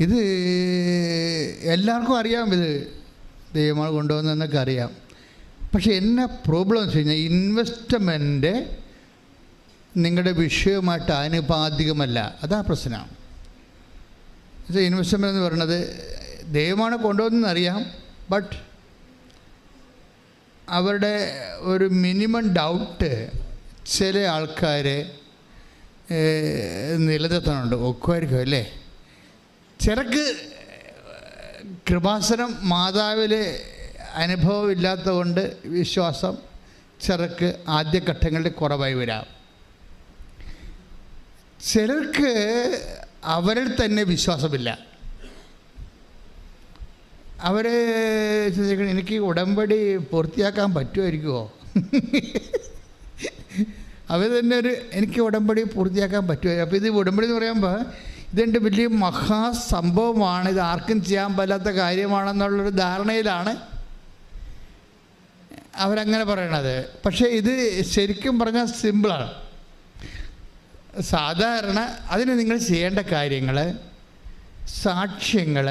ഇത് എല്ലാവർക്കും അറിയാം, ഇത് ദൈവമാണ് കൊണ്ടുവന്നതെന്നൊക്കെ അറിയാം. പക്ഷെ എന്നാ പ്രോബ്ലം എന്ന് വെച്ച് കഴിഞ്ഞാൽ ഇൻവെസ്റ്റ്മെൻറ്റ് നിങ്ങളുടെ വിഷയവുമായിട്ട് ആനുപാതികമല്ല. അതാ പ്രശ്നം. ഇൻവെസ്റ്റ്മെൻ്റ് എന്ന് പറയുന്നത് ദൈവമാണ് കൊണ്ടുവന്നതെന്നറിയാം, ബട്ട് അവരുടെ ഒരു മിനിമം ഡൗട്ട് ചില ആൾക്കാരെ നിലനിർത്താനുണ്ട്. ഒക്കുമായിരിക്കും അല്ലേ? ചിലക്ക് കൃപാസനം മാതാവിൽ അനുഭവം ഇല്ലാത്തത് കൊണ്ട് വിശ്വാസം ചിലർക്ക് ആദ്യഘട്ടങ്ങളിൽ കുറവായി വരാം. ചിലർക്ക് അവരിൽ തന്നെ വിശ്വാസമില്ല. അവർ എനിക്ക് ഉടമ്പടി പൂർത്തിയാക്കാൻ പറ്റുമായിരിക്കുമോ? അവർ തന്നെ എനിക്ക് ഉടമ്പടി പൂർത്തിയാക്കാൻ പറ്റുമോ? അപ്പോൾ ഇത് ഉടമ്പടി എന്ന് പറയുമ്പോൾ ഇതെൻ്റെ വലിയ മഹാസംഭവമാണ്, ഇത് ആർക്കും ചെയ്യാൻ പറ്റാത്ത കാര്യമാണെന്നുള്ളൊരു ധാരണയിലാണ് അവരങ്ങനെ പറയണത്. പക്ഷേ ഇത് ശരിക്കും പറഞ്ഞാൽ സിമ്പിളാണ്. സാധാരണ അതിന് നിങ്ങൾ ചെയ്യേണ്ട കാര്യങ്ങൾ, സാക്ഷ്യങ്ങൾ,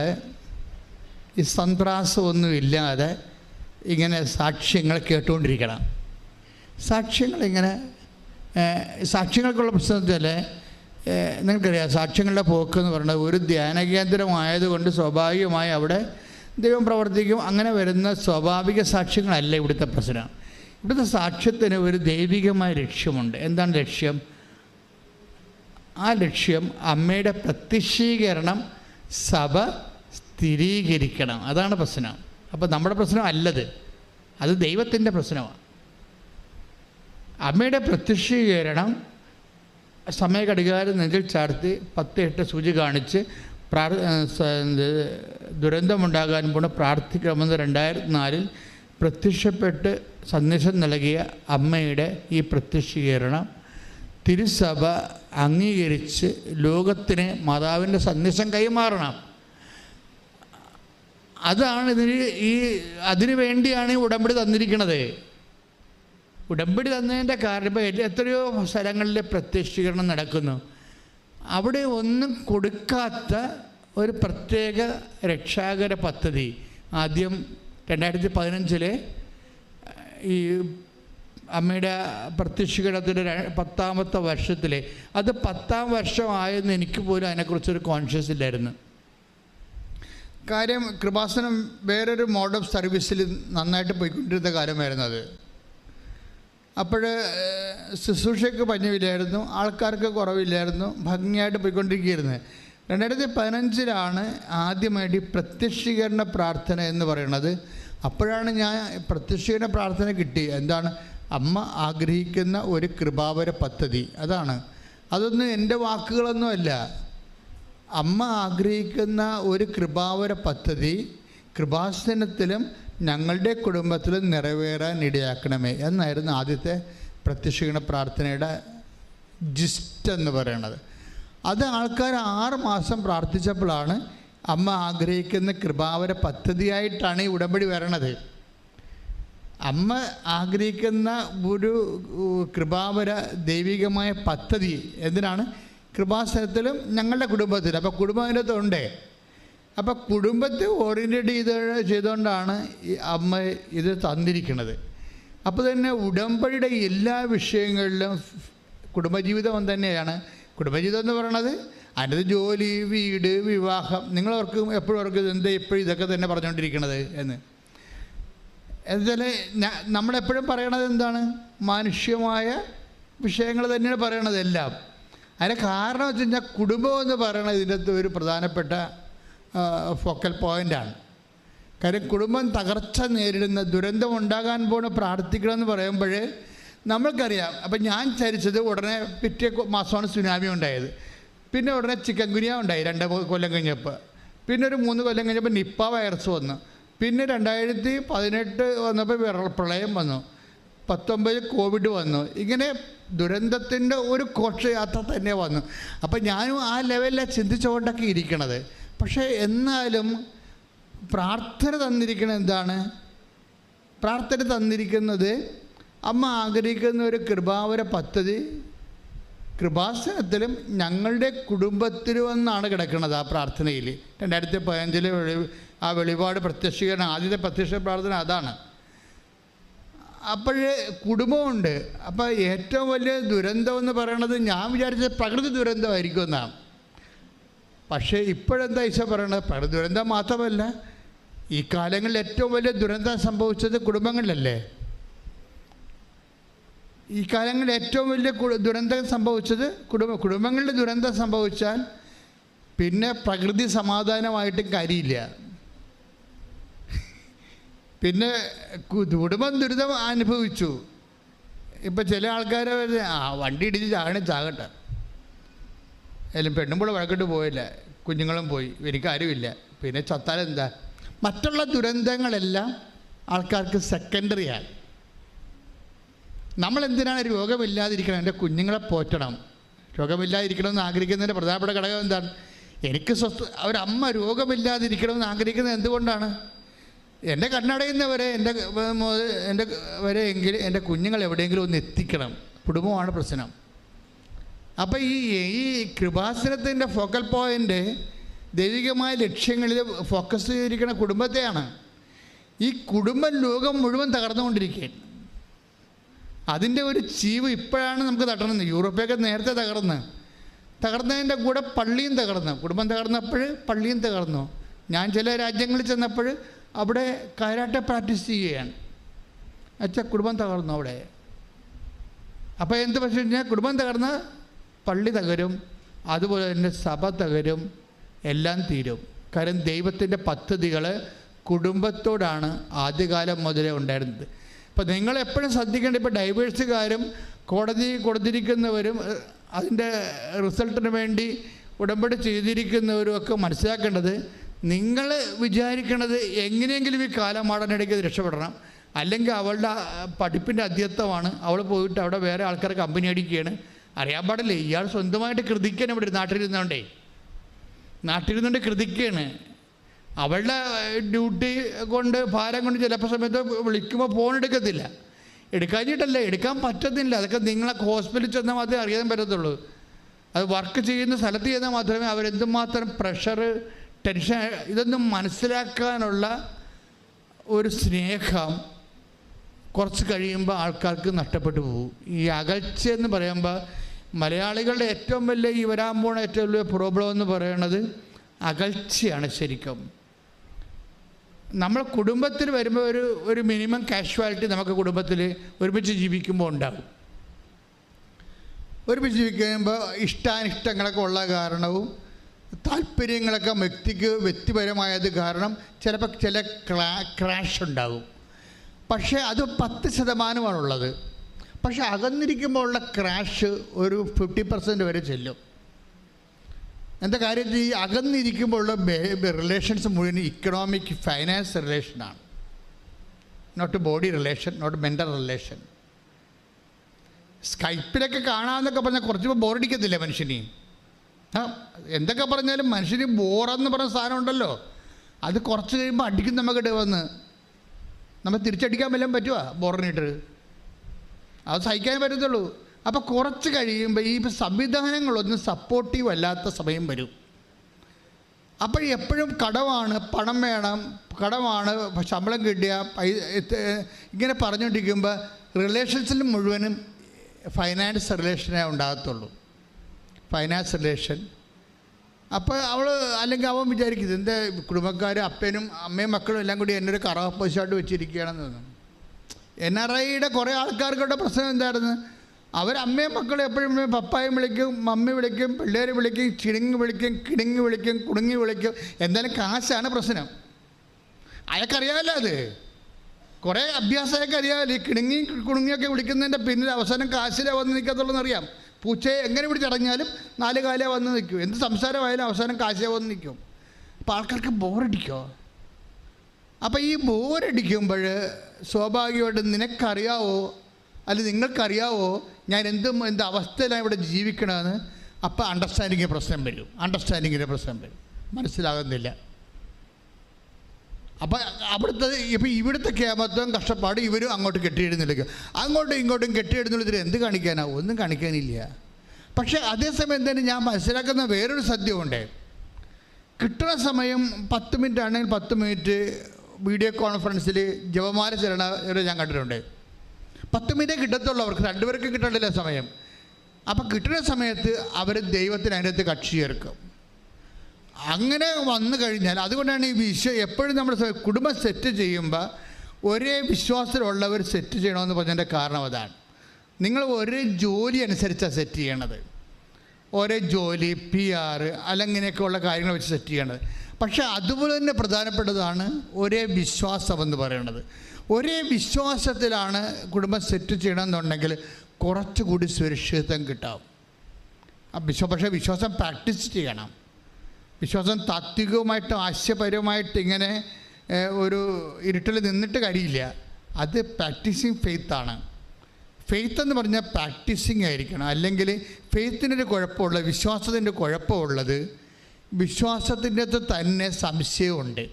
ഈ സന്ത്രാസമൊന്നുമില്ലാതെ ഇങ്ങനെ സാക്ഷ്യങ്ങൾ കേട്ടുകൊണ്ടിരിക്കണം. സാക്ഷ്യങ്ങൾക്കുള്ള പ്രശ്നം വെച്ചാൽ നിങ്ങൾക്കറിയാം, സാക്ഷ്യങ്ങളുടെ പോക്കെന്ന് പറയുന്നത് ഒരു ധ്യാന കേന്ദ്രമായതുകൊണ്ട് സ്വാഭാവികമായി അവിടെ ദൈവം പ്രവർത്തിക്കും. അങ്ങനെ വരുന്ന സ്വാഭാവിക സാക്ഷ്യങ്ങളല്ല ഇവിടുത്തെ പ്രശ്നം. ഇവിടുത്തെ സാക്ഷ്യത്തിന് ഒരു ദൈവികമായ ലക്ഷ്യമുണ്ട്. എന്താണ് ലക്ഷ്യം? ആ ലക്ഷ്യം അമ്മയുടെ പ്രത്യക്ഷീകരണം സഭ സ്ഥിരീകരിക്കണം. അതാണ് പ്രശ്നം. അപ്പോൾ നമ്മുടെ പ്രശ്നം അല്ലത്, അത് ദൈവത്തിൻ്റെ പ്രശ്നമാണ്. അമ്മയുടെ പ്രത്യക്ഷീകരണം സമയഘടികാരം നെഞ്ചിൽ ചാർത്തി 10-8 സൂചി കാണിച്ച് ദുരന്തമുണ്ടാകാൻ പോണ പ്രാർത്ഥിക്കണമെന്ന് 2004 പ്രത്യക്ഷപ്പെട്ട് സന്ദേശം നൽകിയ അമ്മയുടെ ഈ പ്രത്യക്ഷീകരണം തിരുസഭ അംഗീകരിച്ച് ലോകത്തിന് മാതാവിൻ്റെ സന്ദേശം കൈമാറണം. അതാണ് അതിനു വേണ്ടിയാണ് ഈ ഉടമ്പടി തന്നിരിക്കുന്നത്. ഉടമ്പടി തന്നതിൻ്റെ കാരണം ഇപ്പോൾ എത്രയോ സ്ഥലങ്ങളിൽ പ്രത്യക്ഷീകരണം നടക്കുന്നു. അവിടെ ഒന്നും കൊടുക്കാത്ത ഒരു പ്രത്യേക രക്ഷാകര പദ്ധതി ആദ്യം 2015 ഈ അമ്മയുടെ പ്രത്യക്ഷീകരണത്തിൻ്റെ 10ാമത്തെ വർഷത്തിൽ, അത് 10ാം വർഷമായെന്ന് എനിക്ക് പോലും അതിനെക്കുറിച്ചൊരു കോൺഷ്യസ് ഇല്ലായിരുന്നു. കാര്യം കൃപാസനം വേറൊരു മോഡ് ഓഫ് സർവീസിൽ നന്നായിട്ട് പോയിക്കൊണ്ടിരുന്ന കാലമായിരുന്നു അത്. അപ്പോൾ ശുശ്രൂഷയ്ക്ക് പഞ്ഞമില്ലായിരുന്നു, ആൾക്കാർക്ക് കുറവില്ലായിരുന്നു, ഭംഗിയായിട്ട് പോയിക്കൊണ്ടിരിക്കുകയായിരുന്നു. 2015 ആദ്യമായിട്ട് ഈ പ്രത്യക്ഷീകരണ പ്രാർത്ഥന എന്ന് പറയുന്നത്. അപ്പോഴാണ് ഞാൻ പ്രത്യക്ഷീകരണ പ്രാർത്ഥന കിട്ടി. എന്താണ്? അമ്മ ആഗ്രഹിക്കുന്ന ഒരു കൃപാവര പദ്ധതി. അതൊന്നും എൻ്റെ വാക്കുകളൊന്നുമല്ല. അമ്മ ആഗ്രഹിക്കുന്ന ഒരു കൃപാവര പദ്ധതി കൃപാസനത്തിലും ഞങ്ങളുടെ കുടുംബത്തിലും നിറവേറാൻ ഇടയാക്കണമേ എന്നായിരുന്നു ആദ്യത്തെ പ്രത്യക്ഷീകരണ പ്രാർത്ഥനയുടെ ജിസ്റ്റ് എന്ന് പറയണത്. അത് ആൾക്കാർ 6 മാസം പ്രാർത്ഥിച്ചപ്പോഴാണ് അമ്മ ആഗ്രഹിക്കുന്ന കൃപാവര പദ്ധതിയായിട്ടാണ് ഈ ഉടമ്പടി വരണത്. അമ്മ ആഗ്രഹിക്കുന്ന ഒരു കൃപാവര ദൈവികമായ പദ്ധതി എന്തിനാണ്? കൃപാസനത്തിലും ഞങ്ങളുടെ കുടുംബത്തിലും. അപ്പോൾ കുടുംബം അതിനകത്തുണ്ടേ. അപ്പോൾ കുടുംബത്തെ ഓറിയൻറ്റേറ്റ് ചെയ്തുകൊണ്ടാണ് ഈ അമ്മ ഇത് തന്നിരിക്കുന്നത്. അപ്പോൾ തന്നെ ഉടമ്പടിയുടെ എല്ലാ വിഷയങ്ങളിലും കുടുംബജീവിതം തന്നെയാണ്. കുടുംബജീവിതം എന്ന് പറയണത് അതിൻ്റെ ജോലി, വീട്, വിവാഹം. നിങ്ങളവർക്കും എപ്പോഴും ഓർക്കും എന്താ എപ്പോഴും ഇതൊക്കെ തന്നെ പറഞ്ഞുകൊണ്ടിരിക്കണത് എന്ന്. എന്നുവെച്ചാൽ നമ്മളെപ്പോഴും പറയണത് എന്താണ്? മാനുഷ്യമായ വിഷയങ്ങൾ തന്നെയാണ് പറയണത് എല്ലാം. അതിൻ്റെ കാരണം വെച്ച് കഴിഞ്ഞാൽ കുടുംബം എന്ന് പറയണത് ഇതിനകത്ത് ഒരു പ്രധാനപ്പെട്ട ഫോക്കൽ പോയിൻ്റാണ്. കാര്യം കുടുംബം തകർച്ച നേരിടുന്ന, ദുരന്തം ഉണ്ടാകാൻ പോണ പ്രാർത്ഥിക്കണമെന്ന് പറയുമ്പോൾ നമ്മൾക്കറിയാം. അപ്പം ഞാൻ ചരിച്ചത് ഉടനെ പിറ്റേ മാസമാണ് സുനാമി ഉണ്ടായത്. പിന്നെ ഉടനെ ചിക്കൻ ഗുനിയ ഉണ്ടായി 2 കൊല്ലം കഴിഞ്ഞപ്പോൾ. പിന്നെ ഒരു 3 കൊല്ലം കഴിഞ്ഞപ്പോൾ നിപ്പ വൈറസ് വന്നു. പിന്നെ 2018 വന്നപ്പോൾ പ്രളയം വന്നു. 19 കോവിഡ് വന്നു. ഇങ്ങനെ ദുരന്തത്തിൻ്റെ ഒരു ഘോഷയാത്ര തന്നെ വന്നു. അപ്പം ഞാനും ആ ലെവലിലാണ് ചിന്തിച്ചുകൊണ്ടൊക്കെ ഇരിക്കണത്. പക്ഷേ എന്നാലും പ്രാർത്ഥന തന്നിരിക്കുന്നത് എന്താണ്? പ്രാർത്ഥന തന്നിരിക്കുന്നത് അമ്മ ആഗ്രഹിക്കുന്ന ഒരു കൃപാവര പദ്ധതി കൃപാസനത്തിലും ഞങ്ങളുടെ കുടുംബത്തിലുമെന്നാണ് കിടക്കുന്നത് ആ പ്രാർത്ഥനയിൽ. 2015 ആ വെളിപാട് പ്രത്യക്ഷീകരണം, ആദ്യത്തെ പ്രത്യക്ഷ പ്രാർത്ഥന അതാണ്. അപ്പോഴേ കുടുംബമുണ്ട്. അപ്പോൾ ഏറ്റവും വലിയ ദുരന്തം എന്ന് പറയണത് ഞാൻ വിചാരിച്ചത് പ്രകൃതി ദുരന്തമായിരിക്കും എന്നാണ്. പക്ഷേ ഇപ്പോഴെന്താ ഈശോ പറയണത്? പ്രകൃതി ദുരന്തം മാത്രമല്ല, ഈ കാലങ്ങളിൽ ഏറ്റവും വലിയ ദുരന്തം സംഭവിച്ചത് കുടുംബങ്ങളിലല്ലേ? ഈ കാലങ്ങളിൽ ഏറ്റവും വലിയ ദുരന്തം സംഭവിച്ചത് കുടുംബങ്ങളിൽ ദുരന്തം സംഭവിച്ചാൽ പിന്നെ പ്രകൃതി സമാധാനമായിട്ടും കാര്യമില്ല. പിന്നെ കുടുംബം ദുരിതം അനുഭവിച്ചു. ഇപ്പം ചില ആൾക്കാരെ വണ്ടി ഇടിച്ച് ചാകട്ടെ, അതിലും പെണ്ണുമ്പോൾ വഴക്കിട്ട് പോയില്ല, കുഞ്ഞുങ്ങളും പോയി, എനിക്കാരുമില്ല, പിന്നെ ചത്താലെന്താ? മറ്റുള്ള ദുരന്തങ്ങളെല്ലാം ആൾക്കാർക്ക് സെക്കൻഡറിയാണ്. നമ്മളെന്തിനാണ് രോഗമില്ലാതിരിക്കണം? എൻ്റെ കുഞ്ഞുങ്ങളെ പോറ്റണം. രോഗമില്ലാതിരിക്കണമെന്ന് ആഗ്രഹിക്കുന്നതിൻ്റെ പ്രധാനപ്പെട്ട ഘടകം എന്താണ്? എനിക്ക് ഒരമ്മ രോഗമില്ലാതിരിക്കണമെന്ന് ആഗ്രഹിക്കുന്നത് എന്തുകൊണ്ടാണ്? എൻ്റെ കണ്ണടയുന്നവരെ എൻ്റെ വരെ എങ്കിലും എൻ്റെ കുഞ്ഞുങ്ങൾ എവിടെയെങ്കിലും ഒന്ന് എത്തിക്കണം. കുടുംബമാണ് പ്രശ്നം. അപ്പോൾ ഈ കൃപാസനത്തിൻ്റെ ഫോക്കൽ പോയിൻ്റ് ദൈവികമായ ലക്ഷ്യങ്ങളിൽ ഫോക്കസ് ചെയ്തിരിക്കുന്ന കുടുംബത്തെയാണ്. ഈ കുടുംബം ലോകം മുഴുവൻ തകർന്നുകൊണ്ടിരിക്കുകയാണ്. അതിൻ്റെ ഒരു ചീവ് ഇപ്പോഴാണ് നമുക്ക് തട്ടണത്. യൂറോപ്പൊക്കെ നേരത്തെ തകർന്നതിൻ്റെ കൂടെ പള്ളിയും തകർന്നു. കുടുംബം തകർന്നപ്പോൾ പള്ളിയും തകർന്നു. ഞാൻ ചില രാജ്യങ്ങളിൽ ചെന്നപ്പോൾ അവിടെ കരാട്ടെ പ്രാക്ടീസ് ചെയ്യുകയാണ്. കുടുംബം തകർന്നു അവിടെ. അപ്പോൾ എന്ത് പക്ഷേ കഴിഞ്ഞാൽ കുടുംബം തകർന്ന് പള്ളി തകരും, അതുപോലെ തന്നെ സഭ തകരും, എല്ലാം തീരും. കാരണം ദൈവത്തിൻ്റെ പദ്ധതികൾ കുടുംബത്തോടാണ് ആദ്യകാലം മുതലേ ഉണ്ടായിരുന്നത്. ഇപ്പോൾ നിങ്ങളെപ്പോഴും ശ്രദ്ധിക്കേണ്ടത്, ഇപ്പോൾ ഡൈവേഴ്സുകാരും കോടതി കൊടുത്തിരിക്കുന്നവരും അതിൻ്റെ റിസൾട്ടിന് വേണ്ടി ഉടമ്പടി ചെയ്തിരിക്കുന്നവരും ഒക്കെ മനസ്സിലാക്കേണ്ടത്, നിങ്ങൾ വിചാരിക്കണത് എങ്ങനെയെങ്കിലും ഈ കാലമാടനിടയ്ക്ക് രക്ഷപ്പെടണം, അല്ലെങ്കിൽ അവളുടെ പഠിപ്പിൻ്റെ അധ്യത്വമാണ്, അവൾ പോയിട്ട് അവിടെ വേറെ ആൾക്കാരെ കമ്പനി അടിക്കുകയാണ്. അറിയാൻ പാടില്ല, ഇയാൾ സ്വന്തമായിട്ട് കൃതിക്കാണ് ഇവിടെ നാട്ടിലിരുന്നുകൊണ്ട് കൃതിക്കാണ്. അവളുടെ ഡ്യൂട്ടി കൊണ്ട് ഭാരം കൊണ്ട് ചിലപ്പോൾ സമയത്ത് വിളിക്കുമ്പോൾ ഫോൺ എടുക്കത്തില്ല. എടുക്കാഞ്ഞിട്ടല്ല, എടുക്കാൻ പറ്റത്തില്ല. അതൊക്കെ നിങ്ങളെ ഹോസ്പിറ്റലിൽ ചെന്നാൽ മാത്രമേ അറിയാൻ പറ്റത്തുള്ളൂ. അത് വർക്ക് ചെയ്യുന്ന സ്ഥലത്ത് ചെന്നാൽ മാത്രമേ അവരെന്തുമാത്രം പ്രഷർ, ടെൻഷൻ, ഇതൊന്നും മനസ്സിലാക്കാനുള്ള ഒരു സ്നേഹം കുറച്ച് കഴിയുമ്പോൾ ആൾക്കാർക്ക് നഷ്ടപ്പെട്ടു പോകും. ഈ അകൽച്ച എന്ന് പറയുമ്പോൾ മലയാളികളുടെ ഏറ്റവും വലിയ ഈ വരാൻ പോണ ഏറ്റവും വലിയ പ്രോബ്ലം എന്ന് പറയുന്നത് അകൽച്ചയാണ്. ശരിക്കും നമ്മൾ കുടുംബത്തിൽ വരുമ്പോൾ ഒരു മിനിമം കാഷ്വാലിറ്റി നമുക്ക് കുടുംബത്തിൽ ഒരുമിച്ച് ജീവിക്കുമ്പോൾ ഉണ്ടാകും. ഒരുമിച്ച് ജീവിക്കുമ്പോൾ ഇഷ്ടാനിഷ്ടങ്ങളൊക്കെ ഉള്ള കാരണവും താല്പര്യങ്ങളൊക്കെ വ്യക്തിപരമായത് കാരണം ചിലപ്പോൾ ചില ക്രാഷ് ഉണ്ടാകും. പക്ഷേ അത് 10% പക്ഷേ അകന്നിരിക്കുമ്പോൾ ഉള്ള ക്രാഷ് ഒരു 50% വരെ ചെല്ലും. എന്താ കാര്യത്തിൽ ഈ അകന്നിരിക്കുമ്പോഴുള്ള റിലേഷൻസ് മുഴുവൻ ഇക്കണോമിക് ഫൈനാൻസ് റിലേഷനാണ്. Not body relation, not mental relation. സ്കൈപ്പിലൊക്കെ കാണാമെന്നൊക്കെ പറഞ്ഞാൽ കുറച്ച് ബോറടിക്കത്തില്ല മനുഷ്യന്. എന്തൊക്കെ പറഞ്ഞാലും മനുഷ്യന് ബോറെന്ന് പറഞ്ഞ സാധനം ഉണ്ടല്ലോ, അത് കുറച്ച് കഴിയുമ്പോൾ അടിക്കും. നമുക്കിട്ട് വന്ന് നമ്മൾ തിരിച്ചടിക്കാൻ വല്ലതും പറ്റുമോ? ബോറിനിട്ട് അത് സഹിക്കാൻ പറ്റത്തുള്ളൂ. അപ്പോൾ കുറച്ച് കഴിയുമ്പോൾ ഈ സംവിധാനങ്ങളൊന്നും സപ്പോർട്ടീവ് അല്ലാത്ത സമയം വരും. അപ്പോൾ എപ്പോഴും കടമാണ്, പണം വേണം, കടമാണ്, ശമ്പളം കിട്ടിയ ഇങ്ങനെ പറഞ്ഞുകൊണ്ടിരിക്കുമ്പോൾ റിലേഷൻസിൽ മുഴുവനും ഫൈനാൻസ് റിലേഷനേ ഉണ്ടാകത്തുള്ളൂ. Finance relation. അപ്പോൾ അല്ലെങ്കിൽ അവൻ വിചാരിക്കുന്നത് എൻ്റെ കുടുംബക്കാർ അമ്മയും മക്കളും എല്ലാം കൂടി എന്നൊരു കറാപ്പശായിട്ട് വെച്ചിരിക്കുകയാണെന്ന് തോന്നുന്നു. NRIയുടെ കുറേ ആൾക്കാർക്കുള്ള പ്രശ്നം എന്തായിരുന്നു? അവരമ്മയും മക്കളും എപ്പോഴും പപ്പായും വിളിക്കും, മമ്മി വിളിക്കും, പിള്ളേർ വിളിക്കും, ചിടുങ്ങി വിളിക്കും, കിടുങ്ങി വിളിക്കും, കുടുങ്ങി വിളിക്കും. എന്തായാലും കാശാണ് പ്രശ്നം. അയാൾക്കറിയാമല്ലോ, അത് കുറേ അഭ്യാസമൊക്കെ അറിയാമല്ലോ. ഈ കിടുങ്ങി കുടുങ്ങിയൊക്കെ വിളിക്കുന്നതിൻ്റെ പിന്നിൽ അവസാനം കാശിലേ വന്ന് നിൽക്കത്തുള്ളൂന്നറിയാം. പൂച്ചയെ എങ്ങനെ പിടിച്ചടങ്ങിയാലും 4 കാലേ വന്ന് നിൽക്കും. എന്ത് സംസാരമായാലും അവസാനം കാശേ വന്ന് നിൽക്കും. അപ്പോൾ ആൾക്കാർക്ക് ബോറടിക്കോ? അപ്പോൾ ഈ ബോറടിക്കുമ്പോൾ സ്വാഭാവികമായിട്ടും നിനക്കറിയാവോ, അല്ലെങ്കിൽ നിങ്ങൾക്കറിയാവോ ഞാൻ എന്ത് അവസ്ഥയിലാണ് ഇവിടെ ജീവിക്കണമെന്ന്? അപ്പോൾ അണ്ടർസ്റ്റാൻഡിങ്ങിൻ്റെ പ്രശ്നം വരും. മനസ്സിലാകുന്നില്ല. അപ്പോൾ ഇവിടുത്തെ കേമത്വം കഷ്ടപ്പാട് ഇവരും അങ്ങോട്ട് കെട്ടിയിടുന്നില്ല. അങ്ങോട്ടും ഇങ്ങോട്ടും കെട്ടിയിടുന്നുള്ളതിൽ എന്ത് കാണിക്കാനാവും? ഒന്നും കാണിക്കാനില്ല. പക്ഷേ അതേസമയം തന്നെ ഞാൻ മനസ്സിലാക്കുന്ന വേറൊരു സത്യമുണ്ട്. കിട്ടുന്ന സമയം 10 മിനിറ്റ് ആണെങ്കിൽ 10 മിനിറ്റ് വീഡിയോ കോൺഫറൻസിൽ ജപമാല ചെല്ലണവരെ ഞാൻ കണ്ടിട്ടുണ്ട്. 10 മിനിറ്റേ കിട്ടത്തുള്ളൂ, അവർക്ക് 2 പേർക്ക് കിട്ടണ്ടില്ല സമയം. അപ്പം കിട്ടുന്ന സമയത്ത് അവർ ദൈവത്തിന് അതിനകത്ത് കക്ഷി ചേർക്കും. അങ്ങനെ വന്നു കഴിഞ്ഞാൽ അതുകൊണ്ടാണ് ഈ എപ്പോഴും നമ്മൾ കുടുംബം സെറ്റ് ചെയ്യുമ്പോൾ ഒരേ വിശ്വാസത്തിലുള്ളവർ സെറ്റ് ചെയ്യണമെന്ന് പറഞ്ഞതിൻ്റെ കാരണം അതാണ്. നിങ്ങൾ ഒരേ ജോലി അനുസരിച്ചാണ് സെറ്റ് ചെയ്യണത്. ഒരേ ജോലി, PR അല്ലങ്ങനെയൊക്കെയുള്ള കാര്യങ്ങൾ വെച്ച് സെറ്റ് ചെയ്യണത്. പക്ഷേ അതുപോലെ തന്നെ പ്രധാനപ്പെട്ടതാണ് ഒരേ വിശ്വാസം എന്ന് പറയുന്നത്. ഒരേ വിശ്വാസത്തിലാണ് കുടുംബം സെറ്റ് ചെയ്യണമെന്നുണ്ടെങ്കിൽ കുറച്ചുകൂടി സുരക്ഷിതത്വം കിട്ടാം. പക്ഷേ വിശ്വാസം പ്രാക്ടീസ് ചെയ്യണം. വിശ്വാസം താത്വികവുമായിട്ട് ആശയപരവുമായിട്ട് ഇങ്ങനെ ഒരു ഇരുട്ടിൽ നിന്നിട്ട് കാര്യമില്ല. അത് പ്രാക്ടീസിങ് ഫെയ്ത്താണ്. ഫെയ്ത്ത് എന്ന് പറഞ്ഞാൽ പ്രാക്ടീസിങ് ആയിരിക്കണം. അല്ലെങ്കിൽ ഫെയ്ത്തിനൊരു കുഴപ്പമുള്ള, വിശ്വാസത്തിൻ്റെ കുഴപ്പമുള്ളത് വിശ്വാസത്തിൻ്റെ അകത്ത് തന്നെ സംശയമുണ്ട്.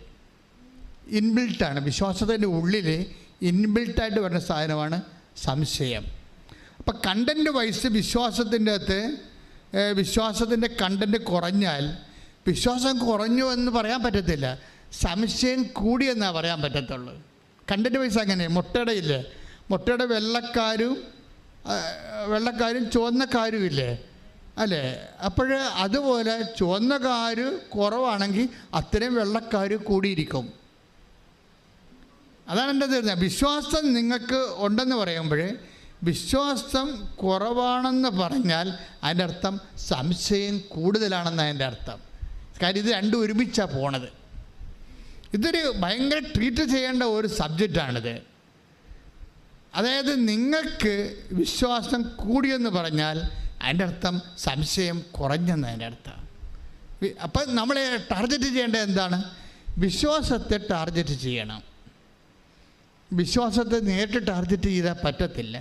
ഇൻബിൽട്ടാണ്. വിശ്വാസത്തിൻ്റെ ഉള്ളിൽ ഇൻബിൽട്ടായിട്ട് വരുന്ന സാധനമാണ് സംശയം. അപ്പം കണ്ടൻറ്റ് വൈസ് വിശ്വാസത്തിൻ്റെ അകത്ത് വിശ്വാസത്തിൻ്റെ കണ്ടൻറ്റ് കുറഞ്ഞാൽ വിശ്വാസം കുറഞ്ഞു എന്ന് പറയാൻ പറ്റത്തില്ല, സംശയം കൂടിയെന്നാണ് പറയാൻ പറ്റത്തുള്ളൂ. കണ്ടൻറ്റ് വൈസ് അങ്ങനെ മുട്ടയുടെ മുട്ടയുടെ വെള്ളക്കാരും ചുവന്നക്കാരും ഇല്ലേ അല്ലേ? അപ്പോൾ അതുപോലെ ചുവന്നക്കാർ കുറവാണെങ്കിൽ അത്രയും വെള്ളക്കാർ കൂടിയിരിക്കും. അതാണ് എൻ്റെ തീർന്നത്. വിശ്വാസം നിങ്ങൾക്ക് ഉണ്ടെന്ന് പറയുമ്പോൾ വിശ്വാസം കുറവാണെന്ന് പറഞ്ഞാൽ അതിൻ്റെ അർത്ഥം സംശയം കൂടുതലാണെന്ന് അതിൻ്റെ അർത്ഥം. കാര്യം ഇത് രണ്ടും ഒരുമിച്ചാണ് പോണത്. ഇതൊരു ഭയങ്കര ട്രീറ്റ് ചെയ്യേണ്ട ഒരു സബ്ജക്റ്റാണിത്. അതായത് നിങ്ങൾക്ക് വിശ്വാസം കൂടിയെന്ന് പറഞ്ഞാൽ അതിൻ്റെ അർത്ഥം സംശയം കുറഞ്ഞെന്ന് അതിൻ്റെ അർത്ഥം. അപ്പം നമ്മൾ ടാർഗറ്റ് ചെയ്യേണ്ടത് എന്താണ്? വിശ്വാസത്തെ ടാർഗറ്റ് ചെയ്യണം. വിശ്വാസത്തെ നേരിട്ട് ടാർഗറ്റ് ചെയ്താൽ പറ്റത്തില്ല.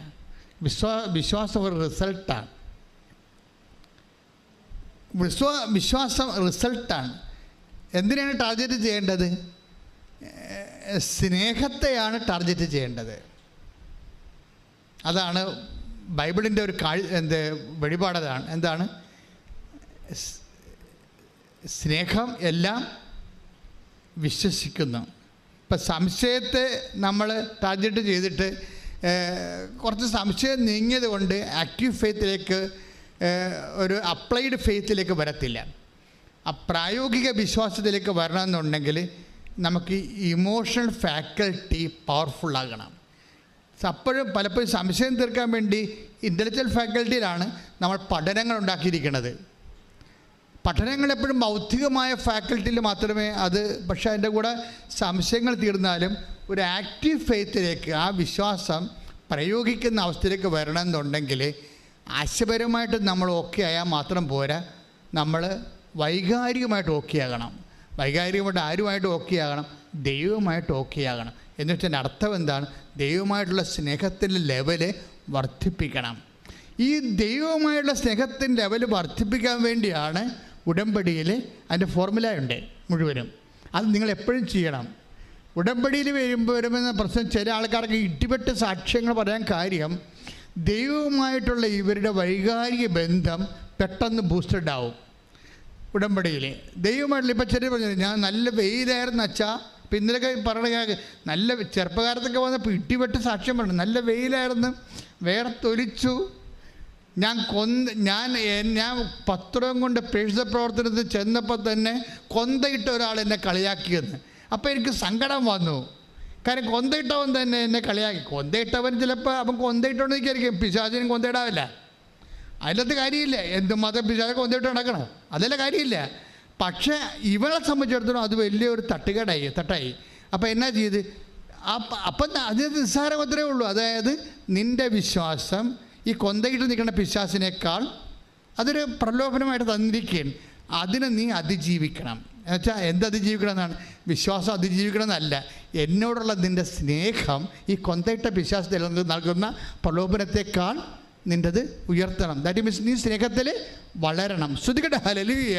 വിശ്വാസം ഒരു റിസൾട്ടാണ്. വിശ്വാസം റിസൾട്ടാണ്. എന്തിനാണ് ടാർഗറ്റ് ചെയ്യേണ്ടത്? സ്നേഹത്തെയാണ് ടാർഗറ്റ് ചെയ്യേണ്ടത്. അതാണ് ബൈബിളിൻ്റെ ഒരു വെളിപാടതാണ്. എന്താണ്? സ്നേഹം എല്ലാം വിശ്വസിക്കുന്നു. ഇപ്പം സംശയത്തെ നമ്മൾ ടാർഗറ്റ് ചെയ്തിട്ട് കുറച്ച് സംശയം നീങ്ങിയത് കൊണ്ട് ആക്റ്റീവ് ഫെയ്ത്തിലേക്ക്, ഒരു അപ്ലൈഡ് ഫെയ്ത്തിലേക്ക് വരത്തില്ല. ആ പ്രായോഗിക വിശ്വാസത്തിലേക്ക് വരണമെന്നുണ്ടെങ്കിൽ നമുക്ക് ഇമോഷണൽ ഫാക്കൽറ്റി പവർഫുള്ളാകണം. അപ്പോഴും പലപ്പോഴും സംശയം തീർക്കാൻ വേണ്ടി ഇൻ്റലക്ച്വൽ ഫാക്കൽറ്റിയിലാണ് നമ്മൾ പഠനങ്ങൾ ഉണ്ടാക്കിയിരിക്കുന്നത്. പഠനങ്ങൾ എപ്പോഴും ബൗദ്ധികമായ ഫാക്കൽറ്റിയിൽ മാത്രമേ അത്, പക്ഷേ അതിൻ്റെ കൂടെ സംശയങ്ങൾ തീർന്നാലും ഒരു ആക്റ്റീവ് ഫെയ്ത്തിലേക്ക്, ആ വിശ്വാസം പ്രയോഗിക്കുന്ന അവസ്ഥയിലേക്ക് വരണമെന്നുണ്ടെങ്കിൽ ആശയപരമായിട്ട് നമ്മൾ ഓക്കെ ആയാൽ മാത്രം പോരാ, നമ്മൾ വൈകാരികമായിട്ട് ഓക്കെ ആകണം. വൈകാരികമായിട്ട് ആരുമായിട്ട് ഓക്കെ ആകണം? ദൈവമായിട്ട് ഓക്കെ ആകണം. എന്ന് വെച്ചാൽ അർത്ഥം എന്താണ്? ദൈവമായിട്ടുള്ള സ്നേഹത്തിൻ്റെ ലെവല് വർദ്ധിപ്പിക്കണം. ഈ ദൈവമായിട്ടുള്ള സ്നേഹത്തിൻ്റെ ലെവൽ വർദ്ധിപ്പിക്കാൻ വേണ്ടിയാണ് ഉടമ്പടിയിൽ അതിൻ്റെ ഫോർമുല ഉണ്ട് മുഴുവനും. അത് നിങ്ങൾ എപ്പോഴും ചെയ്യണം. ഉടമ്പടിയിൽ വരുമെന്ന പ്രശ്നം ചില ആൾക്കാർക്ക് ഇടിപെട്ട് സാക്ഷ്യങ്ങൾ പറയാൻ കാര്യം, ദൈവവുമായിട്ടുള്ള ഇവരുടെ വൈകാരിക ബന്ധം പെട്ടെന്ന് ബൂസ്റ്റഡ് ആവും. ഉടമ്പടിയിൽ ദൈവമായിട്ടുള്ള, ഇപ്പം ചെറിയ പറഞ്ഞു, ഞാൻ നല്ല വെയിലായിരുന്നു അച്ഛാ, ഇപ്പം ഇന്നലെയൊക്കെ പറയണ നല്ല ചെറുപ്പകാലത്തൊക്കെ വന്നപ്പോൾ ഇടിപെട്ട് സാക്ഷ്യം പറഞ്ഞു, നല്ല വെയിലായിരുന്നു, വേർത്തൊലിച്ചു, ഞാൻ 10 രൂപ കൊണ്ട് പ്രേക്ഷിത പ്രവർത്തനത്തിൽ ചെന്നപ്പോൾ തന്നെ കൊന്തയിട്ട ഒരാൾ എന്നെ കളിയാക്കിയെന്ന്. അപ്പോൾ എനിക്ക് സങ്കടം വന്നു. കാര്യം കൊന്തയിട്ടവൻ തന്നെ എന്നെ കളിയാക്കി. കൊന്തയിട്ടവൻ ചിലപ്പോൾ അവൻ കൊന്തയിട്ടോണ്ട് നിൽക്കായിരിക്കും, പിശാചിനും കൊന്തയിടാവില്ല. അതിലത്തെ കാര്യമില്ല. എന്ത് മതം പിശാച് കൊന്തയിട്ട് നടക്കണം, അതല്ല കാര്യമില്ല. പക്ഷേ ഇവളെ സംബന്ധിച്ചിടത്തോളം അത് വലിയൊരു തട്ടായി. അപ്പോൾ എന്നാ ചെയ്ത്? അപ്പം അത് നിസ്സാരം മാത്രമേ ഉള്ളൂ. അതായത് നിൻ്റെ വിശ്വാസം ഈ കൊന്തയിട്ട് നിൽക്കുന്ന പിശാചിനേക്കാൾ അതൊരു പ്രലോഭനമായിട്ട് തന്നിരിക്കുകയാണ്. അതിനെ നീ അതിജീവിക്കണം. എന്നുവെച്ചാൽ എന്തതിജീവിക്കണം എന്നാണ്? വിശ്വാസം അതിജീവിക്കണം എന്നല്ല, എന്നോടുള്ള നിൻ്റെ സ്നേഹം ഈ കൊന്തയിട്ട പിശാചത്തിൽ നൽകുന്ന പ്രലോഭനത്തെക്കാൾ നിൻ്റെത് ഉയർത്തണം. ദാറ്റ് മീൻസ് നീ സ്നേഹത്തിൽ വളരണം. ശ്രുതികട്ടെ ഹല്ലേലൂയ.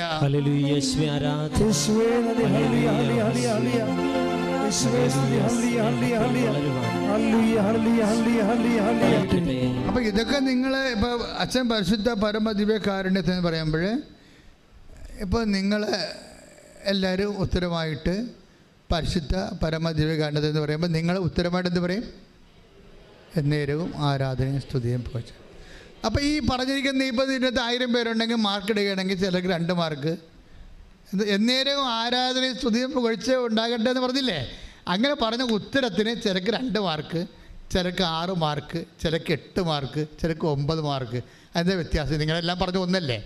അപ്പൊ ഇതൊക്കെ നിങ്ങൾ ഇപ്പൊ അച്ഛൻ പരിശുദ്ധ പരമ ദിവ്യകാരുണ്യത്തിന് പറയുമ്പോൾ ഇപ്പൊ നിങ്ങൾ എല്ലാവരും ഉത്തരമായിട്ട് പരിശുദ്ധ പരമ ദിവ്യകാരുണ്യത്തിന് എന്ന് പറയുമ്പോൾ നിങ്ങൾ ഉത്തരമായിട്ട് എന്ത് പറയും? എന്നേരവും ആരാധനയും സ്തുതിയും പോച്ചു. അപ്പോൾ ഈ പറഞ്ഞിരിക്കുന്ന ഇപ്പോൾ ഇതിനകത്ത് 1000 പേരുണ്ടെങ്കിൽ മാർക്ക് ഇടുകയാണെങ്കിൽ ചിലർക്ക് 2 മാർക്ക്. എന്നേരവും ആരാധനയും സ്തുതിയും പുകഴ്ച ഉണ്ടാകട്ടെ എന്ന് പറഞ്ഞില്ലേ? അങ്ങനെ പറഞ്ഞ ഉത്തരത്തിന് ചിലക്ക് 2 മാർക്ക്, ചിലക്ക് 6 മാർക്ക്, ചിലക്ക് 8 മാർക്ക്, ചിലക്ക് 9 മാർക്ക്. അതിൻ്റെ വ്യത്യാസം നിങ്ങളെല്ലാം പറഞ്ഞ ഒന്നല്ലേ?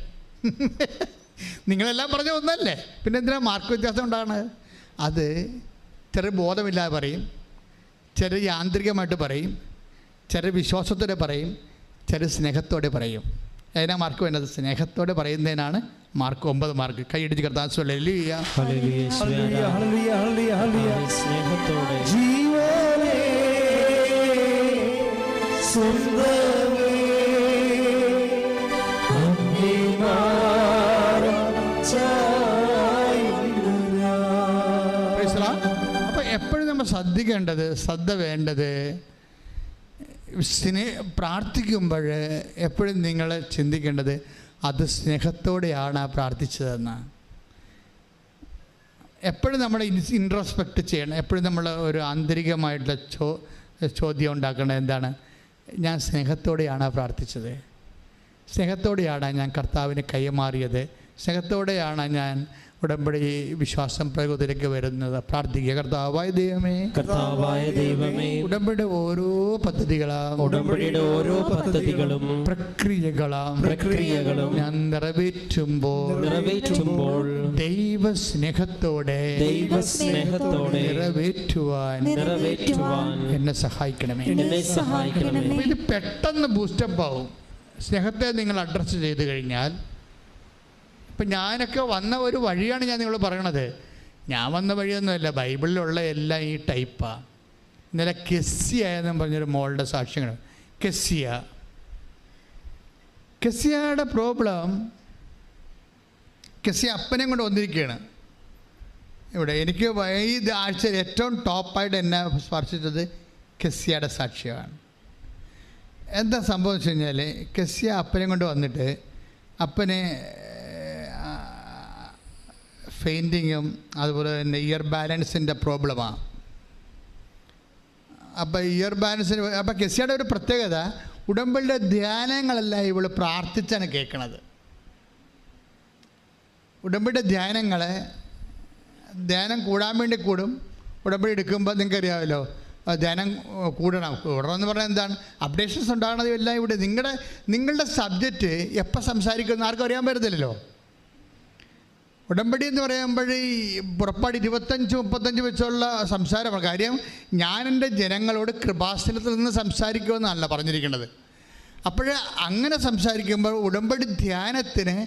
നിങ്ങളെല്ലാം പറഞ്ഞ ഒന്നല്ലേ? പിന്നെ എന്തിനാ മാർക്ക് വ്യത്യാസം ഉണ്ടാകണത്? അത് ചിലർ ബോധമില്ലാതെ പറയും, ചിലർ യാന്ത്രികമായിട്ട് പറയും, ചിലർ വിശ്വാസത്തോടെ പറയും, ചിലർ സ്നേഹത്തോടെ പറയും. അതിനാ മാർക്ക് വേണ്ടത്. സ്നേഹത്തോടെ പറയുന്നതിനാണ് മാർക്ക് 9 മാർക്ക്. കൈയടിച്ച് കർത്താവ് അപ്പോൾ എപ്പോഴും നമ്മൾ ശ്രദ്ധിക്കേണ്ടത്, ശ്രദ്ധ വേണ്ടത്, പ്രാർത്ഥിക്കുമ്പോൾ എപ്പോഴും നിങ്ങൾ ചിന്തിക്കേണ്ടത് അത് സ്നേഹത്തോടെയാണ് പ്രാർത്ഥിച്ചതെന്ന്. എപ്പോഴും നമ്മൾ ഇൻട്രോസ്പെക്റ്റ് ചെയ്യണം. എപ്പോഴും നമ്മൾ ഒരു ആന്തരികമായിട്ടുള്ള ചോദ്യം ഉണ്ടാക്കേണ്ടത് എന്താണ്? ഞാൻ സ്നേഹത്തോടെയാണ് പ്രാർത്ഥിച്ചത്, സ്നേഹത്തോടെയാണ് ഞാൻ കർത്താവിന് കൈമാറിയത്, സ്നേഹത്തോടെയാണ് ഞാൻ ഉടമ്പടി വിശ്വാസം പ്രയോഗത്തിലേക്ക് വരുന്നത്. പ്രാർത്ഥിക്കുക. കർത്താവായ ദൈവമേ, ഉടമ്പടിയുടെ ഓരോ പദ്ധതികളും പ്രക്രിയകളും ഞാൻ നിറവേറ്റുമ്പോൾ ദൈവസ്നേഹത്തോടെ നിറവേറ്റുവാൻ എന്നെ സഹായിക്കണമേ. ഇത് പെട്ടെന്ന് ബൂസ്റ്റപ്പ് ആവും സ്നേഹത്തെ നിങ്ങൾ അഡ്രസ്സ് ചെയ്ത് കഴിഞ്ഞാൽ. ഇപ്പം ഞാനൊക്കെ വന്ന ഒരു വഴിയാണ് ഞാൻ നിങ്ങൾ പറയണത്. ഞാൻ വന്ന വഴിയൊന്നുമല്ല, ബൈബിളിലുള്ള എല്ലാം ഈ ടൈപ്പാണ്. ഇന്നലെ കെസ്സിയ എന്നും പറഞ്ഞൊരു മോളുടെ സാക്ഷ്യങ്ങൾ. കെസ്സിയയുടെ പ്രോബ്ലം, കെസ്സിയ അപ്പനെ കൊണ്ട് വന്നിരിക്കുകയാണ് ഇവിടെ. എനിക്ക് ഈ ആഴ്ചയിൽ ഏറ്റവും ടോപ്പായിട്ട് എന്നെ സ്പർശിച്ചത് കെസ്സിയയുടെ സാക്ഷ്യമാണ്. എന്താ സംഭവം വെച്ച് കഴിഞ്ഞാൽ, കെസ്സിയ അപ്പനെ കൊണ്ട് വന്നിട്ട് അപ്പനെ ഫെയിൻറ്റിങ്ങും അതുപോലെ തന്നെ ഇയർ ബാലൻസിൻ്റെ പ്രോബ്ലമാണ്. അപ്പോൾ ഇയർ ബാലൻസിന് അപ്പോൾ കെസ്സിയുടെ ഒരു പ്രത്യേകത, ഉടമ്പടിയുടെ ധ്യാനങ്ങളെല്ലാം ഇവൾ പ്രാർത്ഥിച്ചാണ് കേൾക്കണത്. ഉടമ്പടിയുടെ ധ്യാനം കൂടാൻ വേണ്ടി കൂടും. ഉടമ്പടി എടുക്കുമ്പോൾ നിങ്ങൾക്കറിയാമല്ലോ, ധ്യാനം കൂടണമെന്ന് പറഞ്ഞാൽ എന്താണ്? അപ്ഡേഷൻസ് ഉണ്ടാകണത് എല്ലാം ഇവിടെ. നിങ്ങളുടെ സബ്ജക്റ്റ് എപ്പോൾ സംസാരിക്കുന്ന ആർക്കും അറിയാൻ പറ്റത്തില്ലല്ലോ. ഉടമ്പടി എന്ന് പറയുമ്പോൾ ഈ പുറപ്പാട് 25-35 വെച്ചുള്ള സംസാരമാണ്. കാര്യം ഞാൻ എൻ്റെ ജനങ്ങളോട് കൃപാസനത്തിൽ നിന്ന് സംസാരിക്കുമെന്നല്ല പറഞ്ഞിരിക്കുന്നത്. അപ്പോൾ അങ്ങനെ സംസാരിക്കുമ്പോൾ ഉടമ്പടി ധ്യാനത്തിന്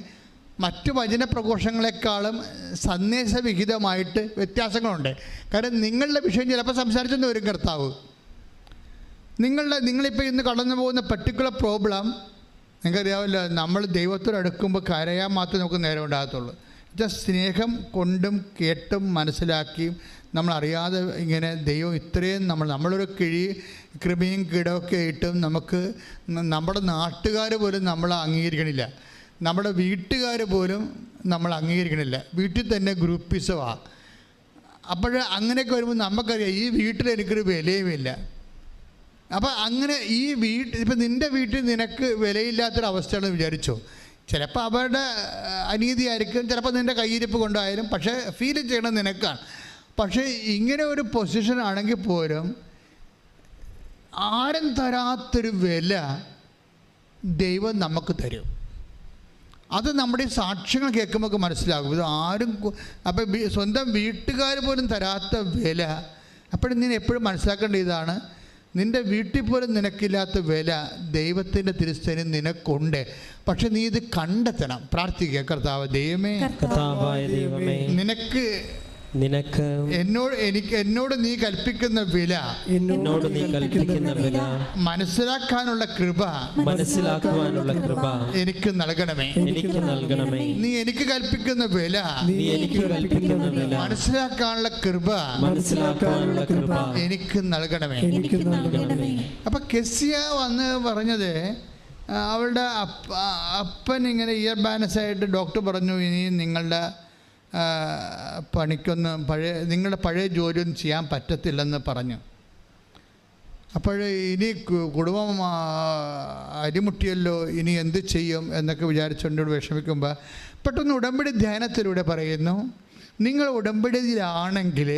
മറ്റു വചന പ്രഘോഷങ്ങളെക്കാളും സന്ദേശവിഹിതമായിട്ട് വ്യത്യാസങ്ങളുണ്ട്. കാരണം നിങ്ങളുടെ വിഷയം ചിലപ്പോൾ സംസാരിച്ചെന്ന് വരും കർത്താവ്. നിങ്ങളിപ്പോൾ ഇന്ന് കടന്നു പോകുന്ന പർട്ടിക്കുലർ പ്രോബ്ലം നിങ്ങൾക്കറിയാമല്ലോ. നമ്മൾ ദൈവത്തോട് അടുക്കുമ്പോൾ കരയാൻ മാത്രമേ നമുക്ക് നേരം ഉണ്ടാകത്തുള്ളൂ. സ്നേഹം കൊണ്ടും കേട്ടും മനസ്സിലാക്കിയും നമ്മളറിയാതെ ഇങ്ങനെ ദൈവം ഇത്രയും നമ്മളൊരു കൃമിയും കീടമൊക്കെ ആയിട്ടും നമുക്ക് നമ്മുടെ നാട്ടുകാർ പോലും നമ്മൾ അംഗീകരിക്കണില്ല, നമ്മുടെ വീട്ടുകാർ പോലും നമ്മൾ അംഗീകരിക്കണില്ല. വീട്ടിൽ തന്നെ ഗ്രൂപ്പിസമാണ്. അപ്പോൾ അങ്ങനെയൊക്കെ വരുമ്പോൾ നമുക്കറിയാം ഈ വീട്ടിൽ എനിക്കൊരു വിലയുമില്ല. അപ്പോൾ അങ്ങനെ ഈ ഇപ്പം നിൻ്റെ വീട്ടിൽ നിനക്ക് വിലയില്ലാത്തൊരവസ്ഥയാണെന്ന് വിചാരിച്ചോ. ചിലപ്പോൾ അവരുടെ അനീതിയായിരിക്കും, ചിലപ്പോൾ നിൻ്റെ കയ്യിരിപ്പ് കൊണ്ടായാലും, പക്ഷേ ഫീൽ ചെയ്യണം നിനക്കാണ്. പക്ഷേ ഇങ്ങനെ ഒരു പൊസിഷനാണെങ്കിൽ പോലും ആരും തരാത്തൊരു വില ദൈവം നമുക്ക് തരും. അത് നമ്മുടെ സാക്ഷ്യങ്ങൾ കേൾക്കുമ്പോൾ മനസ്സിലാകും. ഇത് ആരും അപ്പം സ്വന്തം വീട്ടുകാർ പോലും തരാത്ത വില. അപ്പോഴും നീ എപ്പോഴും മനസ്സിലാക്കേണ്ട ഇതാണ്, നിൻ്റെ വീട്ടിൽ പോലും നിനക്കില്ലാത്ത വില ദൈവത്തിൻ്റെ തിരുസേന നിനക്കുണ്ട്. പക്ഷെ നീ ഇത് കണ്ടെത്തണം. പ്രാർത്ഥിക്കുക. കർത്താവ് ദൈവമേ, നിനക്ക് നിനക്ക് എന്നോട് നീ കൽപ്പിക്കുന്ന വില മനസ്സിലാക്കാനുള്ള കൃപ എനിക്ക് നൽകണമേ. നീ എനിക്ക് കൽപ്പിക്കുന്ന വില മനസ്സിലാക്കാനുള്ള കൃപ എനിക്ക് നൽകണമേ. അപ്പൊ കെസിയ വന്ന് പറഞ്ഞത്, അവളുടെ അപ്പൻ ഇങ്ങനെ ഇയർ ബാലൻസായിട്ട് ഡോക്ടർ പറഞ്ഞു, ഇനി നിങ്ങളുടെ നിങ്ങളുടെ പഴയ ജോലിയൊന്നും ചെയ്യാൻ പറ്റത്തില്ലെന്ന് പറഞ്ഞു. അപ്പോൾ ഇനി കുടുംബം അരിമുട്ടിയല്ലോ, ഇനി എന്ത് ചെയ്യും എന്നൊക്കെ വിചാരിച്ചുകൊണ്ട് വിഷമിക്കുമ്പോൾ പെട്ടെന്ന് ഉടമ്പടി ധ്യാനത്തിലൂടെ പറയുന്നു, നിങ്ങൾ ഉടമ്പടിയിലാണെങ്കിൽ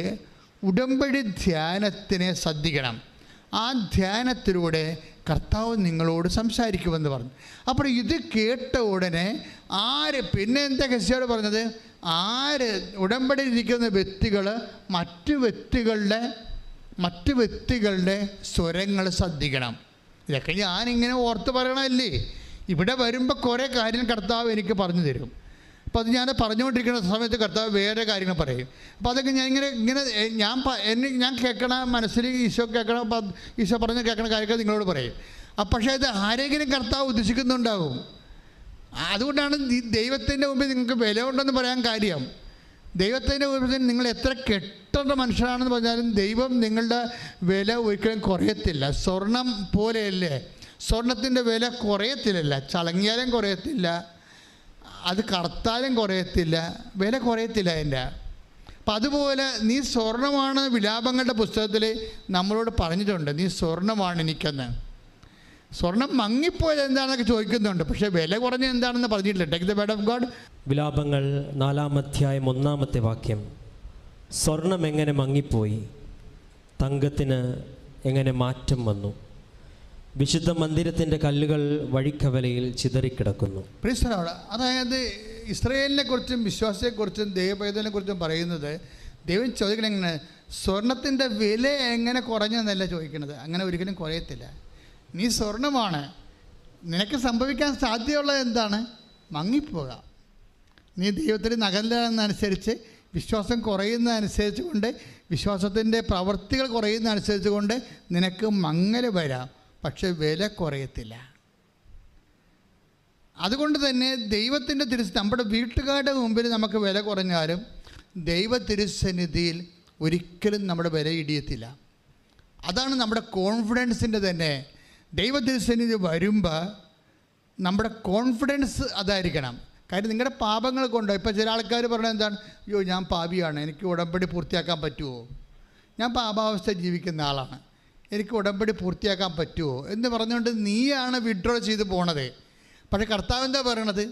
ഉടമ്പടി ധ്യാനത്തിനെ ശ്രദ്ധിക്കണം. ആ ധ്യാനത്തിലൂടെ കർത്താവ് നിങ്ങളോട് സംസാരിക്കുമെന്ന് പറഞ്ഞു. അപ്പോൾ ഇത് കേട്ട ഉടനെ പിന്നെ എന്താ കെസിയോട് പറഞ്ഞത്, ഉടമ്പടിയിലിരിക്കുന്ന വ്യക്തികൾ മറ്റു വ്യക്തികളുടെ സ്വരങ്ങൾ ശ്രദ്ധിക്കണം. ഇതൊക്കെ ഞാനിങ്ങനെ ഓർത്ത് പറയണമല്ലേ. ഇവിടെ വരുമ്പോൾ കുറേ കാര്യം കർത്താവ് എനിക്ക് പറഞ്ഞു തരും. അപ്പോൾ അത് ഞാൻ പറഞ്ഞുകൊണ്ടിരിക്കുന്ന സമയത്ത് കർത്താവ് വേറെ കാര്യങ്ങൾ പറയും. അപ്പോൾ അതൊക്കെ ഞാൻ കേൾക്കണ മനസ്സിൽ ഈശോ കേൾക്കണം. അപ്പം ഈശോ പറഞ്ഞ് കേൾക്കണ കാര്യങ്ങൾ നിങ്ങളോട് പറയും. പക്ഷേ ഇത് ആരെങ്കിലും കർത്താവ് ഉദ്ദേശിക്കുന്നുണ്ടാകും. അതുകൊണ്ടാണ് ദൈവത്തിൻ്റെ മുമ്പിൽ നിങ്ങൾക്ക് വില ഉണ്ടെന്ന് പറയാൻ കാര്യം. ദൈവത്തിൻ്റെ മുമ്പിൽ നിങ്ങൾ എത്ര കെട്ടേണ്ട മനുഷ്യരാണെന്ന് പറഞ്ഞാലും ദൈവം നിങ്ങളുടെ വില ഒരിക്കലും കുറയത്തില്ല. സ്വർണം പോലെയല്ലേ, സ്വർണത്തിൻ്റെ വില കുറയത്തില്ലല്ല. ചളങ്ങിയാലും കുറയത്തില്ല, അത് കറുത്താലും കുറയത്തില്ല, വില കുറയത്തില്ല അതിൻ്റെ. അപ്പം അതുപോലെ നീ സ്വർണ്ണമാണ് വിലാപങ്ങളുടെ പുസ്തകത്തിൽ നമ്മളോട് പറഞ്ഞിട്ടുണ്ട്, നീ സ്വർണ്ണമാണ് എനിക്കെന്ന്. സ്വർണം മങ്ങിപ്പോയത് എന്താണെന്നൊക്കെ ചോദിക്കുന്നുണ്ട്, പക്ഷേ വില കുറഞ്ഞ എന്താണെന്ന് പറഞ്ഞിട്ടില്ല. Take the word of God. വിലാപങ്ങൾ 4-ാം അധ്യായം 1-ാമത്തെ വാക്യം. സ്വർണം എങ്ങനെ മങ്ങിപ്പോയി, തങ്കത്തിന് എങ്ങനെ മാറ്റം വന്നു, വിശുദ്ധ മന്ദിരത്തിൻ്റെ കല്ലുകൾ വഴിക്കവലയിൽ ചിതറിക്കിടക്കുന്നു. അതായത് ഇസ്രായേലിനെ കുറിച്ചും വിശ്വാസത്തെക്കുറിച്ചും ദൈവപൈതലിനെ കുറിച്ചും പറയുന്നത്, ദൈവം ചോദിക്കണം എങ്ങനെ, സ്വർണത്തിൻ്റെ വില എങ്ങനെ കുറഞ്ഞെന്നല്ല ചോദിക്കുന്നത്. അങ്ങനെ ഒരിക്കലും കുറയത്തില്ല. നീ സ്വർണമാണ്, നിനക്ക് സംഭവിക്കാൻ സാധ്യതയുള്ളത് എന്താണ്? മങ്ങിപ്പോകാം. നീ ദൈവത്തിൽ നകലുന്നതനുസരിച്ച്, വിശ്വാസം കുറയുന്നതനുസരിച്ച് കൊണ്ട്, വിശ്വാസത്തിൻ്റെ പ്രവൃത്തികൾ കുറയുന്നതനുസരിച്ച് കൊണ്ട് നിനക്ക് മങ്ങൽ വരാം, പക്ഷെ വില കുറയത്തില്ല. അതുകൊണ്ട് തന്നെ ദൈവത്തിൻ്റെ നമ്മുടെ വീട്ടുകാരുടെ മുമ്പിൽ നമുക്ക് വില കുറഞ്ഞാലും ദൈവ തിരുസന്നിധിയിൽ ഒരിക്കലും നമ്മുടെ വില ഇടിയത്തില്ല. അതാണ് നമ്മുടെ കോൺഫിഡൻസിൻ്റെ തന്നെ. ദൈവ തിരുസന്നിധി വരുമ്പോൾ നമ്മുടെ കോൺഫിഡൻസ് അതായിരിക്കണം. കാര്യം നിങ്ങളുടെ പാപങ്ങൾ കൊണ്ടോ, ഇപ്പോൾ ചില ആൾക്കാർ പറഞ്ഞാൽ എന്താണ്, അയ്യോ ഞാൻ പാപിയാണ്, എനിക്ക് ഉടമ്പടി പൂർത്തിയാക്കാൻ പറ്റുമോ, ഞാൻ പാപാവസ്ഥ ജീവിക്കുന്ന ആളാണ്, എനിക്ക് ഉടമ്പടി പൂർത്തിയാക്കാൻ പറ്റുമോ എന്ന് പറഞ്ഞുകൊണ്ട് നീയാണ് വിഡ്രോ ചെയ്ത് പോണത്. പക്ഷേ കർത്താവ് എന്താ പറയണത്,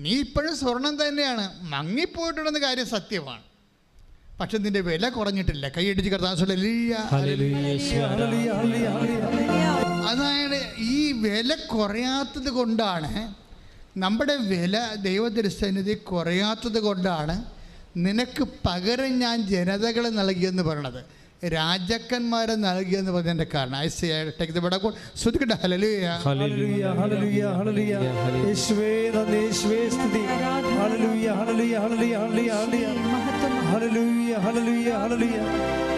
നീ ഇപ്പോഴും സ്വർണം തന്നെയാണ്, മങ്ങിപ്പോയിട്ടുണ്ടെന്ന കാര്യം സത്യമാണ്, പക്ഷെ നിന്റെ വില കുറഞ്ഞിട്ടില്ല. കൈയടിച്ച് കർത്താവ്. അതായത് ഈ വില കുറയാത്തത് കൊണ്ടാണ്, നമ്മുടെ വില ദൈവത്തിരുസന്നിധി കുറയാത്തത് കൊണ്ടാണ് നിനക്ക് പകരം ഞാൻ ജനതകളെ നൽകിയെന്ന് പറയണത്, രാജാക്കന്മാരെ നൽകിയെന്ന് പറഞ്ഞതിൻ്റെ കാരണം. ശ്രദ്ധിക്കട്ടെ. ഹല്ലേലൂയ, ഹല്ലേലൂയ, ഹല്ലേലൂയ, ഹല്ലേലൂയ. യേശുവേ നന്ദി, യേശുവേ സ്തുതി. ഹല്ലേലൂയ, ഹല്ലേലൂയ, ഹല്ലേലൂയ, ഹല്ലേലൂയ, ഹല്ലേലൂയ, ഹല്ലേലൂയ, ഹല്ലേലൂയ.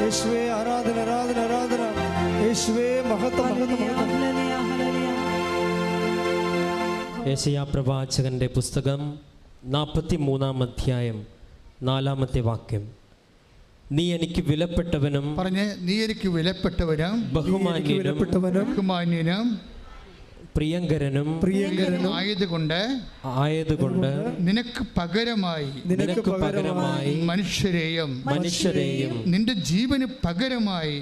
യേശുവേ ആരാധന, ആരാധന, ആരാധന. യേശുവേ മഹത്വം, മഹത്വം, മഹത്വം. യെശയ്യാ പ്രവാചകന്റെ പുസ്തകം 43-ാം അധ്യായം 4-ാമത്തെ വാക്യം. നീ എനിക്ക് വിലപ്പെട്ടവനും, പറഞ്ഞേ, നീ എനിക്ക് വിലപ്പെട്ടവനും ബഹുമാന്യനും പ്രിയങ്കരനും ആയതുകൊണ്ട് നിനക്ക് പകരമായി മനുഷ്യരെയും നിന്റെ ജീവന് പകരമായി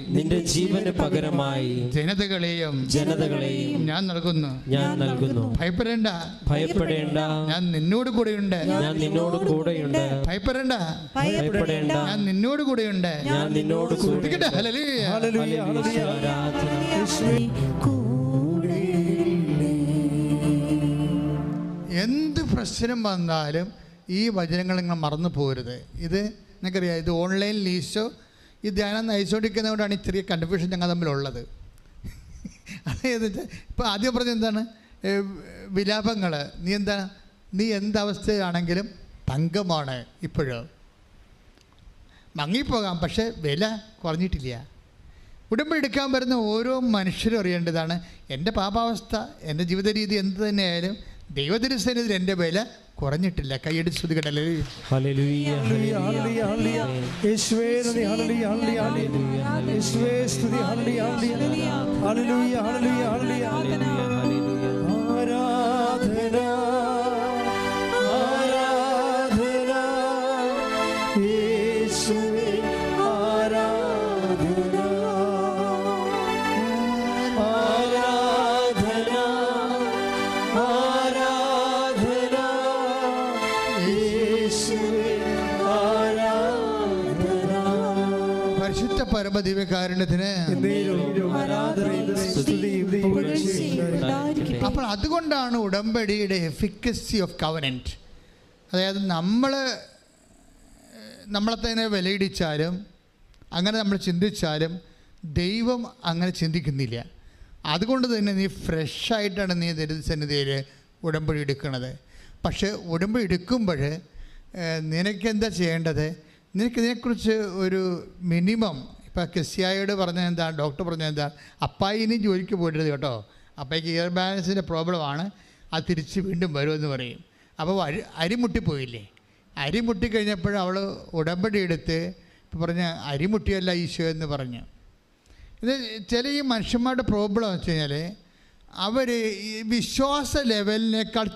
ജനതകളെയും ഞാൻ നൽകുന്നു. ഭയപ്പെടേണ്ട, ഞാൻ നിന്നോട് കൂടെയുണ്ട്. ഭയപ്പെടേണ്ട, ഞാൻ നിന്നോട് കൂടെയുണ്ട്. ഹല്ലേലൂയ, ഹല്ലേലൂയ, ഹല്ലേലൂയ. എന്ത് പ്രശ്നം വന്നാലും ഈ വചനങ്ങൾ നിങ്ങൾ മറന്നു പോകരുത്. ഇത് നിങ്ങൾക്കറിയാം, ഇത് ഓൺലൈനിൽ ഈശോ ഈ ധ്യാനം നയിച്ചുകൊണ്ടിരിക്കുന്നതുകൊണ്ടാണ് ഈ ചെറിയ കൺഫ്യൂഷൻ ഞങ്ങൾ തമ്മിലുള്ളത്. അതായത് ഇപ്പോൾ ആദ്യം പറഞ്ഞത് എന്താണ്, വിലാപങ്ങൾ. നീ എന്തവസ്ഥയാണെങ്കിലും തങ്കമാണ് ഇപ്പോഴും. മങ്ങിപ്പോകാം, പക്ഷേ വില കുറഞ്ഞിട്ടില്ല. ഉടമ്പടി എടുക്കാൻ വരുന്ന ഓരോ മനുഷ്യരും അറിയേണ്ടതാണ്, എൻ്റെ പാപാവസ്ഥ, എൻ്റെ ജീവിത രീതി എന്ത് തന്നെയായാലും ദൈവത്തിരുസന്നിധിയിൽ എൻ്റെ വില കുറഞ്ഞിട്ടില്ല. കൈയടി സ്തുതിക്കട്ടെ. പരിശുദ്ധ പരമദിവ്യകാരുണ്യത്തിന്. അപ്പോൾ അതുകൊണ്ടാണ് ഉടമ്പടിയുടെ എഫിക്കസി ഓഫ് കവനൻറ്റ്, അതായത് നമ്മളെ തന്നെ വിലയിടിച്ചാലും അങ്ങനെ നമ്മൾ ചിന്തിച്ചാലും ദൈവം അങ്ങനെ ചിന്തിക്കുന്നില്ല. അതുകൊണ്ട് തന്നെ നീ ഫ്രഷായിട്ടാണ് നീ ദൈവസന്നിധിയിൽ ഉടമ്പടി എടുക്കുന്നത്. പക്ഷേ ഉടമ്പടി എടുക്കുമ്പോൾ നിനക്കെന്താ ചെയ്യേണ്ടത്? നിനക്കിതിനെക്കുറിച്ച് ഒരു മിനിമം, ഇപ്പോൾ കെസിയായോട് പറഞ്ഞത് എന്താണ്, ഡോക്ടർ പറഞ്ഞത് എന്താണ്, അപ്പായി ഇനി ജോലിക്ക് പോയിട്ടത് കേട്ടോ, അപ്പായിക്ക് ഇയർ ബാലൻസിൻ്റെ പ്രോബ്ലമാണ്, അത് തിരിച്ച് വീണ്ടും വരുമെന്ന് പറയും. അപ്പോൾ അരിമുട്ടിപ്പോയില്ലേ? അരിമുട്ടിക്കഴിഞ്ഞപ്പോൾ അവൾ ഉടമ്പടി എടുത്ത് ഇപ്പോൾ പറഞ്ഞ അരിമുട്ടിയല്ല ഈശോ എന്ന് പറഞ്ഞു. ഇത് ചില ഈ മനുഷ്യന്മാരുടെ പ്രോബ്ലം എന്ന് വെച്ച് കഴിഞ്ഞാൽ അവർ ഈ വിശ്വാസ ലെവലിനേക്കാൾ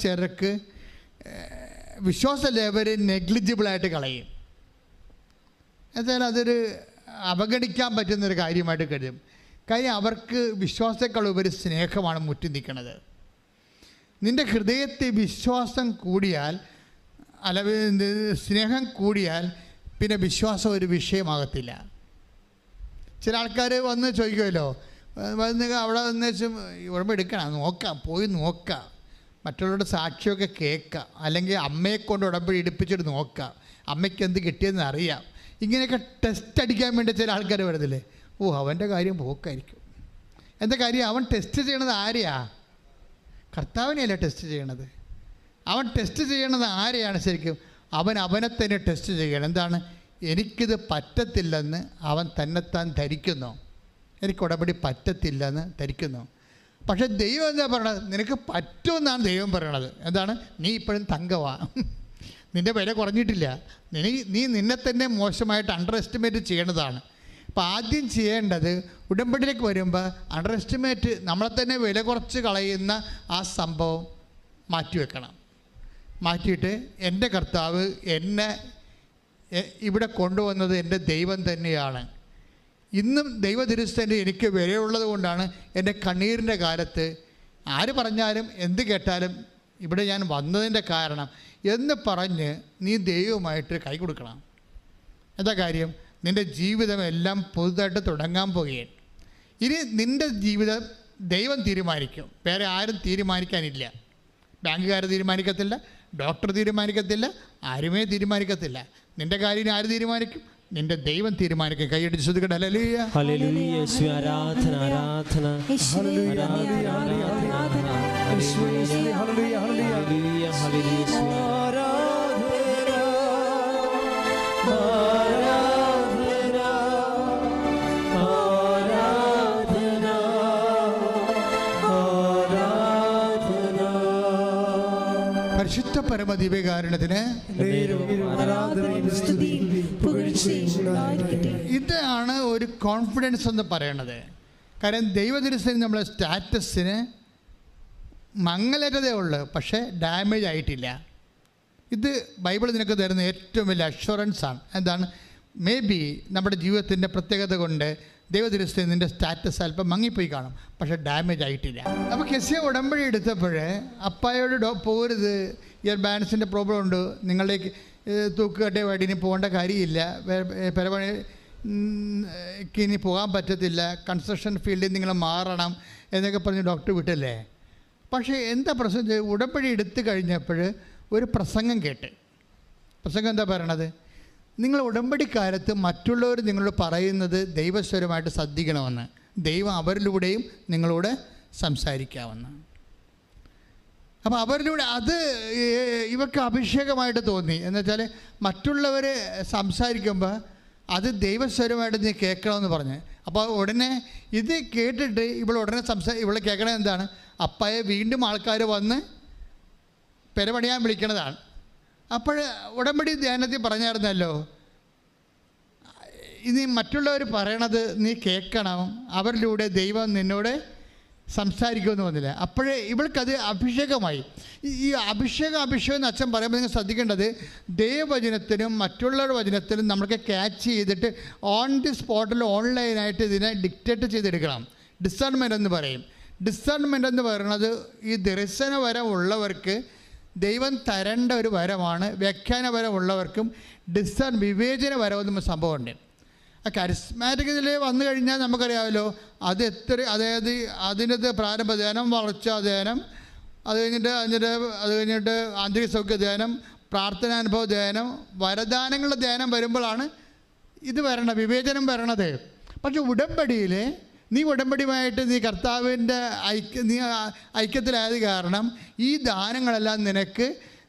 വിശ്വാസ ലെവൽ നെഗ്ലിജിബിളായിട്ട് കളയും. എന്നാൽ അതൊരു അവഗണിക്കാൻ പറ്റുന്നൊരു കാര്യമായിട്ട് കരുതും. കാര്യം അവർക്ക് വിശ്വാസത്തേക്കാൾ ഉപരി സ്നേഹമാണ് മുറ്റി നിൽക്കുന്നത്. നിൻ്റെ ഹൃദയത്തിൽ വിശ്വാസം കൂടിയാൽ, സ്നേഹം കൂടിയാൽ പിന്നെ വിശ്വാസം ഒരു വിഷയമാകത്തില്ല. ചില ആൾക്കാർ വന്ന് ചോദിക്കുമല്ലോ, വന്ന് അവിടെ വന്ന് വെച്ചും ഉടമ്പടി എടുക്കണം, പോയി നോക്കാം, മറ്റുള്ളവരുടെ സാക്ഷിയൊക്കെ കേൾക്കാം, അല്ലെങ്കിൽ അമ്മയെ കൊണ്ട് ഉടമ്പടി എടുപ്പിച്ചിട്ട് നോക്കാം, അമ്മയ്ക്ക് എന്ത് കിട്ടിയെന്ന് അറിയാം. ഇങ്ങനെയൊക്കെ ടെസ്റ്റ് അടിക്കാൻ വേണ്ടി ചില ആൾക്കാർ വരുന്നില്ലേ. അവൻ്റെ കാര്യം പോക്കായിരിക്കും. എന്താ കാര്യം? അവൻ ടെസ്റ്റ് ചെയ്യണത് ആരെയാ? കർത്താവിനെയല്ല ടെസ്റ്റ് ചെയ്യണത്. അവൻ ടെസ്റ്റ് ചെയ്യണത് ആരെയാണ് ശരിക്കും? അവനെ തന്നെ ടെസ്റ്റ് ചെയ്യണം. എന്താണ്? എനിക്കിത് പറ്റത്തില്ലെന്ന് അവൻ തന്നെത്താൻ ധരിക്കുന്നു. എനിക്ക് ഉടമ്പടി പറ്റത്തില്ലെന്ന് ധരിക്കുന്നു. പക്ഷേ ദൈവം എന്താ പറയണത്? നിനക്ക് പറ്റുമെന്നാണ് ദൈവം പറയണത്. എന്താണ്? നീ ഇപ്പോഴും തങ്കവാ, നിൻ്റെ വില കുറഞ്ഞിട്ടില്ല. നീ നിന്നെ തന്നെ മോശമായിട്ട് അണ്ടർ എസ്റ്റിമേറ്റ് ചെയ്യേണ്ടതാണ്. അപ്പോൾ ആദ്യം ചെയ്യേണ്ടത്, ഉടമ്പടിയിലേക്ക് വരുമ്പോൾ അണ്ടർ എസ്റ്റിമേറ്റ്, നമ്മളെ തന്നെ വില കുറച്ച് കളയുന്ന ആ സംഭവം മാറ്റിവെക്കണം. മാറ്റിയിട്ട് എൻ്റെ കർത്താവ് എന്നെ ഇവിടെ കൊണ്ടുവന്നത് എൻ്റെ ദൈവം തന്നെയാണ്. ഇന്നും ദൈവതിരുസന്നിധിയിൽ എനിക്ക് വിലയുള്ളത് കൊണ്ടാണ് എൻ്റെ കണ്ണീരിൻ്റെ കാലത്ത് ആര് പറഞ്ഞാലും എന്ത് കേട്ടാലും ഇവിടെ ഞാൻ വന്നതിൻ്റെ കാരണം എന്ന് പറഞ്ഞ് നീ ദൈവമായിട്ട് കൈ കൊടുക്കണം. എന്താ കാര്യം? നിൻ്റെ ജീവിതം എല്ലാം പുതുതായിട്ട് തുടങ്ങാൻ പോകുകയാണ്. ഇനി നിൻ്റെ ജീവിതം ദൈവം തീരുമാനിക്കും, വേറെ ആരും തീരുമാനിക്കാനില്ല. ബാങ്കുകാർ തീരുമാനിക്കത്തില്ല, ഡോക്ടർ തീരുമാനിക്കത്തില്ല, ആരുമേ തീരുമാനിക്കത്തില്ല. നിൻ്റെ കാര്യം ആര് തീരുമാനിക്കും? നിന്റെ ദൈവം തീരുമാനിക്കും. കൈയടിച്ച് ശ്രദ്ധിക്കട്ടെ. ഹല്ലേലൂയ, ഹല്ലേലൂയ, യേശുവേ ആരാധന, ആരാധന, ഹല്ലേലൂയ, ഹല്ലേലൂയ, ഹല്ലേലൂയ, ഹല്ലേലൂയ, ഹല്ലേലൂയ, പരിശുദ്ധ പരമദിവ്യകാരുണ്യത്തിന്. ഇതാണ് ഒരു കോൺഫിഡൻസ് എന്ന് പറയണത്. കാരണം ദൈവതിരുസന്നിധിയിൽ നമ്മളെ സ്റ്റാറ്റസിന് മങ്ങലേറ്റതേ ഉള്ളൂ, പക്ഷേ ഡാമേജ് ആയിട്ടില്ല. ഇത് ബൈബിൾ നിനക്ക് തരുന്ന ഏറ്റവും വലിയ അഷ്വറൻസാണ്. എന്താണ്? മേ ബി നമ്മുടെ ജീവിതത്തിൻ്റെ പ്രത്യേകത കൊണ്ട് ദൈവതിരുസന്നിധിയിൽ നിൻ്റെ സ്റ്റാറ്റസ് അല്പം മങ്ങിപ്പോയി കാണും, പക്ഷേ ഡാമേജ് ആയിട്ടില്ല. അപ്പോൾ കെസിയ ഉടമ്പടി എടുത്തപ്പോൾ അപ്പായോട് പോകരുത്, ഇയർ ബാലൻസിൻ്റെ പ്രോബ്ലം ഉണ്ട്, നിങ്ങളിലേക്ക് തൂക്കുകട്ടെ വഴിന് പോകേണ്ട കാര്യമില്ല, പെരപണിക്ക് ഇനി പോകാൻ പറ്റത്തില്ല, കൺസ്ട്രക്ഷൻ ഫീൽഡിൽ നിങ്ങൾ മാറണം എന്നൊക്കെ പറഞ്ഞ് ഡോക്ടർ വിട്ടല്ലേ. പക്ഷേ എന്താ പ്രശ്നം? ഉടമ്പടി എടുത്തു കഴിഞ്ഞപ്പോൾ ഒരു പ്രസംഗം കേട്ട്. പ്രസംഗം എന്താ പറയണത്? നിങ്ങൾ ഉടമ്പടിക്കാലത്ത് മറ്റുള്ളവർ നിങ്ങളോട് പറയുന്നത് ദൈവസ്വരമായിട്ട് ശ്രദ്ധിക്കണമെന്ന്, ദൈവം അവരിലൂടെയും നിങ്ങളോട് സംസാരിക്കാമെന്ന്. അപ്പോൾ അവരിലൂടെ അത് ഇവർക്ക് അഭിഷേകമായിട്ട് തോന്നി. എന്നുവെച്ചാൽ മറ്റുള്ളവർ സംസാരിക്കുമ്പോൾ അത് ദൈവസ്വരമായിട്ട് നീ കേൾക്കണമെന്ന് പറഞ്ഞ്. അപ്പോൾ ഉടനെ ഇത് കേട്ടിട്ട് ഉടനെ ഇവളെ കേൾക്കണത് എന്താണ്? അപ്പയെ വീണ്ടും ആൾക്കാർ വന്ന് പെരപണിയാൻ വിളിക്കണതാണ്. അപ്പോൾ ഉടമ്പടി ധ്യാനത്തിൽ പറഞ്ഞായിരുന്നല്ലോ, ഇനി മറ്റുള്ളവർ പറയണത് നീ കേൾക്കണം, അവരിലൂടെ ദൈവം നിന്നോട് സംസാരിക്കുമെന്ന് വന്നില്ല. അപ്പോഴേ ഇവൾക്കത് അഭിഷേകമായി. ഈ അഭിഷേകം എന്ന് അച്ഛൻ പറയുമ്പോൾ നിങ്ങൾ ശ്രദ്ധിക്കേണ്ടത്, ദൈവവചനത്തിനും മറ്റുള്ളവരുടെ വചനത്തിനും നമ്മൾക്ക് ക്യാച്ച് ചെയ്തിട്ട് ഓൺ ദി സ്പോട്ടിൽ ഓൺലൈനായിട്ട് ഇതിനെ ഡിക്റ്റേറ്റ് ചെയ്തെടുക്കണം. ഡിസേൺമെൻ്റ് എന്ന് പറയും. ഡിസേൺമെൻ്റ് എന്ന് പറയുന്നത് ഈ ദർശന വരം ഉള്ളവർക്ക് ദൈവം തരേണ്ട ഒരു വരമാണ്. വ്യാഖ്യാന വരം ഉള്ളവർക്കും വിവേചന വരമെന്ന് സംഭവമുണ്ട്. ആ കരിസ്മാറ്റിക്കിൽ വന്നു കഴിഞ്ഞാൽ നമുക്കറിയാമല്ലോ, അതായത് അതിനകത്ത് പ്രാരംഭ ധ്യാനം, വളർച്ചാ ധ്യാനം, അത് കഴിഞ്ഞിട്ട് ആന്തരിക സൗഖ്യ ധ്യാനം, പ്രാർത്ഥനാനുഭവ ധ്യാനം, വരദാനങ്ങളുടെ ധ്യാനം വരുമ്പോഴാണ് ഇത് വരണത്, വിവേചനം വരണത്. പക്ഷെ ഉടമ്പടിയിൽ നീ ഉടമ്പടിയുമായിട്ട് നീ കർത്താവിൻ്റെ ഐക്യത്തിലായത് കാരണം ഈ ദാനങ്ങളെല്ലാം നിനക്ക്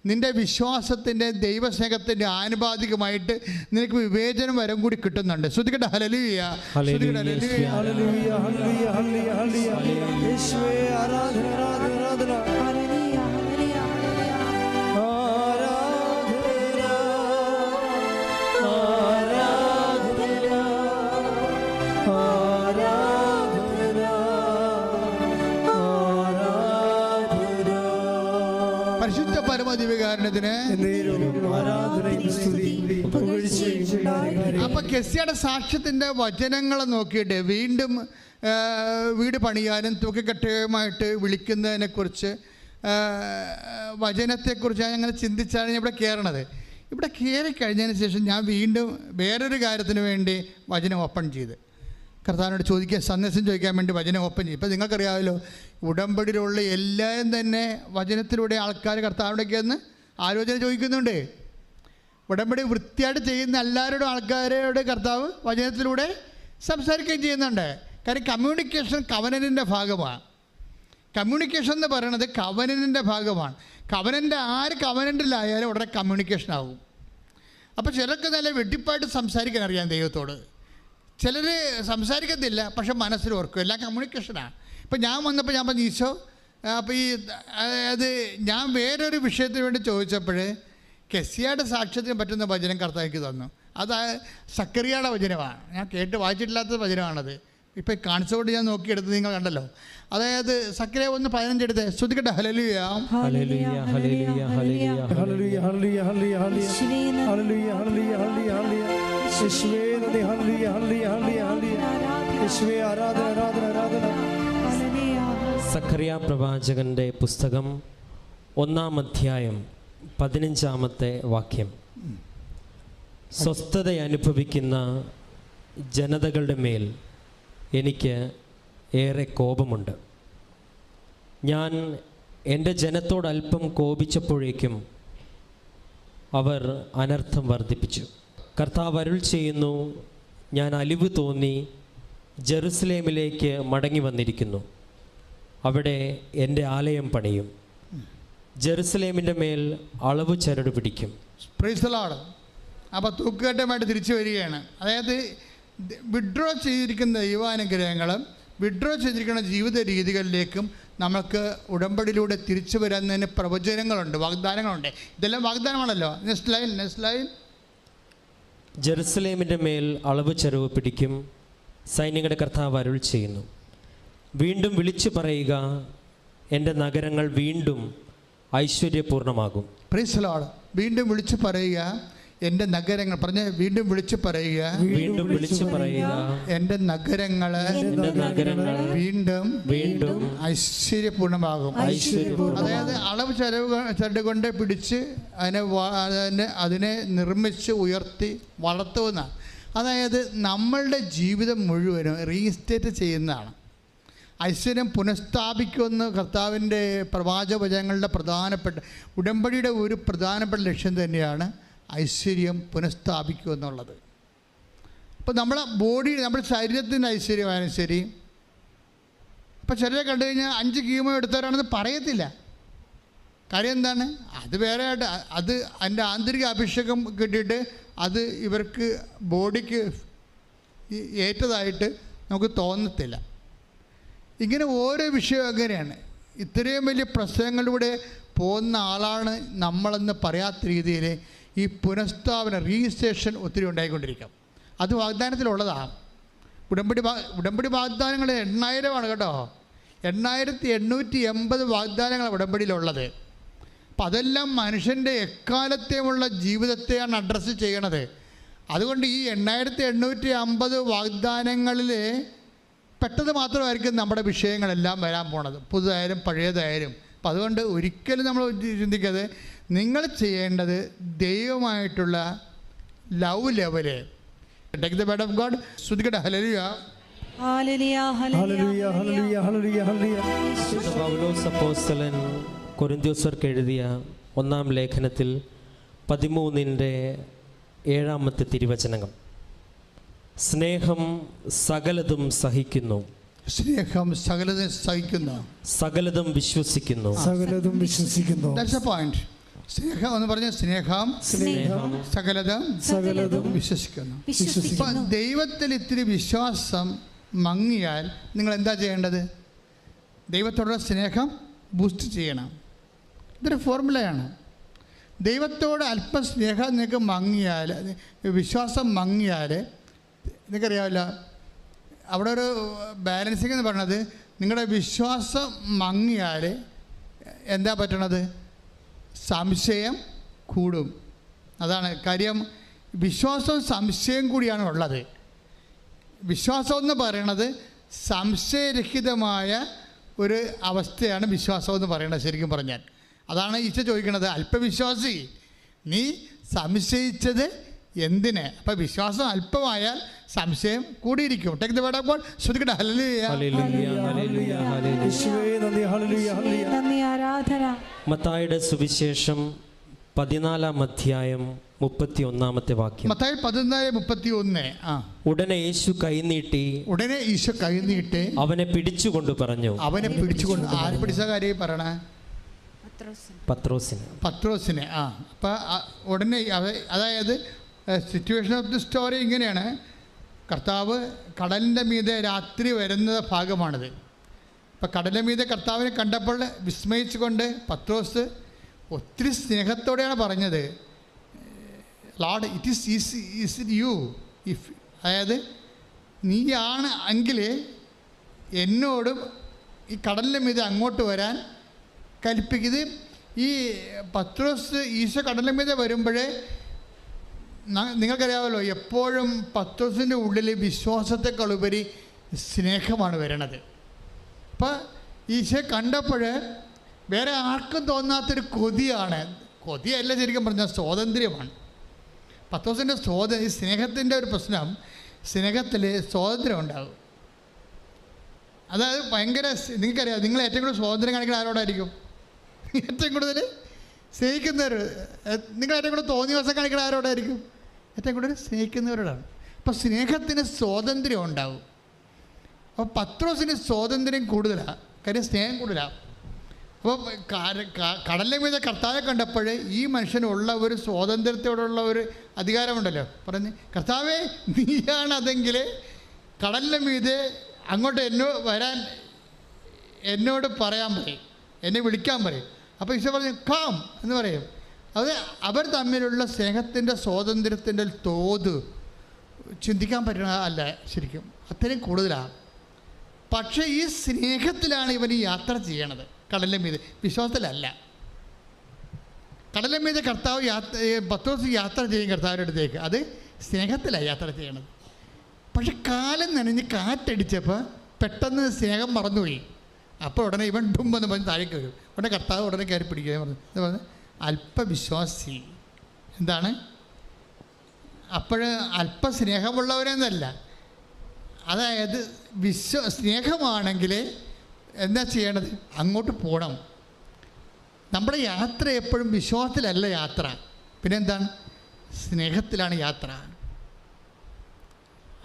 നിൻ്റെ വിശ്വാസത്തിൻ്റെ ദൈവസ്നേഹത്തിൻ്റെ ആനുപാതികമായിട്ട് നിനക്ക് വിവേചനം വരം കൂടി കിട്ടുന്നുണ്ട്. ശ്രുതിക്കട്ടെ ഹല്ലേലൂയ, ശ്രുതിക്കട്ടെ ഹല്ലേലൂയ, ഹല്ലേലൂയ, ഹല്ലേലൂയ, ഹല്ലേലൂയ, ഹല്ലേലൂയ. യേശുവേ ആരാധന, ആരാധന, ആരാധന, പരിശുദ്ധ പരമദിവ്യകാരുണ്യത്തിന്. അപ്പൊ കെസിയുടെ സാക്ഷ്യത്തിന്റെ വചനങ്ങളെ നോക്കിയിട്ട് വീണ്ടും വീട് പണിയാനും തൂക്കിക്കട്ടയുമായിട്ട് വിളിക്കുന്നതിനെക്കുറിച്ച്, വചനത്തെക്കുറിച്ച് ഞാൻ അങ്ങനെ ചിന്തിച്ചാണ് ഞാൻ ഇവിടെ കയറണത്. ഇവിടെ കയറി കഴിഞ്ഞതിന് ശേഷം ഞാൻ വീണ്ടും വേറൊരു കാര്യത്തിന് വേണ്ടി വചനം ഓപ്പൺ ചെയ്ത് കർത്താവിനോട് ചോദിക്കാൻ, സന്ദേശം ചോദിക്കാൻ വേണ്ടി വചനം ഓപ്പൺ ചെയ്യും. ഇപ്പം നിങ്ങൾക്കറിയാമല്ലോ, ഉടമ്പടിയിലുള്ള എല്ലാവരും തന്നെ വചനത്തിലൂടെ ആൾക്കാർ കർത്താവിനോടൊക്കെ ഒന്ന് ആലോചന ചോദിക്കുന്നുണ്ട്. ഉടമ്പടി വൃത്തിയായിട്ട് ചെയ്യുന്ന എല്ലാവരോടും ആൾക്കാരോട് കർത്താവ് വചനത്തിലൂടെ സംസാരിക്കുകയും ചെയ്യുന്നുണ്ട്. കാര്യം കമ്മ്യൂണിക്കേഷൻ കവനനിൻ്റെ ഭാഗമാണ്. കമ്മ്യൂണിക്കേഷൻ എന്ന് പറയുന്നത് കവനനിൻ്റെ ഭാഗമാണ്. ആര് കവനൻ്റിലായാലും ഉടനെ കമ്മ്യൂണിക്കേഷൻ ആകും. അപ്പോൾ ചിലർക്ക് നല്ല വെട്ടിപ്പായിട്ട് സംസാരിക്കാൻ അറിയാം ദൈവത്തോട്, ചിലർ സംസാരിക്കത്തില്ല, പക്ഷെ മനസ്സിൽ ഓർക്കും. എല്ലാം കമ്മ്യൂണിക്കേഷനാണ്. ഇപ്പം ഞാൻ വന്നപ്പോൾ ഞാൻ പറഞ്ഞു, ഈശോ, അപ്പോൾ അത് ഞാൻ വേറൊരു വിഷയത്തിന് വേണ്ടി ചോദിച്ചപ്പോൾ കെസിയുടെ സാക്ഷ്യത്തിന് പറ്റുന്ന വചനം കർത്താവിക്ക് തന്നു. അത് സക്കറിയയുടെ വചനമാണ്. ഞാൻ കേട്ട് വായിച്ചിട്ടില്ലാത്ത വചനമാണത്. ഇപ്പം കാണിച്ചുകൊണ്ട് ഞാൻ നോക്കിയെടുത്ത് നിങ്ങൾ കണ്ടല്ലോ. അതായത് സക്കറിയ 1:15 എടുത്ത് ശ്രുതിക്കട്ടെ. ഹല്ലേലൂയ, ഹല്ലേലൂയ, ഹല്ലേലൂയ, ഹല്ലേലൂയ, ഹല്ലേലൂയ, ഹല്ലേലൂയ, ഹല്ലേലൂയ, ഹല്ലേലൂയ, ഹല്ലേലൂയ, ഹല്ലേലൂയ, യേശുവേ നന്ദി, ഹല്ലേലൂയ, ഹല്ലേലൂയ, ഹല്ലേലൂയ, യേശുവേ ആരാധന, ആരാധന, ആരാധന. സക്കറിയ പ്രവാചകന്റെ പുസ്തകം 1-ാം അധ്യായം 15-ാമത്തെ വാക്യം. സ്വസ്ഥത അനുഭവിക്കുന്ന ജനതകളുടെ മേൽ എനിക്ക് ഏറെ കോപമുണ്ട്. ഞാൻ എൻ്റെ ജനത്തോട് അല്പം കോപിച്ചപ്പോഴേക്കും അവർ അനർത്ഥം വർദ്ധിപ്പിച്ചു. കർത്താവ് അരുൾ ചെയ്യുന്നു, ഞാൻ അലിവ് തോന്നി ജെറുസലേമിലേക്ക് മടങ്ങി വന്നിരിക്കുന്നു. അവിടെ എൻ്റെ ആലയം പണിയും, ജെറുസലേമിൻ്റെ മേൽ അളവ് ചരട് പിടിക്കും. Praise the Lord. അപ്പോൾ തൂക്കുകെട്ടുമായിട്ട് തിരിച്ചു വരികയാണ്. അതായത് വിഡ്രോ ചെയ്തിരിക്കുന്ന ദൈവാനുഗ്രഹങ്ങളും വിഡ്രോ ചെയ്തിരിക്കുന്ന ജീവിത രീതികളിലേക്കും നമുക്ക് ഉടമ്പടിയിലൂടെ തിരിച്ചു വരുന്നതിന് പ്രവചനങ്ങളുണ്ട്, വാഗ്ദാനങ്ങളുണ്ട്. ഇതെല്ലാം വാഗ്ദാനമാണല്ലോ. Next line. ജെറുസലേമിൻ്റെ മേൽ അളവ് ചരവ് പിടിക്കും, സൈന്യങ്ങളുടെ കർത്താവ് അരുൾ ചെയ്യുന്നു. വീണ്ടും വിളിച്ചു പറയുക, എൻ്റെ നഗരങ്ങൾ വീണ്ടും ഐശ്വര്യപൂർണ്ണമാകും. Praise the Lord. വീണ്ടും വിളിച്ചു പറയുക, എൻ്റെ നഗരങ്ങൾ പറഞ്ഞ് വീണ്ടും വിളിച്ചു പറയുക, വീണ്ടും വിളിച്ചു പറയുക, എൻ്റെ നഗരങ്ങൾ വീണ്ടും വീണ്ടും ഐശ്വര്യപൂർണ്ണമാകും. അതായത് അളവ് ചരട് കൊണ്ട് പിടിച്ച് അതിനെ നിർമ്മിച്ച് ഉയർത്തി വളർത്തുന്ന, അതായത് നമ്മളുടെ ജീവിതം മുഴുവനും റീസ്റ്റേറ്റ് ചെയ്യുന്നതാണ്. ഐശ്വര്യം പുനഃസ്ഥാപിക്കുമെന്ന് കർത്താവിൻ്റെ പ്രവാചകവചനങ്ങളുടെ പ്രധാനപ്പെട്ട ഉടമ്പടിയുടെ ഒരു പ്രധാനപ്പെട്ട ലക്ഷ്യം തന്നെയാണ് ഐശ്വര്യം പുനഃസ്ഥാപിക്കുക എന്നുള്ളത്. അപ്പോൾ നമ്മളെ നമ്മുടെ ശരീരത്തിൻ്റെ ഐശ്വര്യമായാലും ശരി, ഇപ്പോൾ ചിലരെ കണ്ടു കഴിഞ്ഞാൽ 5 കീമോ എടുത്തവരാണെന്ന് പറയത്തില്ല. കാര്യം എന്താണ്? അത് വേറെ ആയിട്ട്, അത് അതിൻ്റെ ആന്തരിക അഭിഷേകം കിട്ടിയിട്ട് അത് ഇവർക്ക് ബോഡിക്ക് ഏറ്റതായിട്ട് നമുക്ക് തോന്നത്തില്ല. ഇങ്ങനെ ഓരോ വിഷയവും അങ്ങനെയാണ്. ഇത്രയും വലിയ പ്രശ്നങ്ങളിലൂടെ പോകുന്ന ആളാണ് നമ്മളെന്ന് പറയാത്ത രീതിയിൽ ഈ പുനഃസ്ഥാപന രജിസ്ട്രേഷൻ ഒത്തിരി ഉണ്ടായിക്കൊണ്ടിരിക്കും. അത് വാഗ്ദാനത്തിലുള്ളതാണ്. ഉടമ്പടി വാഗ്ദാനങ്ങൾ 8,000 കേട്ടോ. 8,880 വാഗ്ദാനങ്ങളാണ് ഉടമ്പടിയിലുള്ളത്. അപ്പം അതെല്ലാം മനുഷ്യൻ്റെ എക്കാലത്തെയുമുള്ള ജീവിതത്തെയാണ് അഡ്രസ്സ് ചെയ്യണത്. അതുകൊണ്ട് ഈ 8,850 വാഗ്ദാനങ്ങളിൽ പെട്ടത് മാത്രമായിരിക്കും നമ്മുടെ വിഷയങ്ങളെല്ലാം വരാൻ പോണത്, പുതുതായാലും പഴയതായാലും. അപ്പം അതുകൊണ്ട് ഒരിക്കലും നമ്മൾ ചിന്തിക്കാതെ നിങ്ങൾ ചെയ്യേണ്ടത് ദൈവമായിട്ടുള്ള love level. Take the word of God. ശ്രുതിക്കട്ടെ. ഹല്ലേലൂയ, ഹല്ലേലൂയ, ഹല്ലേലൂയ, ഹല്ലേലൂയ, ഹല്ലേലൂയ, ഹല്ലേലൂയ. പൗലോസ് അപ്പോസ്തലൻ കൊരിന്ത്യർക്ക് എഴുതിയ 1-ാം ലേഖനത്തിൽ 13-ന്റെ 7-ാമത്തെ സ്നേഹം സകലതും സഹിക്കുന്നു, സ്നേഹം സകലതും സഹിക്കുന്നു, സകലതും വിശ്വസിക്കുന്നു, സകലതും വിശ്വസിക്കുന്നു. That's A point. സ്നേഹം എന്ന് പറഞ്ഞ സ്നേഹം സകലതും വിശ്വസിക്കുന്നു. ഇപ്പം ദൈവത്തിൽ ഇത്തിരി വിശ്വാസം മങ്ങിയാൽ നിങ്ങൾ എന്താ ചെയ്യേണ്ടത്? ദൈവത്തോടുള്ള സ്നേഹം ബൂസ്റ്റ് ചെയ്യണം. ഇതൊരു ഫോർമുലയാണ്. ദൈവത്തോട് അല്പം സ്നേഹം നിങ്ങൾക്ക് മങ്ങിയാൽ, വിശ്വാസം മങ്ങിയാൽ, നിങ്ങൾക്കറിയാമല്ലോ അവിടെ ഒരു ബാലൻസിങ് എന്ന് പറയണത്, നിങ്ങളുടെ വിശ്വാസം മങ്ങിയാൽ എന്താ പറ്റണത്? സംശയം കൂടും. അതാണ് കാര്യം. വിശ്വാസവും സംശയം കൂടിയാണ് ഉള്ളത്. വിശ്വാസം എന്ന് പറയണത് സംശയരഹിതമായ ഒരു അവസ്ഥയാണ് വിശ്വാസം എന്ന് പറയുന്നത്. ശരിക്കും പറഞ്ഞാൽ അതാണ് ഈശോ ചോദിക്കുന്നത്, അല്പവിശ്വാസി നീ സംശയിച്ചത് എന്തിന്? അപ്പം വിശ്വാസം അല്പമായാൽ സംശയം കൂടിയിരിക്കും. Take the word of God. ശ്രുതിക്കട്ടെ. ഹല്ലേലൂയ, ഹല്ലേലൂയ, ഹല്ലേലൂയ, ഹല്ലേലൂയ. യേശുവേ നന്ദി, ഹല്ലേലൂയ, ഹല്ലേലൂയ. നന്ദി, ആരാധന. മത്തായിയുടെ സുവിശേഷം 14-ാം അധ്യായം 31-ാമത്തെ വാക്യം. മത്തായി 14:31. ഉടനെ യേശു കൈനീട്ടി അവനെ പിടിച്ചുകൊണ്ട് പറഞ്ഞു. അവനെ പിടിച്ചുകൊണ്ട് ആര് പിടിച്ച കാര്യം പറയണേ? പത്രോസിനെ. അപ്പം ഉടനെ അതായത് സിറ്റുവേഷൻ ഓഫ് ദി സ്റ്റോറി ഇങ്ങനെയാണ്. കർത്താവ് കടലിൻ്റെ മീതെ രാത്രി വരുന്ന ഭാഗമാണിത്. അപ്പം കടലിൻ്റെ മീതെ കർത്താവിനെ കണ്ടപ്പോൾ വിസ്മയിച്ചുകൊണ്ട് പത്രോസ് ഒത്തിരി സ്നേഹത്തോടെയാണ് പറഞ്ഞത്, Lord is it you? If അതായത് നീയാണ് എങ്കിൽ എന്നോടും ഈ കടലിൻ്റെ മീതെ അങ്ങോട്ട് വരാൻ കൽപ്പിക്കുന്നത്. ഈ പത്രോസ് ഈശോ കടലിൻ്റെ മീതെ വരുമ്പോഴേ നിങ്ങൾക്കറിയാമല്ലോ, എപ്പോഴും പത്രോസിൻ്റെ ഉള്ളിൽ വിശ്വാസത്തെക്കാളുപരി സ്നേഹമാണ് വരണത്. അപ്പോൾ ഈശോ കണ്ടപ്പോൾ വേറെ ആർക്കും തോന്നാത്തൊരു കൊതിയല്ല ശരിക്കും പറഞ്ഞാൽ സ്വാതന്ത്ര്യമാണ്. പത്രോസിൻ്റെ ഈ സ്നേഹത്തിൻ്റെ ഒരു പ്രശ്നം, സ്നേഹത്തിൽ സ്വാതന്ത്ര്യം ഉണ്ടാകും. അതായത് ഭയങ്കര, നിങ്ങൾക്കറിയാം, നിങ്ങൾ ഏറ്റവും കൂടുതൽ സ്വാതന്ത്ര്യം കാണിക്കുന്ന ആരോടായിരിക്കും? ഏറ്റവും കൂടുതൽ സ്നേഹിക്കുന്നവർ. നിങ്ങൾ ഏറ്റവും കൂടുതൽ തോന്നിയ ദിവസം കാണിക്കുന്ന ആരോടായിരിക്കും? ഏറ്റവും കൂടുതൽ സ്നേഹിക്കുന്നവരോടാണ്. അപ്പോൾ സ്നേഹത്തിന് സ്വാതന്ത്ര്യം ഉണ്ടാവും. അപ്പോൾ പത്രോസിന് സ്വാതന്ത്ര്യം കൂടുതലാണ്, കാര്യം സ്നേഹം കൂടുതലാണ്. അപ്പോൾ കടലിൻ്റെ മീതെ കർത്താവെ കണ്ടപ്പോൾ ഈ മനുഷ്യനുള്ള ഒരു സ്വാതന്ത്ര്യത്തോടുള്ള ഒരു അധികാരമുണ്ടല്ലോ. പറഞ്ഞ്, കർത്താവേ നീയാണ് അതെങ്കിൽ കടലിൻ്റെ മീതെ അങ്ങോട്ട് വരാൻ എന്നോട് പറയാൻ പറയും, എന്നെ വിളിക്കാൻ പറയും. അപ്പോൾ ഈശോ പറഞ്ഞു കാം എന്ന് പറയും. അത് അവർ തമ്മിലുള്ള സ്നേഹത്തിൻ്റെ സ്വാതന്ത്ര്യത്തിൻ്റെ തോത് ചിന്തിക്കാൻ പറ്റുന്ന അല്ല, ശരിക്കും അത്രയും കൂടുതലാണ്. പക്ഷേ ഈ സ്നേഹത്തിലാണ് ഇവൻ ഈ യാത്ര ചെയ്യണത്. കടലിൻ്റെ മീതെ, വിശ്വാസത്തിലല്ല. കടലിൻ്റെ മീതെ പത്രോസ് യാത്ര ചെയ്യും കർത്താവിൻ്റെ അടുത്തേക്ക്. അത് സ്നേഹത്തിലാണ് യാത്ര ചെയ്യണത്. പക്ഷെ കാലം നനഞ്ഞ് കാറ്റടിച്ചപ്പോൾ പെട്ടെന്ന് സ്നേഹം മറന്നുപോയി. അപ്പോൾ ഉടനെ ഇവൻ ഡുമ്പെന്ന് പറഞ്ഞ് താഴേക്ക് വരും. ഉടനെ കർത്താവ് ഉടനെ കയറി പിടിക്കുക പറഞ്ഞു അല്പവിശ്വാസി. എന്താണ്? അപ്പോൾ അല്പസ്നേഹമുള്ളവരെന്നല്ല, അതായത് സ്നേഹമാണെങ്കിൽ എന്താ ചെയ്യണത്? അങ്ങോട്ട് പോകണം. നമ്മുടെ യാത്ര എപ്പോഴും വിശ്വാസത്തിലല്ല യാത്ര, പിന്നെന്താണ്? സ്നേഹത്തിലാണ് യാത്ര.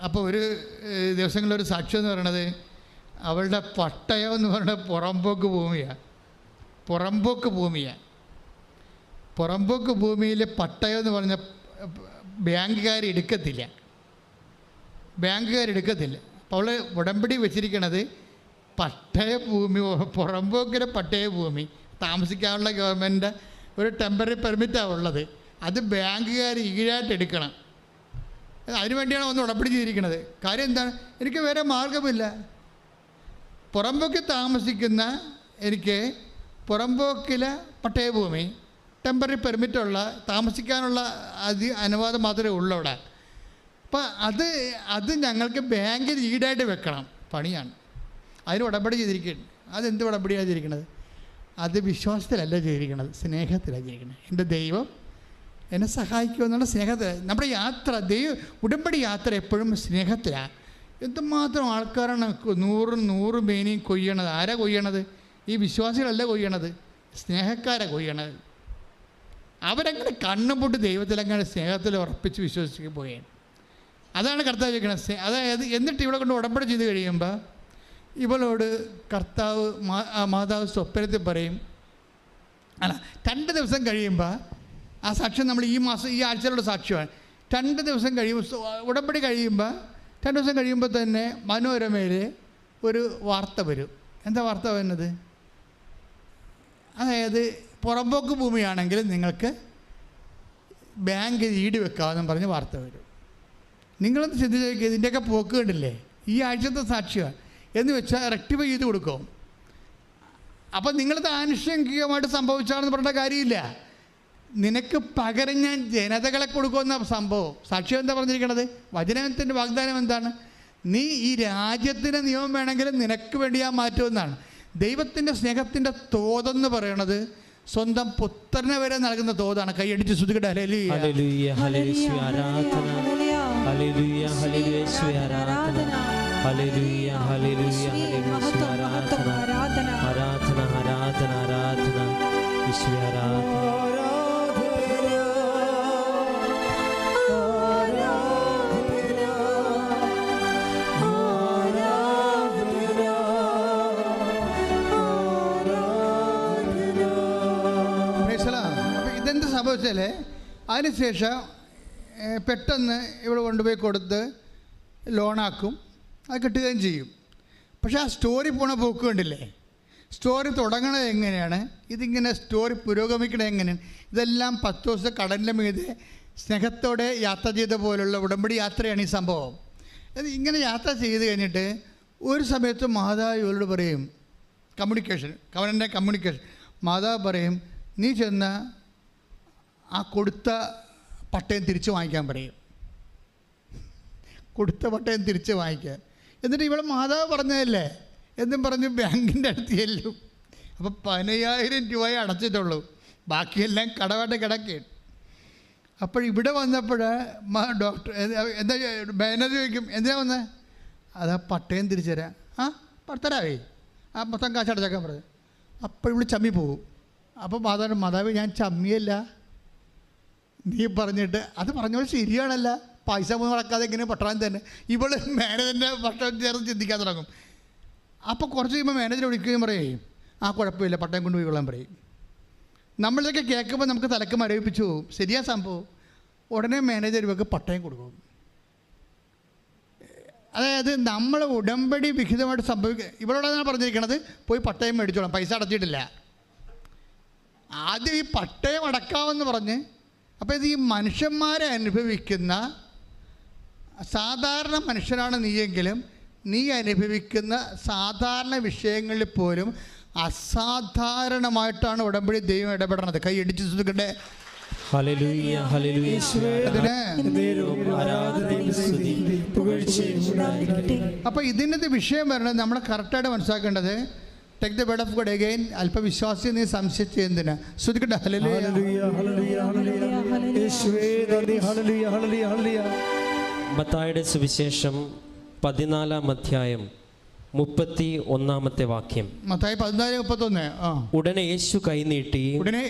അപ്പോൾ ഒരു ദിവസങ്ങളിലൊരു സാക്ഷ്യം എന്ന് പറയണത്, അവളുടെ പട്ടയം എന്ന് പറയുന്നത് പുറമ്പോക്ക് ഭൂമിയിൽ പട്ടയം എന്ന് പറഞ്ഞ ബാങ്കുകാരെടുക്കത്തില്ല. അപ്പോൾ അവൾ ഉടമ്പടി വെച്ചിരിക്കണത് പട്ടയ ഭൂമി, പുറമ്പോക്കിലെ പട്ടയ ഭൂമി താമസിക്കാനുള്ള ഗവൺമെൻറ് ഒരു ടെമ്പററി പെർമിറ്റാണ് ഉള്ളത്. അത് ബാങ്കുകാർ ഈടായിട്ട് എടുക്കണം. അതിനുവേണ്ടിയാണ് ഒന്ന് ഉടമ്പടി ചെയ്തിരിക്കുന്നത്. കാര്യം എന്താണ്? എനിക്ക് വേറെ മാർഗമില്ല. പുറമ്പോക്കിൽ താമസിക്കുന്ന എനിക്ക് പുറമ്പോക്കിലെ പട്ടയഭൂമി ടെമ്പററി പെർമിറ്റുള്ള താമസിക്കാനുള്ള അനുവാദം മാത്രമേ ഉള്ളൂ അവിടെ. അപ്പം അത് ഞങ്ങൾക്ക് ബാങ്കിൽ ഈടായിട്ട് വെക്കണം. പണിയാണ്. അതിന് ഉടമ്പടി ചെയ്തിരിക്കുന്നത്. അതെന്ത് ഉടമ്പടിയാണ് ചെയ്തിരിക്കുന്നത്? അത് വിശ്വാസത്തിലല്ല ചെയ്തിരിക്കുന്നത്, സ്നേഹത്തിലാണ് ചെയ്തിരിക്കുന്നത്. എൻ്റെ ദൈവം എന്നെ സഹായിക്കുമെന്നുള്ള സ്നേഹത്തിൽ. നമ്മുടെ യാത്ര, ഉടമ്പടി യാത്ര എപ്പോഴും സ്നേഹത്തിലാണ്. എന്തുമാത്രം ആൾക്കാരാണ് 100 മേനിയും കൊയ്യണത്. ആരാ കൊയ്യണത്? ഈ വിശ്വാസികളല്ല കൊയ്യണത്, സ്നേഹക്കാരാണ് കൊയ്യണത്. അവരങ്ങനെ കണ്ണുപൊട്ടി ദൈവത്തിലങ്ങനെ സ്നേഹത്തിൽ ഉറപ്പിച്ച് വിശ്വസിച്ച് പോയാണ്. അതാണ് കർത്താവ് ചോദിക്കുന്നത്. അതായത് എന്നിട്ട് ഇവിടെ കൊണ്ട് ഉടമ്പടി ചെയ്ത് കഴിയുമ്പോൾ ഇവളോട് കർത്താവ് മാതാവ് സ്വപ്നത്തിൽ പറയും, അല്ല 2 ദിവസം കഴിയുമ്പോൾ ആ സാക്ഷ്യം നമ്മൾ ഈ ആഴ്ചയിലുള്ള സാക്ഷ്യമാണ്. 2 ദിവസം കഴിയുമ്പോൾ ഉടമ്പടി കഴിയുമ്പോൾ 2 ദിവസം കഴിയുമ്പോൾ തന്നെ മനോരമയിൽ ഒരു വാർത്ത വരും. എന്താ വാർത്ത വരുന്നത്? അതായത് പുറമ്പോക്ക് ഭൂമിയാണെങ്കിൽ നിങ്ങൾക്ക് ബാങ്ക് ഈട് വെക്കാമെന്നും പറഞ്ഞ് വാർത്ത വരും. നിങ്ങളൊന്ന് ചിന്തിച്ച് നോക്കിയാൽ ഇതിൻ്റെയൊക്കെ പോക്ക് കണ്ടില്ലേ? ഈ ആഴ്ചത്തെ സാക്ഷ്യമാണ് എന്ന് വെച്ചാൽ റെക്ടിഫൈ ചെയ്ത് കൊടുക്കും. അപ്പം നിങ്ങളത് ആനുഷംഗികമായിട്ട് സംഭവിച്ചാണെന്ന് പറഞ്ഞ കാര്യമില്ല. നിനക്ക് പകരം ഞാൻ ജനതകളെ കൊടുക്കുമെന്ന സംഭവം. സാക്ഷ്യം എന്താ പറഞ്ഞിരിക്കണത്? വചനത്തിൻ്റെ വാഗ്ദാനം എന്താണ്? നീ ഈ രാജ്യത്തിൻ്റെ നിയമം വേണമെങ്കിലും നിനക്ക് വേണ്ടി ഞാൻ മാറ്റുമെന്നാണ്. ദൈവത്തിൻ്റെ സ്നേഹത്തിൻ്റെ തോതെന്ന് പറയണത് സ്വന്തം പുത്രനെ വരെ നൽകുന്ന തോതാണ്. കൈയടിച്ച് സ്തുതിക്കട്ടെ. ഹല്ലേലൂയ ഹല്ലേലൂയ ഹല്ലേലൂയ ആരാധന. ഹല്ലേലൂയ ഹല്ലേലൂയ ആരാധന. ഹല്ലേലൂയ ഹല്ലേലൂയ ഹല്ലേലൂയ ആരാധന. ആരാധന ആരാധന ആരാധന യേശുവേ ആരാധന. ഇതെന്ത് സംഭവിച്ചാലേ അതിനുശേഷം പെട്ടെന്ന് ഇവിടെ കൊണ്ടുപോയി കൊടുത്ത് ലോണാക്കും, അത് കിട്ടുകയും ചെയ്യും. പക്ഷേ ആ സ്റ്റോറി പോണ പോക്ക് കണ്ടില്ലേ? സ്റ്റോറി തുടങ്ങണത് എങ്ങനെയാണ്? ഇതിങ്ങനെ സ്റ്റോറി പുരോഗമിക്കണത് എങ്ങനെയാണ്? ഇതെല്ലാം 10 ദിവസം കടലിൻ്റെ മീതെ സ്നേഹത്തോടെ യാത്ര ചെയ്ത പോലുള്ള ഉടമ്പടി യാത്രയാണ് ഈ സംഭവം. ഇങ്ങനെ യാത്ര ചെയ്ത് കഴിഞ്ഞിട്ട് ഒരു സമയത്ത് മാതാവ് ഇവരോട് പറയും, കമ്മ്യൂണിക്കേഷൻ മാതാവ് പറയും, നീ ചെന്ന ആ കൊടുത്ത പട്ടയം തിരിച്ചു വാങ്ങിക്കാൻ പറയും. കൊടുത്ത പട്ടയം തിരിച്ച് വാങ്ങിക്കാൻ. എന്നിട്ട് ഇവിടെ മാതാവ് പറഞ്ഞതല്ലേ എന്നും പറഞ്ഞ് ബാങ്കിൻ്റെ അടുത്ത് ചെല്ലും. അപ്പോൾ 15,000 രൂപയെ അടച്ചിട്ടുള്ളൂ, ബാക്കിയെല്ലാം കടമായിട്ട് കിടക്കുകയാണ്. അപ്പോൾ ഇവിടെ വന്നപ്പോൾ ഡോക്ടർ എന്താ മാനേജർ ചോദിക്കും, എന്തിനാ വന്നത്? അതാ പട്ടയം തിരിച്ചു തരാം. ആ തരാവേ, ആ മൊത്തം കാശ് അടച്ചേക്കാൻ പറഞ്ഞു. അപ്പോൾ ഇവിടെ ചമ്മി പോകും. അപ്പോൾ മാതാവ് ഞാൻ ചമ്മിയല്ല, നീ പറഞ്ഞിട്ട് അത് പറഞ്ഞോളൂ ശരിയാണല്ല, പൈസ മൂന്ന് നടക്കാതെ ഇങ്ങനെ പട്ടണം തന്നെ. ഇവൾ മാനേജറിൻ്റെ പട്ടം ചേർന്ന് ചിന്തിക്കാൻ തുടങ്ങും. അപ്പോൾ കുറച്ച് കഴിയുമ്പോൾ മാനേജർ വിളിക്കുകയും പറയും, ആ കുഴപ്പമില്ല പട്ടയം കൊണ്ടുപോയി കൊള്ളാൻ പറയും. നമ്മളിതൊക്കെ കേൾക്കുമ്പോൾ നമുക്ക് തലക്ക് മരവിപ്പിച്ചു പോകും. ശരിയാ സംഭവം. ഉടനെ മാനേജർ ഇവർക്ക് പട്ടയം കൊടുക്കും. അതായത് നമ്മൾ ഉടമ്പടി വിഹിതമായിട്ട് ഇവളോടാണ് പറഞ്ഞിരിക്കണത്, പോയി പട്ടയം മേടിച്ചോളാം, പൈസ അടച്ചിട്ടില്ല. ആദ്യം ഈ പട്ടയം അടക്കാമെന്ന് പറഞ്ഞ്, അപ്പോൾ ഇത് ഈ മനുഷ്യന്മാരെ അനുഭവിക്കുന്ന സാധാരണ മനുഷ്യനാണ് നീയെങ്കിലും നീ അനുഭവിക്കുന്ന സാധാരണ വിഷയങ്ങളിൽ പോലും അസാധാരണമായിട്ടാണ് ഉടമ്പടി ദൈവം ഇടപെടണത്. കൈ ഇടിച്ചു സുഖിക്കട്ടെ. ഹല്ലേലൂയ ഹല്ലേലൂയ അപ്പോൾ ഇതിൻ്റെ വിഷയം വരുന്നത് നമ്മൾ കറക്റ്റായിട്ട് മനസ്സിലാക്കേണ്ടത്, take the word of God again. അല്പവിശ്വാസി നീ സംശയിച്ച് എന്തിനാ? ശ്രുതിക്കട്ടെ. മത്തായിയുടെ സുവിശേഷം 14-ാം അധ്യായം 31-ാമത്തെ വാക്യം. മത്തായി 14:31. ഉടനെ യേശു കൈനീട്ടി, ഉടനെ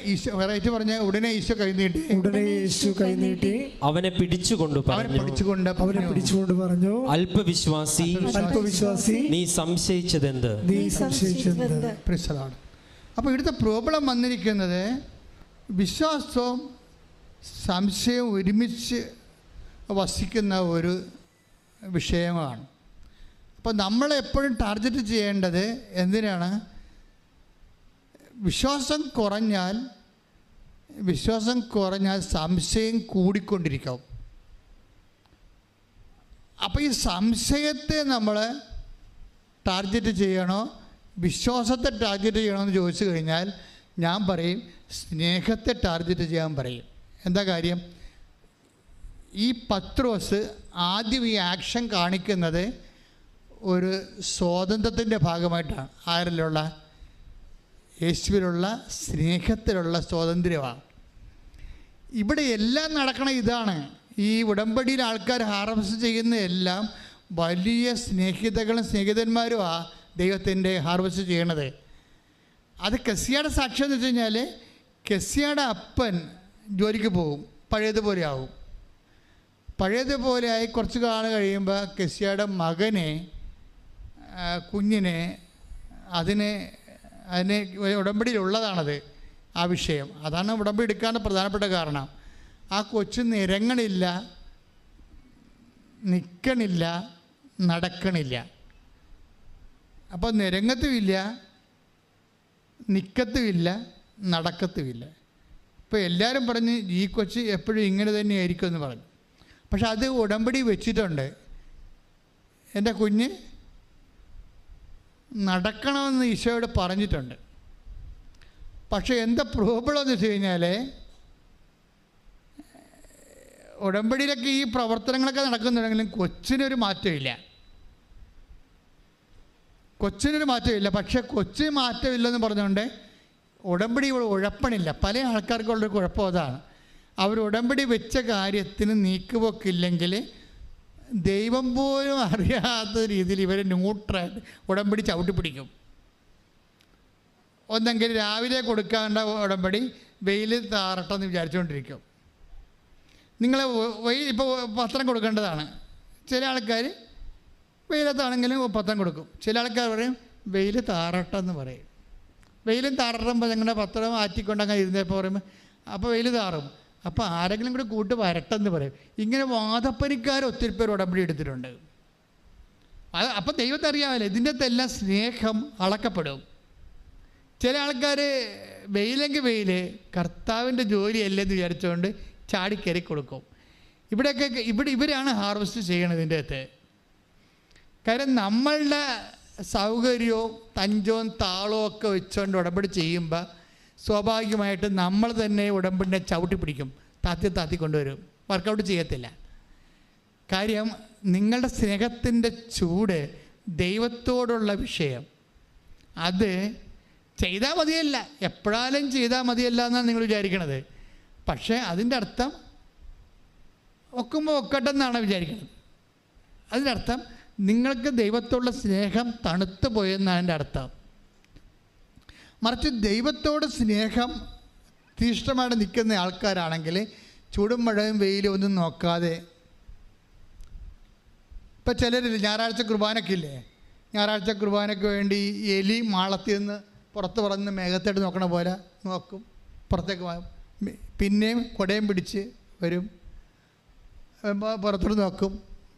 ഈശോ കൈനീട്ടി അവനെ പിടിച്ചുകൊണ്ട് പറഞ്ഞു, അല്പവിശ്വാസി നീ സംശയിച്ചതെന്ത്? അപ്പോൾ ഇവിടുത്തെ പ്രോബ്ലം വന്നിരിക്കുന്നത് വിശ്വാസവും സംശയം ഒരുമിച്ച് വസിക്കുന്ന ഒരു വിഷയമാണ്. അപ്പോൾ നമ്മളെപ്പോഴും ടാർഗറ്റ് ചെയ്യേണ്ടത് എന്തിനാണ്? വിശ്വാസം കുറഞ്ഞാൽ സംശയം കൂടിക്കൊണ്ടിരിക്കും. അപ്പോൾ ഈ സംശയത്തെ നമ്മൾ ടാർഗറ്റ് ചെയ്യണോ വിശ്വാസത്തെ ടാർഗറ്റ് ചെയ്യണോ എന്ന് ചോദിച്ചു കഴിഞ്ഞാൽ ഞാൻ പറയും സ്നേഹത്തെ ടാർഗറ്റ് ചെയ്യാൻ പറയും. എന്താ കാര്യം? ഈ പത്രോസ് ആദ്യം ഈ ആക്ഷൻ കാണിക്കുന്നത് ഒരു സ്വാതന്ത്ര്യത്തിൻ്റെ ഭാഗമായിട്ടാണ്. ആരിലുള്ള? യേശുവിലുള്ള സ്നേഹത്തിലുള്ള സ്വാതന്ത്ര്യമാണ്. ഇവിടെ എല്ലാം നടക്കണ ഇതാണ്. ഈ ഉടമ്പടിയിൽ ആൾക്കാർ ഹാർവസ്റ്റ് ചെയ്യുന്ന എല്ലാം വലിയ സ്നേഹിതകളും സ്നേഹിതന്മാരുമാണ് ദൈവത്തിൻ്റെ ഹാർവസ്റ്റ് ചെയ്യണത്. അത് കെസിയുടെ സാക്ഷ്യം എന്ന് വെച്ച് കഴിഞ്ഞാൽ കെസിയുടെ അപ്പൻ ജോലിക്ക് പോകും, പഴയതുപോലെ ആവും. പഴയതുപോലെ ആയി കുറച്ച് കാലം കഴിയുമ്പോൾ കെസിയുടെ കുഞ്ഞിനെ അതിന് ഉടമ്പടിയിലുള്ളതാണത് ആ വിഷയം. അതാണ് ഉടമ്പടി എടുക്കാനുള്ള പ്രധാനപ്പെട്ട കാരണം. ആ കൊച്ചു നിരങ്ങണില്ല, നിൽക്കണില്ല, നടക്കണില്ല. അപ്പോൾ നിരങ്ങത്തുമില്ല, നിൽക്കത്തുമില്ല, നടക്കത്തുമില്ല. ഇപ്പോൾ എല്ലാവരും പറഞ്ഞ് ഈ കൊച്ച് എപ്പോഴും ഇങ്ങനെ തന്നെയായിരിക്കും എന്ന് പറഞ്ഞു. പക്ഷെ അത് ഉടമ്പടി വെച്ചിട്ടുണ്ട്. എൻ്റെ കുഞ്ഞ് നടക്കണമെന്ന് ഈശോയോട് പറഞ്ഞിട്ടുണ്ട്. പക്ഷേ എന്താ പ്രോബ്ലം എന്ന് വെച്ച് കഴിഞ്ഞാൽ ഉടമ്പടിയിലൊക്കെ ഈ പ്രവർത്തനങ്ങളൊക്കെ നടക്കുന്നുണ്ടെങ്കിലും കൊച്ചിനൊരു മാറ്റമില്ല. പക്ഷേ കൊച്ചിന് മാറ്റമില്ലെന്ന് പറഞ്ഞുകൊണ്ട് ഉടമ്പടി ഇവിടെ ഉഴപ്പണില്ല. പല ആൾക്കാർക്കുള്ളൊരു കുഴപ്പം അതാണ്. അവർ ഉടമ്പടി വെച്ച കാര്യത്തിന് നീക്കുപോക്കില്ലെങ്കിൽ ദൈവം പോലും അറിയാത്ത രീതിയിൽ ഇവർ ന്യൂട്രായിട്ട് ഉടമ്പടി ചവിട്ടി പിടിക്കും. ഒന്നെങ്കിൽ രാവിലെ കൊടുക്കേണ്ട ഉടമ്പടി വെയിൽ താറട്ടെന്ന് വിചാരിച്ചുകൊണ്ടിരിക്കും. നിങ്ങൾ ഇപ്പോൾ പത്രം കൊടുക്കേണ്ടതാണ്. ചില ആൾക്കാർ വെയിലത്താണെങ്കിലും പത്രം കൊടുക്കും. ചില ആൾക്കാർ പറയും വെയിൽ താറട്ടെന്ന് പറയും. വെയിലും താറുമ്പോൾ ഞങ്ങളുടെ പത്രം ആറ്റിക്കൊണ്ടങ്ങനെ ഇരുന്നപ്പോൾ പറയുമ്പോൾ അപ്പോൾ വെയിൽ താറും. അപ്പോൾ ആരെങ്കിലും കൂടെ കൂട്ട് വരട്ടെന്ന് പറയും. ഇങ്ങനെ വാദപ്പനിക്കാർ ഒത്തിരി പേർ ഉടമ്പടി എടുത്തിട്ടുണ്ട്. അപ്പം ദൈവത്തെ അറിയാമല്ലോ, ഇതിൻ്റെ അകത്തെല്ലാം സ്നേഹം അളക്കപ്പെടും. ചില ആൾക്കാർ വെയിലെങ്കിൽ വെയിൽ കർത്താവിൻ്റെ ജോലിയല്ലെന്ന് വിചാരിച്ചുകൊണ്ട് ചാടിക്കയറി കൊടുക്കും. ഇവരാണ് ഹാർവസ്റ്റ് ചെയ്യണത് ഇതിൻ്റെ അകത്ത്. കാര്യം നമ്മളുടെ സൗകര്യവും തഞ്ചവും താളവും ഒക്കെ വെച്ചുകൊണ്ട് ഉടമ്പടി ചെയ്യുമ്പോൾ സ്വാഭാവികമായിട്ട് നമ്മൾ തന്നെ ഉടമ്പടിനെ ചവിട്ടി പിടിക്കും, താത്തി കൊണ്ടുവരും, വർക്കൗട്ട് ചെയ്യത്തില്ല. കാര്യം നിങ്ങളുടെ സ്നേഹത്തിൻ്റെ ചൂട്, ദൈവത്തോടുള്ള വിഷയം, അത് ചെയ്താൽ മതിയല്ല, എപ്പോഴാലും ചെയ്താൽ മതിയല്ല എന്നാണ് നിങ്ങൾ വിചാരിക്കണത്. പക്ഷേ അതിൻ്റെ അർത്ഥം ഒക്കുമ്പോൾ ഒക്കട്ടെ എന്നാണ് വിചാരിക്കുന്നത്. അതിൻ്റെ അർത്ഥം നിങ്ങൾക്ക് ദൈവത്തോടുള്ള സ്നേഹം തണുത്തു പോയെന്നാണ് എൻ്റെ അർത്ഥം. മറിച്ച് ദൈവത്തോട് സ്നേഹം തീഷ്ണമായിട്ട് നിൽക്കുന്ന ആൾക്കാരാണെങ്കിൽ ചൂടും മഴയും വെയിലും ഒന്നും നോക്കാതെ, ഇപ്പം ചിലരില്ല ഞായറാഴ്ച കുർബാനയ്ക്കില്ലേ, ഞായറാഴ്ച കുർബാനയ്ക്ക് വേണ്ടി എലി മാളത്തിൽ നിന്ന് പുറത്ത് പറന്ന് മേഘത്തോട്ട് നോക്കണ പോലെ നോക്കും, പുറത്തേക്ക് പോകും, പിന്നെയും കുടയും പിടിച്ച് വരും, പുറത്തോട്ട് നോക്കും,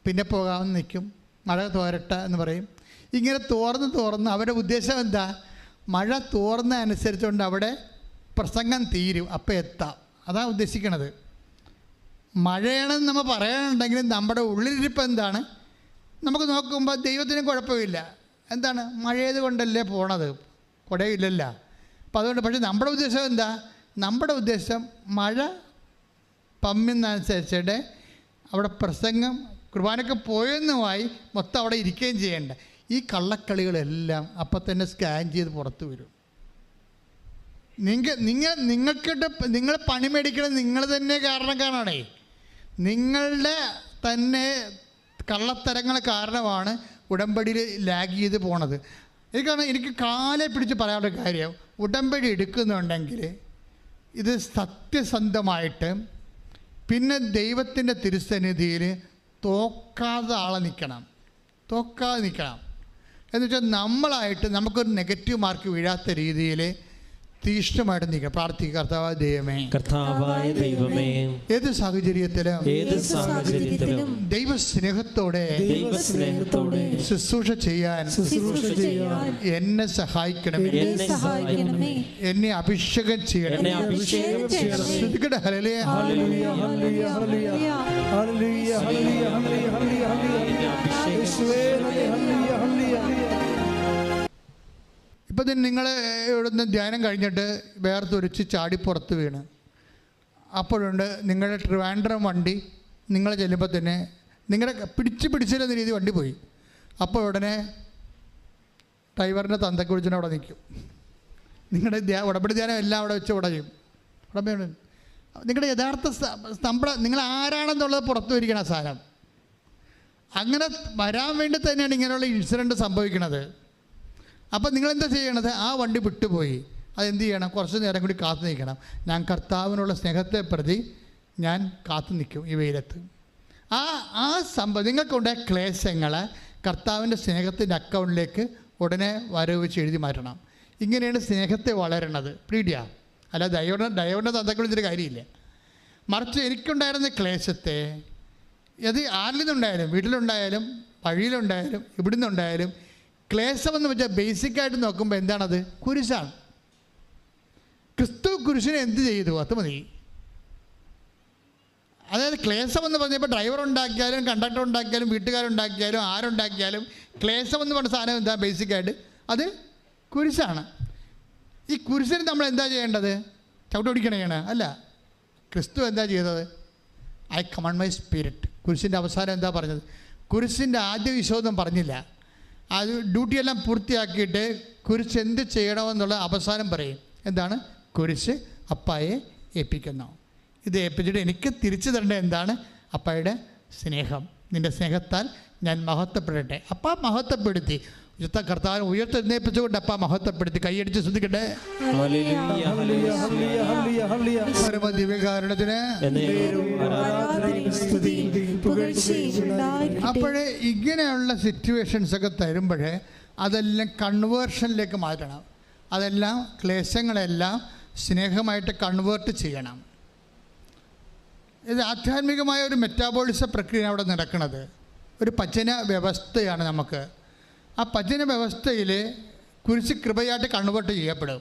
പിന്നെ പോകാമെന്ന് നിൽക്കും, മഴ തോരട്ടെ എന്ന് പറയും. ഇങ്ങനെ തോർന്ന് അവരുടെ ഉദ്ദേശം എന്താ? മഴ തോർന്ന അനുസരിച്ചുകൊണ്ട് അവിടെ പ്രസംഗം തീരും, അപ്പം എത്താം. അതാണ് ഉദ്ദേശിക്കണത്. മഴയാണെന്ന് നമ്മൾ പറയാനുണ്ടെങ്കിലും നമ്മുടെ ഉള്ളിലിരിപ്പ് എന്താണ്? നമുക്ക് നോക്കുമ്പോൾ ദൈവത്തിന് കുഴപ്പമില്ല. എന്താണ്? മഴയത് കൊണ്ടല്ലേ പോണത്, കുടയില്ലല്ല. അപ്പം അതുകൊണ്ട് പക്ഷേ നമ്മുടെ ഉദ്ദേശം എന്താ? നമ്മുടെ ഉദ്ദേശം മഴ പമ്മുന്നനുസരിച്ചിട്ട് അവിടെ പ്രസംഗം കുർബാനയ്ക്ക് പോയെന്നുമായി മൊത്തം അവിടെ ഇരിക്കുകയും ചെയ്യേണ്ട. ഈ കള്ളക്കളികളെല്ലാം അപ്പം തന്നെ സ്കാൻ ചെയ്ത് പുറത്ത് വരും. നിങ്ങൾ പണി മേടിക്കണം നിങ്ങൾ തന്നെ കാരണക്കാരാണേ. നിങ്ങളുടെ തന്നെ കള്ളത്തരങ്ങൾ കാരണമാണ് ഉടമ്പടിയിൽ ലാഗ് ചെയ്ത് പോണത്. എനിക്ക് കാലെ പിടിച്ച് പറയാനുള്ള കാര്യം, ഉടമ്പടി എടുക്കുന്നുണ്ടെങ്കിൽ ഇത് സത്യസന്ധമായിട്ട് പിന്നെ ദൈവത്തിൻ്റെ തിരുസന്നിധിയിൽ തോക്കാതെ നിൽക്കണം. എന്ന് വെച്ചാൽ നമ്മളായിട്ട് നമുക്കൊരു നെഗറ്റീവ് മാർക്ക് വീഴാത്ത രീതിയിൽ തീഷ്ണമായിട്ട് നിൽക്കുക, പ്രാർത്ഥിക്കുക. കർത്താവായ ദൈവമേ, കർത്താവായ ദൈവമേ, ഏത് സാഹചര്യത്തിലും ദൈവസ്നേഹത്തോടെ ശുശ്രൂഷ ചെയ്യാൻ എന്നെ സഹായിക്കണമേ. എന്നെ അഭിഷേകം ചെയ്യണമേ. ശ്രദ്ധിക്കട്ടെ. ഹല്ലേലൂയ, ഹല്ലേലൂയ, ഹല്ലേലൂയ, ഹല്ലേലൂയ, ഹല്ലേലൂയ, ഹല്ലേലൂയ, യേശുവേ, ഹല്ലേലൂയ, ഹല്ലേലൂയ. ഇപ്പം നിങ്ങൾ ഇവിടുന്ന് ധ്യാനം കഴിഞ്ഞിട്ട് വേർത്തൊരിച്ച് ചാടി പുറത്ത് വീണ്, അപ്പോഴുണ്ട് നിങ്ങളുടെ ട്രിവാൻഡ്രം വണ്ടി നിങ്ങൾ ചെല്ലുമ്പോൾ തന്നെ നിങ്ങളുടെ പിടിച്ചില്ലെന്ന രീതി വണ്ടി പോയി. അപ്പോൾ ഉടനെ ഡ്രൈവറിൻ്റെ തന്തയ്ക്ക് വിളിച്ചിട്ട് അവിടെ നിൽക്കും. നിങ്ങളുടെ ഉടമ്പടി ധ്യാനം എല്ലാം അവിടെ വെച്ച് ഉടയും. ഉടമ്പടി നിങ്ങളുടെ യഥാർത്ഥ നിങ്ങൾ ആരാണെന്നുള്ളത് പുറത്തു വരിക്കണം സാധനം. അങ്ങനെ വരാൻ വേണ്ടി തന്നെയാണ് ഇങ്ങനെയുള്ള ഇൻസിഡൻറ്റ് സംഭവിക്കുന്നത്. അപ്പം നിങ്ങളെന്താ ചെയ്യണത്? ആ വണ്ടി വിട്ടുപോയി. അതെന്ത് ചെയ്യണം? കുറച്ച് നേരം കൂടി കാത്തു നിൽക്കണം. ഞാൻ കർത്താവിനുള്ള സ്നേഹത്തെ പ്രതി ഞാൻ കാത്തു നിൽക്കും ഈ വെയിലത്ത്. ആ സംഭവം നിങ്ങൾക്കുണ്ടായ ക്ലേശങ്ങളെ കർത്താവിൻ്റെ സ്നേഹത്തിൻ്റെ അക്കൗണ്ടിലേക്ക് ഉടനെ വരവ് വെച്ച് എഴുതി മാറ്റണം. ഇങ്ങനെയാണ് സ്നേഹത്തെ വളരണത്. പീഡിയ അല്ല ദൈവൻ്റെ തന്തയ്ക്ക് വിളിച്ചൊരു കാര്യമില്ല. മറിച്ച് എനിക്കുണ്ടായിരുന്ന ക്ലേശത്തെ അത് ആരിൽ നിന്നുണ്ടായാലും, വീട്ടിലുണ്ടായാലും വഴിയിലുണ്ടായാലും ഇവിടെ നിന്നുണ്ടായാലും, ക്ലേശമെന്ന് വെച്ചാൽ ബേസിക്കായിട്ട് നോക്കുമ്പോൾ എന്താണത്? കുരിശാണ്. ക്രിസ്തു കുരിശിനെ എന്ത് ചെയ്തു? അത് മതി. അതായത് ക്ലേശമെന്ന് പറഞ്ഞപ്പോൾ ഡ്രൈവർ ഉണ്ടാക്കിയാലും കണ്ടക്ടർ ഉണ്ടാക്കിയാലും വീട്ടുകാരുണ്ടാക്കിയാലും ആരുണ്ടാക്കിയാലും ക്ലേശമെന്ന് പറഞ്ഞ സാധനം എന്താ? ബേസിക്കായിട്ട് അത് കുരിശാണ്. ഈ കുരിശിന് നമ്മൾ എന്താ ചെയ്യേണ്ടത്? ചവിട്ട് പിടിക്കണേണ് അല്ല. ക്രിസ്തു എന്താ ചെയ്തത്? I command my spirit. കുരിശിൻ്റെ അവസാനം എന്താ പറഞ്ഞത്? കുരിശിൻ്റെ ആദ്യ വിശ്വാസം പറഞ്ഞില്ല. അത് ഡ്യൂട്ടിയെല്ലാം പൂർത്തിയാക്കിയിട്ട് കുരിശ് എന്ത് ചെയ്യണമെന്നുള്ള അവസാനം പറയും. എന്താണ്? കുരിശ് അപ്പായെ ഏൽപ്പിക്കുന്നു. ഇത് ഏൽപ്പിച്ചിട്ട് എനിക്ക് തിരിച്ചു തരേണ്ടത് എന്താണ്? അപ്പായുടെ സ്നേഹം. നിൻ്റെ സ്നേഹത്താൽ ഞാൻ മഹത്വപ്പെടട്ടെ. അപ്പ മഹത്വപ്പെടുത്തി. കർത്താവിനെ ഉയർത്തെഴുന്നേൽപ്പിച്ചുകൊണ്ട് അപ്പ മഹത്വപ്പെടുത്തി. കൈയടിച്ച് ശ്രദ്ധിക്കട്ടെ. ദിവ്യകാരുണ്യത്തിന്. അപ്പോഴേ ഇങ്ങനെയുള്ള സിറ്റുവേഷൻസൊക്കെ തരുമ്പോഴേ അതെല്ലാം കൺവേർഷനിലേക്ക് മാറ്റണം. അതെല്ലാം ക്ലേശങ്ങളെല്ലാം സ്നേഹമായിട്ട് കൺവേർട്ട് ചെയ്യണം. ഇത് ആധ്യാത്മികമായ ഒരു മെറ്റാബോളിസ പ്രക്രിയ അവിടെ നടക്കുന്നത്. ഒരു പചന വ്യവസ്ഥയാണ് നമുക്ക്. ആ പചന വ്യവസ്ഥയിൽ കുരിശ് കൃപയായിട്ട് കൺവേർട്ട് ചെയ്യപ്പെടും.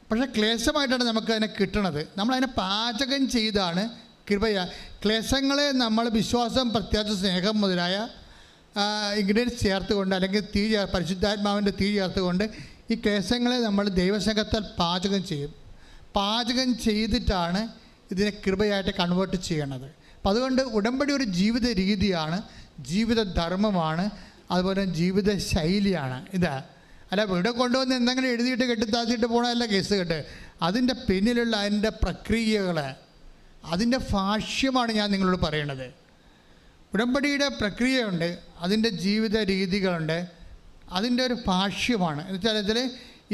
പക്ഷേ ക്ലേശമായിട്ടാണ് നമുക്കതിനെ കിട്ടണത്. നമ്മളതിനെ പാചകം ചെയ്താണ് ക്ലേശങ്ങളെ നമ്മൾ വിശ്വാസം, പ്രത്യാശ, സ്നേഹം മുതലായ ഇൻഗ്രീഡിയൻസ് ചേർത്തുകൊണ്ട് അല്ലെങ്കിൽ പരിശുദ്ധാത്മാവിൻ്റെ തീ ചേർത്തുകൊണ്ട് ഈ ക്ലേശങ്ങളെ നമ്മൾ ദൈവസ്നേഹത്താൽ പാചകം ചെയ്യും. പാചകം ചെയ്തിട്ടാണ് ഇതിനെ കൃപയായിട്ട് കൺവേർട്ട് ചെയ്യണത്. അപ്പം അതുകൊണ്ട് ഉടമ്പടി ഒരു ജീവിത രീതിയാണ്, ജീവിത ധർമ്മമാണ്, അതുപോലെ ജീവിത ശൈലിയാണ്. ഇതാ അല്ല ഇവിടെ കൊണ്ടുവന്ന് എന്തെങ്കിലും എഴുതിയിട്ട് കെട്ടിത്താത്തിയിട്ട് പോകണമല്ല കേസ് കെട്ട്. അതിൻ്റെ പിന്നിലുള്ള അതിൻ്റെ പ്രക്രിയകൾ, അതിൻ്റെ ഭാഷ്യമാണ് ഞാൻ നിങ്ങളോട് പറയണത്. ഉടമ്പടിയുടെ പ്രക്രിയയുണ്ട്, അതിൻ്റെ ജീവിത രീതികളുണ്ട്, അതിൻ്റെ ഒരു ഭാഷ്യമാണ്. എന്ന് വെച്ചാൽ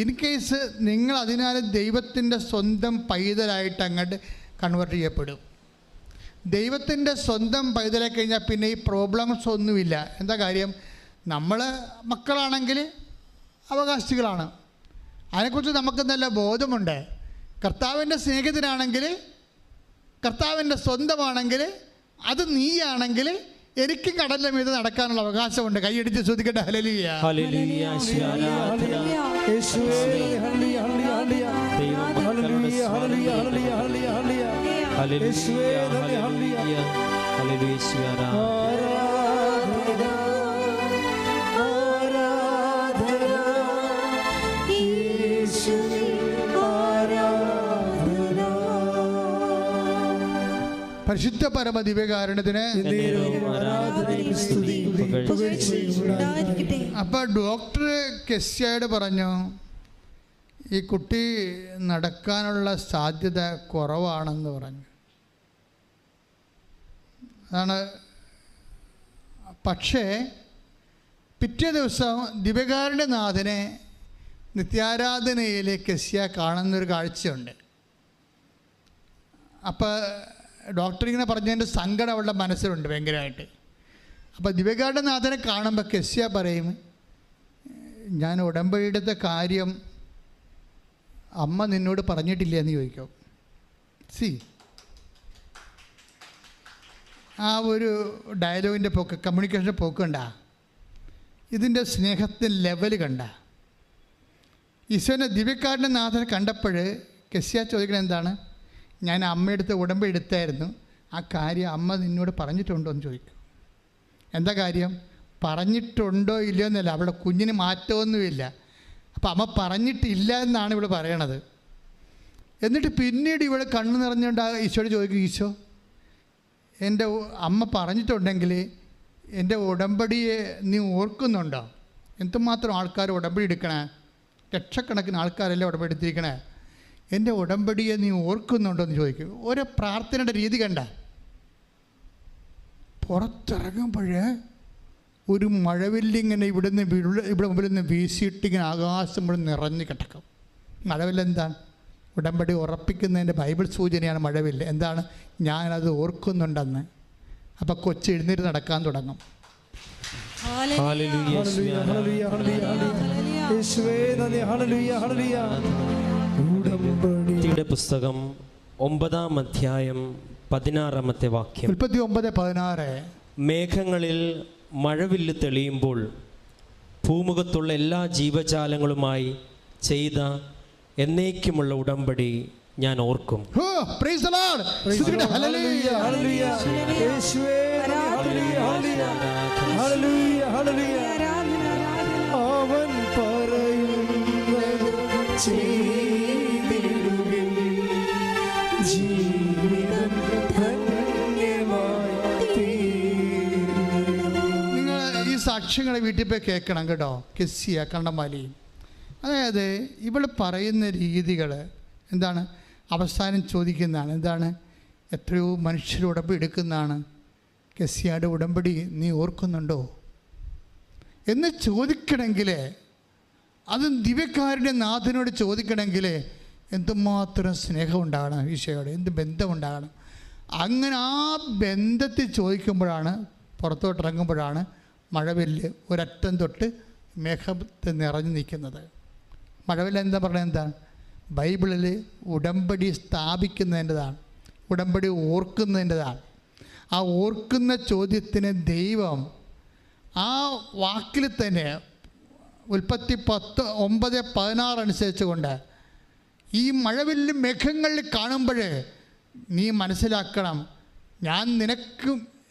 ഇൻ കേസ് നിങ്ങൾ അതിനാൽ ദൈവത്തിൻ്റെ സ്വന്തം പൈതലായിട്ട് അങ്ങോട്ട് കൺവേർട്ട് ചെയ്യപ്പെടും. ദൈവത്തിൻ്റെ സ്വന്തം പൈതലായി കഴിഞ്ഞാൽ പിന്നെ ഈ പ്രോബ്ലംസ് ഒന്നുമില്ല. എന്താ കാര്യം? നമ്മൾ മക്കളാണെങ്കിൽ അവകാശികളാണ്. അതിനെക്കുറിച്ച് നമുക്ക് നല്ല ബോധമുണ്ട്. കർത്താവിൻ്റെ സ്നേഹിതനാണെങ്കിൽ, കർത്താവിൻ്റെ സ്വന്തമാണെങ്കിൽ, അത് നീയാണെങ്കിൽ എനിക്കും കടലിൻ്റെ മീത് നടക്കാനുള്ള അവകാശമുണ്ട്. കൈയടിച്ച് ശ്രദ്ധിക്കട്ടെ. ഹല്ലേലൂയ, ഹല്ലേലൂയ, യേശുവേ, ഹല്ലേലൂയ, ഹല്ലേലൂയ, ഹല്ലേലൂയ, ഹല്ലേലൂയ, ഹല്ലേലൂയ, യേശുവേ, ഹല്ലേലൂയ, ഹല്ലേലൂയ, പരിശുദ്ധ പരമ ദിവ്യകാരുണ്യത്തിന്. അപ്പോൾ ഡോക്ടർ കെസ്യയോട് പറഞ്ഞു, ഈ കുട്ടി നടക്കാനുള്ള സാധ്യത കുറവാണെന്ന് പറഞ്ഞു. അതാണ്. പക്ഷേ പിറ്റേ ദിവസം ദിവ്യകാരുണ്യനാഥനെ നിത്യാരാധനയിൽ കെസ്യ കാണുന്നൊരു കാഴ്ചയുണ്ട്. അപ്പോൾ ഡോക്ടർ ഇങ്ങനെ പറഞ്ഞതിൻ്റെ സങ്കടം അവളുടെ മനസ്സിലുണ്ട് ഭയങ്കരമായിട്ട്. അപ്പോൾ ദിവ്യകാരുണ്യനാഥനെ കാണുമ്പോൾ കെസ്യ പറയും, ഞാൻ ഉടമ്പടിയുടെ കാര്യം അമ്മ നിന്നോട് പറഞ്ഞിട്ടില്ല എന്ന് ചോദിക്കും. സി, ആ ഒരു ഡയലോഗിൻ്റെ പോക്ക്, കമ്മ്യൂണിക്കേഷൻ്റെ പോക്ക് കണ്ട, ഇതിൻ്റെ സ്നേഹത്തിൻ്റെ ലെവൽ കണ്ട. ഈശോനെ ദിവ്യക്കാരൻ്റെ നാഥനെ കണ്ടപ്പോൾ കെസിയ ചോദിക്കണത് എന്താണ്? ഞാൻ അമ്മയെടുത്ത് ഉടമ്പടി എടുത്തായിരുന്നു, ആ കാര്യം അമ്മ നിന്നോട് പറഞ്ഞിട്ടുണ്ടോ എന്ന് ചോദിക്കും. എന്താ കാര്യം? പറഞ്ഞിട്ടുണ്ടോ ഇല്ലയോ എന്നല്ല, അവളുടെ കുഞ്ഞിന് മാറ്റമൊന്നുമില്ല. അപ്പം അമ്മ പറഞ്ഞിട്ടില്ല എന്നാണ് ഇവിടെ പറയണത്. എന്നിട്ട് പിന്നീട് ഇവൾ കണ്ണു നിറഞ്ഞുകൊണ്ട് ഈശോയോട് ചോദിക്കും, ഈശോ എൻ്റെ അമ്മ പറഞ്ഞിട്ടുണ്ടെങ്കിൽ എൻ്റെ ഉടമ്പടിയെ നീ ഓർക്കുന്നുണ്ടോ? എന്തുമാത്രം ആൾക്കാർ ഉടമ്പടി എടുക്കണേ, ലക്ഷക്കണക്കിന് ആൾക്കാരല്ലേ ഉടമ്പടി എടുത്തിരിക്കണേ, എൻ്റെ ഉടമ്പടിയെ നീ ഓർക്കുന്നുണ്ടോ എന്ന് ചോദിക്കും. ഒരു പ്രാർത്ഥനയുടെ രീതി കണ്ട. പുറത്തിറങ്ങുമ്പോഴേ ഒരു മഴവില്ലിങ്ങനെ ഇവിടെ മുമ്പിൽ നിന്ന് വീശിയിട്ടിങ്ങനെ ആകാശം മുഴുവൻ നിറഞ്ഞു കിടക്കും. മഴവില്ലെന്താണ്? ഉടമ്പടി ഉറപ്പിക്കുന്നതിൻ്റെ ബൈബിൾ സൂചനയാണ് മഴവില്ല്. എന്താണ്? ഞാനത് ഓർക്കുന്നുണ്ടെന്ന്. അപ്പം കൊച്ചു എഴുന്നേറ്റ് നടക്കാൻ തുടങ്ങും. ഉടമ്പടിയുടെ പുസ്തകം 9-ാം അധ്യായം 16-ാമത്തെ വാക്യം. 29:16. മേഘങ്ങളിൽ മഴവില്ല് തെളിയുമ്പോൾ ഭൂമുഖത്തുള്ള എല്ലാ ജീവജാലങ്ങളുമായി ചെയ്ത എന്നേക്കുമുള്ള ഉടമ്പടി ഞാൻ ഓർക്കും. അവൻ പറയുന്നത് ചെയ്തിടുകിൽ ജീവിതം ധന്യമായി തീരും. നിങ്ങൾ ഈ സാക്ഷ്യങ്ങളെ വീട്ടിൽ പോയി കേൾക്കണം കേട്ടോ. കെസിയ കണ്ടമാലി, അതായത് ഇവൾ പറയുന്ന രീതികൾ എന്താണ്? അവസാനം ചോദിക്കുന്നതാണ്. എന്താണ്? എത്രയോ മനുഷ്യർ ഉടമ്പടി എടുക്കുന്നതാണ്. കെസിയയുടെ ഉടമ്പടി നീ ഓർക്കുന്നുണ്ടോ എന്ന് ചോദിക്കണമെങ്കിൽ, അതും ദിവ്യക്കാരുടെ നാഥനോട് ചോദിക്കണമെങ്കിൽ എന്തുമാത്രം സ്നേഹം ഉണ്ടാകണം, ഈശോയോട് എന്ത് ബന്ധമുണ്ടാകണം. അങ്ങനെ ആ ബന്ധത്തിൽ ചോദിക്കുമ്പോഴാണ്, പുറത്തോട്ടിറങ്ങുമ്പോഴാണ് മഴവില്ല് ഒരറ്റം തൊട്ട് മേഘത്തെ നിറഞ്ഞു നിൽക്കുന്നത്. മഴവില്ല് എന്താ പറയുന്നത്? എന്താണ്? ബൈബിളിൽ ഉടമ്പടി സ്ഥാപിക്കുന്നതിൻ്റെതാണ്, ഉടമ്പടി ഓർക്കുന്നതിൻ്റെതാണ്. ആ ഓർക്കുന്ന ചോദ്യത്തിന് ദൈവം ആ വാക്കിൽ തന്നെ ഉൽപ്പത്തി 9:16 അനുസരിച്ച് കൊണ്ട് ഈ മഴവില്ല് മേഘങ്ങളിൽ കാണുമ്പോൾ നീ മനസ്സിലാക്കണം, ഞാൻ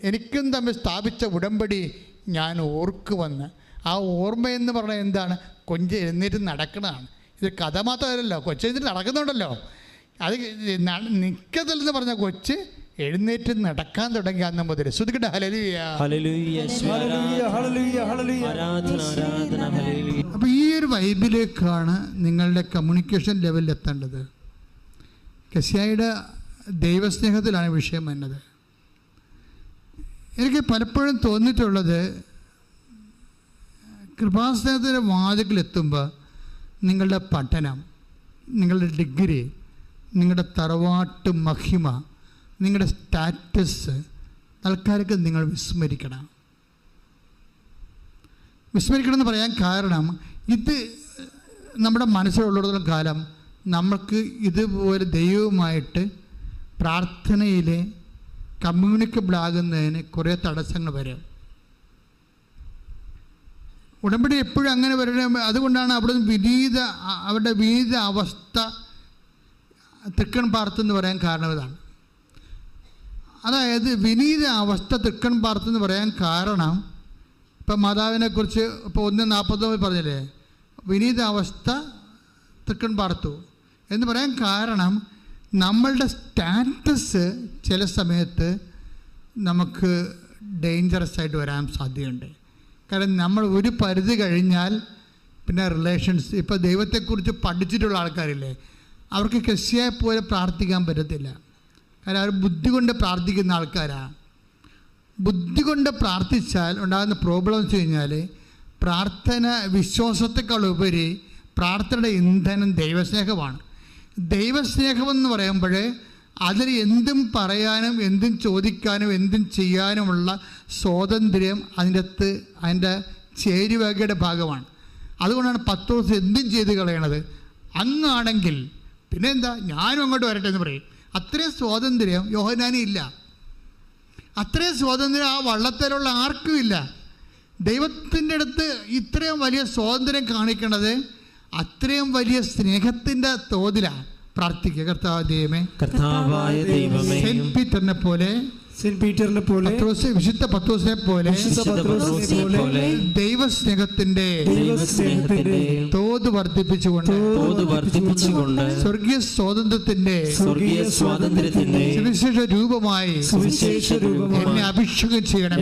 എനിക്കും തമ്മിൽ സ്ഥാപിച്ച ഉടമ്പടി ഞാൻ ഓർക്കുമെന്ന്. ആ ഓർമ്മയെന്ന് പറഞ്ഞാൽ എന്താണ്? കൊഞ്ച് എഴുന്നേറ്റ് നടക്കണതാണ്. ഇത് കഥ മാത്രമല്ലല്ലോ, കൊച്ചു എഴുന്നേറ്റ് നടക്കുന്നുണ്ടല്ലോ. അത് നിൽക്കത്തില്ലെന്ന് പറഞ്ഞ കൊച്ച് എഴുന്നേറ്റ് നടക്കാൻ തുടങ്ങി അന്ന് മുതൽ. ശ്രുതിക്കട്ടെ ഹല്ലേലൂയ. അപ്പോൾ ഈ ഒരു വൈബിലേക്കാണ് നിങ്ങളുടെ കമ്മ്യൂണിക്കേഷൻ ലെവലിൽ എത്തേണ്ടത്. കെസിയയുടെ ദൈവസ്നേഹത്തിലാണ് വിഷയം വന്നത്. എനിക്ക് പലപ്പോഴും തോന്നിയിട്ടുള്ളത്, കൃപാസ്നേഹത്തിൻ്റെ വാതിക്കലെത്തുമ്പോൾ നിങ്ങളുടെ പഠനം, നിങ്ങളുടെ ഡിഗ്രി, നിങ്ങളുടെ തറവാട്ട് മഹിമ, നിങ്ങളുടെ സ്റ്റാറ്റസ് ആൾക്കാർക്ക് നിങ്ങൾ വിസ്മരിക്കണം. വിസ്മരിക്കണമെന്ന് പറയാൻ കാരണം, ഇത് നമ്മുടെ മനസ്സിലുള്ളിടത്തോളം കാലം നമുക്ക് ഇതുപോലെ ദൈവവുമായിട്ട് പ്രാർത്ഥനയിൽ കമ്മ്യൂണിക്കബിൾ ആകുന്നതിന് കുറേ തടസ്സങ്ങൾ വരും. ഉടമ്പടി എപ്പോഴും അങ്ങനെ വരണം. അതുകൊണ്ടാണ് അവരുടെ വിനീത അവസ്ഥ തൃക്കൺ പാർത്തെന്ന് പറയാൻ കാരണം ഇതാണ്. അതായത് വിനീത അവസ്ഥ തൃക്കൺ പാർത്തെന്ന് പറയാൻ കാരണം, ഇപ്പം മാതാവിനെക്കുറിച്ച് ഇപ്പോൾ 1:49 പറഞ്ഞില്ലേ, വിനീത അവസ്ഥ തൃക്കൺ പാർത്തു എന്ന് പറയാൻ കാരണം, നമ്മളുടെ സ്റ്റാറ്റസ് ചില സമയത്ത് നമുക്ക് ഡേഞ്ചറസ് ആയിട്ട് വരാൻ സാധ്യതയുണ്ട്. കാരണം നമ്മൾ ഒരു പരിധി കഴിഞ്ഞാൽ പിന്നെ റിലേഷൻസ്, ഇപ്പോൾ ദൈവത്തെക്കുറിച്ച് പഠിച്ചിട്ടുള്ള ആൾക്കാരില്ലേ, അവർക്ക് കെസിയയെ പോലെ പ്രാർത്ഥിക്കാൻ പറ്റത്തില്ല. കാരണം അവർ ബുദ്ധി കൊണ്ട് പ്രാർത്ഥിക്കുന്ന ആൾക്കാരാണ്. ബുദ്ധി കൊണ്ട് പ്രാർത്ഥിച്ചാൽ ഉണ്ടാകുന്ന പ്രോബ്ലം എന്ന് വെച്ച് കഴിഞ്ഞാൽ, പ്രാർത്ഥന വിശ്വാസത്തെക്കാൾ ഉപരി പ്രാർത്ഥനയുടെ ഇന്ധനം ദൈവസ്നേഹമാണ്. ദൈവസ്നേഹമെന്ന് പറയുമ്പോൾ അതിൽ എന്തും പറയാനും എന്തും ചോദിക്കാനും എന്തും ചെയ്യാനുമുള്ള സ്വാതന്ത്ര്യം അതിൻ്റെ ചേരുവകയുടെ ഭാഗമാണ്. അതുകൊണ്ടാണ് പത്രോസ് എന്തും ചെയ്ത് കളയണത്. അങ്ങാണെങ്കിൽ പിന്നെ എന്താ, ഞാനും അങ്ങോട്ട് വരട്ടെ എന്ന് പറയും. അത്രയും സ്വാതന്ത്ര്യം യോഹന്നാന് ഇല്ല. അത്രയും സ്വാതന്ത്ര്യം ആ വള്ളത്തിലുള്ള ആർക്കും ഇല്ല. ദൈവത്തിൻ്റെ അടുത്ത് ഇത്രയും വലിയ സ്വാതന്ത്ര്യം കാണിക്കണത് അത്രയും വലിയ സ്നേഹത്തിൻ്റെ തോതിലാണ്. പ്രാർത്ഥിക്കുക, കർത്താവായ ദൈവമേ, സെന്റ് പീറ്ററിനെ പോലെ, വിശുദ്ധ പത്രോസിനെ പോലെ ദൈവസ്നേഹത്തിന്റെ തോത് വർദ്ധിപ്പിച്ചുകൊണ്ട് സ്വർഗീയ സ്വാതന്ത്ര്യത്തിന്റെ സുവിശേഷ രൂപമായി എന്നെ അഭിഷേകം ചെയ്യണം.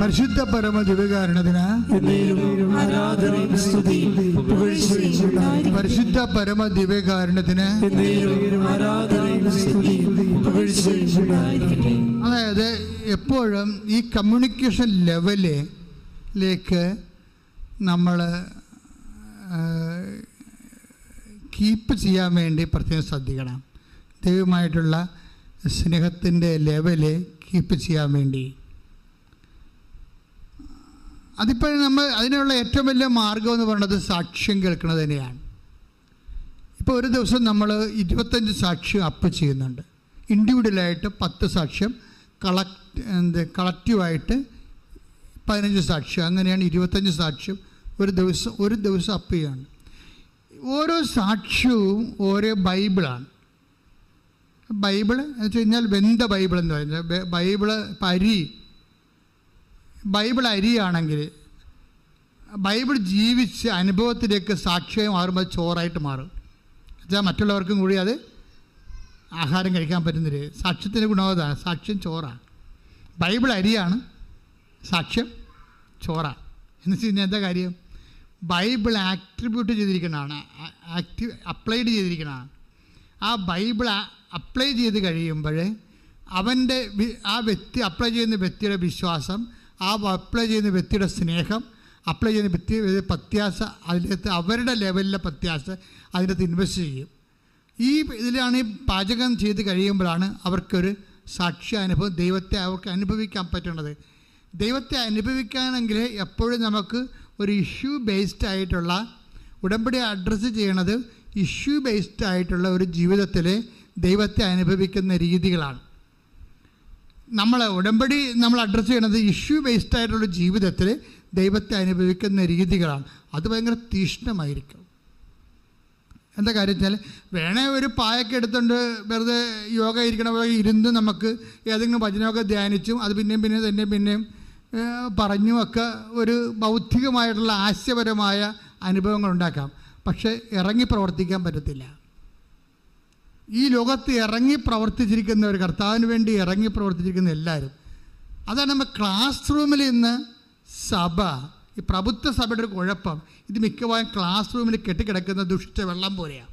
പരിശുദ്ധ പരമ ദിവ്യകാരുണ്യത്തിന് പരിശുദ്ധ പരമ ദിവ്യകാരുണ്യത്തിന്. അതായത് എപ്പോഴും ഈ കമ്മ്യൂണിക്കേഷൻ ലെവലിലേക്ക് നമ്മൾ കീപ്പ് ചെയ്യാൻ വേണ്ടി പ്രത്യേകം ശ്രദ്ധിക്കണം. ദൈവമായിട്ടുള്ള സ്നേഹത്തിൻ്റെ ലെവല് കീപ്പ് ചെയ്യാൻ വേണ്ടി. അതിപ്പോൾ നമ്മൾ അതിനുള്ള ഏറ്റവും വലിയ മാർഗം എന്ന് പറയുന്നത് സാക്ഷ്യം കേൾക്കുന്നത് തന്നെയാണ്. ഇപ്പോൾ ഒരു ദിവസം നമ്മൾ 25 സാക്ഷ്യം അപ്പ് ചെയ്യുന്നുണ്ട്. ഇൻഡിവിജ്വലായിട്ട് 10 സാക്ഷ്യം, കളക്റ്റീവായിട്ട് 15 സാക്ഷ്യം, അങ്ങനെയാണ് 25 സാക്ഷ്യം ഒരു ദിവസം അപ്പ് ചെയ്യാണ്. ഓരോ സാക്ഷ്യവും ഓരോ ബൈബിളാണ്. ബൈബിൾ എന്ന് വെച്ച് കഴിഞ്ഞാൽ വെന്ത ബൈബിൾ എന്ന് പറയുന്നത്. ബൈബിൾ അരിയാണെങ്കിൽ ബൈബിൾ ജീവിച്ച് അനുഭവത്തിലേക്ക് സാക്ഷ്യം മാറുമ്പോൾ ചോറായിട്ട് മാറും. എന്നുവെച്ചാൽ മറ്റുള്ളവർക്കും കൂടി അത് ആഹാരം കഴിക്കാൻ പറ്റുന്നില്ല. സാക്ഷ്യത്തിൻ്റെ ഗുണവതാണ്. സാക്ഷ്യം ചോറാണ്. ബൈബിൾ അരിയാണ്, സാക്ഷ്യം ചോറാണ്. എന്ന് വെച്ച് കഴിഞ്ഞാൽ എന്താ കാര്യം? ബൈബിൾ ആട്രിബ്യൂട്ട് ചെയ്തിരിക്കുന്നതാണ്, അപ്ലൈഡ് ചെയ്തിരിക്കുന്നതാണ്. ആ ബൈബിൾ അപ്ലൈ ചെയ്ത് കഴിയുമ്പോൾ അവൻ്റെ അപ്ലൈ ചെയ്യുന്ന വ്യക്തിയുടെ വിശ്വാസം, അപ്ലൈ ചെയ്യുന്ന വ്യക്തിയുടെ സ്നേഹം, അപ്ലൈ ചെയ്യുന്ന വ്യക്തിയുടെ പ്രത്യാശ, അതിനകത്ത് അവരുടെ ലെവലിലെ പ്രത്യാശ അതിനകത്ത് ഇൻവെസ്റ്റ് ചെയ്യും. ഇതിലാണ് ഈ പാചകം ചെയ്ത് കഴിയുമ്പോഴാണ് അവർക്കൊരു സാക്ഷ്യാനുഭവം, ദൈവത്തെ അവർക്ക് അനുഭവിക്കാൻ പറ്റുന്നത്. ദൈവത്തെ അനുഭവിക്കാനെങ്കിൽ എപ്പോഴും നമുക്ക് ഒരു ഇഷ്യൂ ബേസ്ഡ് ആയിട്ടുള്ള ഉടമ്പടി അഡ്രസ്സ് ചെയ്യണത് ഇഷ്യൂ ബേസ്ഡ് ആയിട്ടുള്ള ഒരു ജീവിതത്തിൽ ദൈവത്തെ അനുഭവിക്കുന്ന രീതികളാണ്. ഉടമ്പടി നമ്മൾ അഡ്രസ്സ് ചെയ്യണത് ഇഷ്യൂ ബേസ്ഡ് ആയിട്ടുള്ള ജീവിതത്തിൽ ദൈവത്തെ അനുഭവിക്കുന്ന രീതികളാണ്. അത് ഭയങ്കര തീക്ഷ്ണമായിരിക്കും. എന്താ കാര്യം വെച്ചാൽ, വേണേ ഒരു പായൊക്കെ എടുത്തുകൊണ്ട് വെറുതെ യോഗ ഇരിക്കണ പോലെ ഇരുന്ന് നമുക്ക് ഏതെങ്കിലും വചനമൊക്കെ ധ്യാനിച്ചും അത് പിന്നെയും പറഞ്ഞുമൊക്കെ ഒരു ബൗദ്ധികമായിട്ടുള്ള ആശയപരമായ അനുഭവങ്ങൾ ഉണ്ടാക്കാം. പക്ഷേ ഇറങ്ങി പ്രവർത്തിക്കാൻ പറ്റത്തില്ല. ഈ ലോകത്ത് ഇറങ്ങി പ്രവർത്തിച്ചിരിക്കുന്നവർ, കർത്താവിന് വേണ്ടി ഇറങ്ങി പ്രവർത്തിച്ചിരിക്കുന്ന എല്ലാവരും, അതാണ് നമ്മൾ ക്ലാസ് റൂമിൽ ഇന്ന് ഈ പ്രഭുത്വ സഭയുടെ ഒരു കുഴപ്പം. ഇത് മിക്കവാറും ക്ലാസ് റൂമിൽ കെട്ടിക്കിടക്കുന്ന ദുഷ്ട വെള്ളം പോലെയാണ്.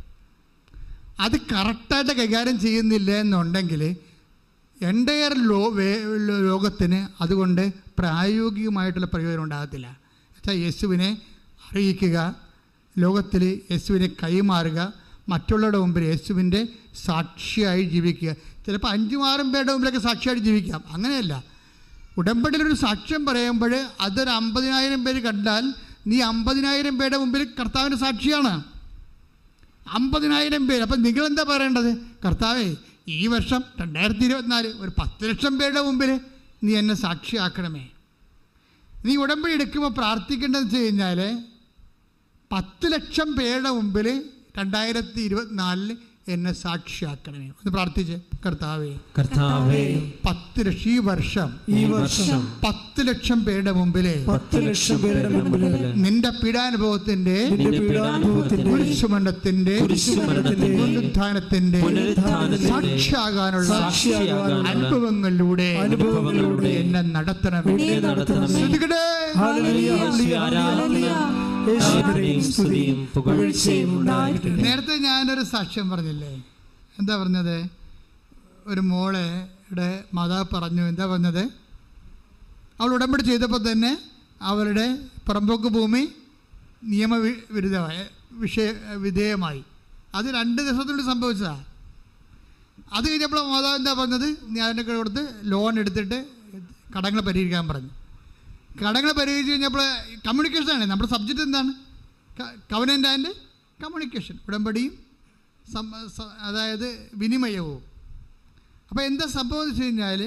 അത് കറക്റ്റായിട്ട് കൈകാര്യം ചെയ്യുന്നില്ല എന്നുണ്ടെങ്കിൽ എൻ്റയർ ലോകത്തിന് അതുകൊണ്ട് പ്രായോഗികമായിട്ടുള്ള പ്രയോജനം ഉണ്ടാകത്തില്ല. എന്നുവെച്ചാൽ യേശുവിനെ അറിയിക്കുക, ലോകത്തിൽ യേശുവിനെ കൈമാറുക, മറ്റുള്ളവരുടെ മുമ്പിൽ യേശുവിൻ്റെ സാക്ഷിയായി ജീവിക്കുക. ചിലപ്പോൾ 5-6 പേരുടെ മുമ്പിലൊക്കെ സാക്ഷിയായിട്ട് ജീവിക്കാം. അങ്ങനെയല്ല. ഉടമ്പടിയിലൊരു സാക്ഷ്യം പറയുമ്പോൾ അതൊരു 50,000 പേര് കണ്ടാൽ നീ 50,000 പേരുടെ മുമ്പിൽ കർത്താവിൻ്റെ സാക്ഷിയാണ്. 50,000 പേര്. അപ്പം നിങ്ങളെന്താ പറയേണ്ടത്? കർത്താവേ, ഈ വർഷം 2024 ഒരു 10 ലക്ഷം പേരുടെ മുമ്പിൽ നീ എന്നെ സാക്ഷിയാക്കണമേ. നീ ഉടമ്പടി എടുക്കുമ്പോൾ പ്രാർത്ഥിക്കേണ്ടതെന്ന് വെച്ച് കഴിഞ്ഞാൽ 10 ലക്ഷം പേരുടെ മുമ്പിൽ 2024 എന്നെ സാക്ഷിയാക്കണമേ. ഒന്ന് പ്രാർത്ഥിച്ച്. കർത്താവേ, കർത്താവേ, 10 ലക്ഷം ഈ വർഷം 10 ലക്ഷം പേരുടെ മുമ്പിൽ നിന്റെ പീഡാനുഭവത്തിന്റെ കുരിശുമരണത്തിന്റെ പുനരുത്ഥാനത്തിന്റെ സാക്ഷിയാകാനുള്ള അനുഭവങ്ങളിലൂടെ എന്നെ നടത്തണമേ. നേരത്തെ ഞാനൊരു സാക്ഷ്യം പറഞ്ഞില്ലേ? എന്താ പറഞ്ഞത്? ഒരു മോളയുടെ മാതാവ് പറഞ്ഞു, എന്താ പറഞ്ഞത്? അവൾ ഉടമ്പടി ചെയ്തപ്പോൾ തന്നെ അവരുടെ പുറമ്പോക്ക് ഭൂമി നിയമവിരുദ്ധമായ വിധേയമായി. അത് 2 ദിവസത്തിനുള്ളിൽ സംഭവിച്ചതാണ്. അത് കഴിഞ്ഞപ്പോൾ മാതാവ് എന്താ പറഞ്ഞത്? ഞാനൊക്കെ കൊടുത്ത് ലോൺ എടുത്തിട്ട് കടങ്ങൾ പരിഹരിക്കാൻ പറഞ്ഞു. കടങ്ങൾ പരിഹരിച്ച് കഴിഞ്ഞപ്പോൾ കമ്മ്യൂണിക്കേഷനാണ് നമ്മുടെ സബ്ജക്റ്റ്. എന്താണ്? കവനൻ്റ് ആൻഡ് കമ്മ്യൂണിക്കേഷൻ, ഉടമ്പടിയും അതായത് വിനിമയവും. അപ്പോൾ എന്താ സംഭവം എന്ന് വെച്ച് കഴിഞ്ഞാൽ,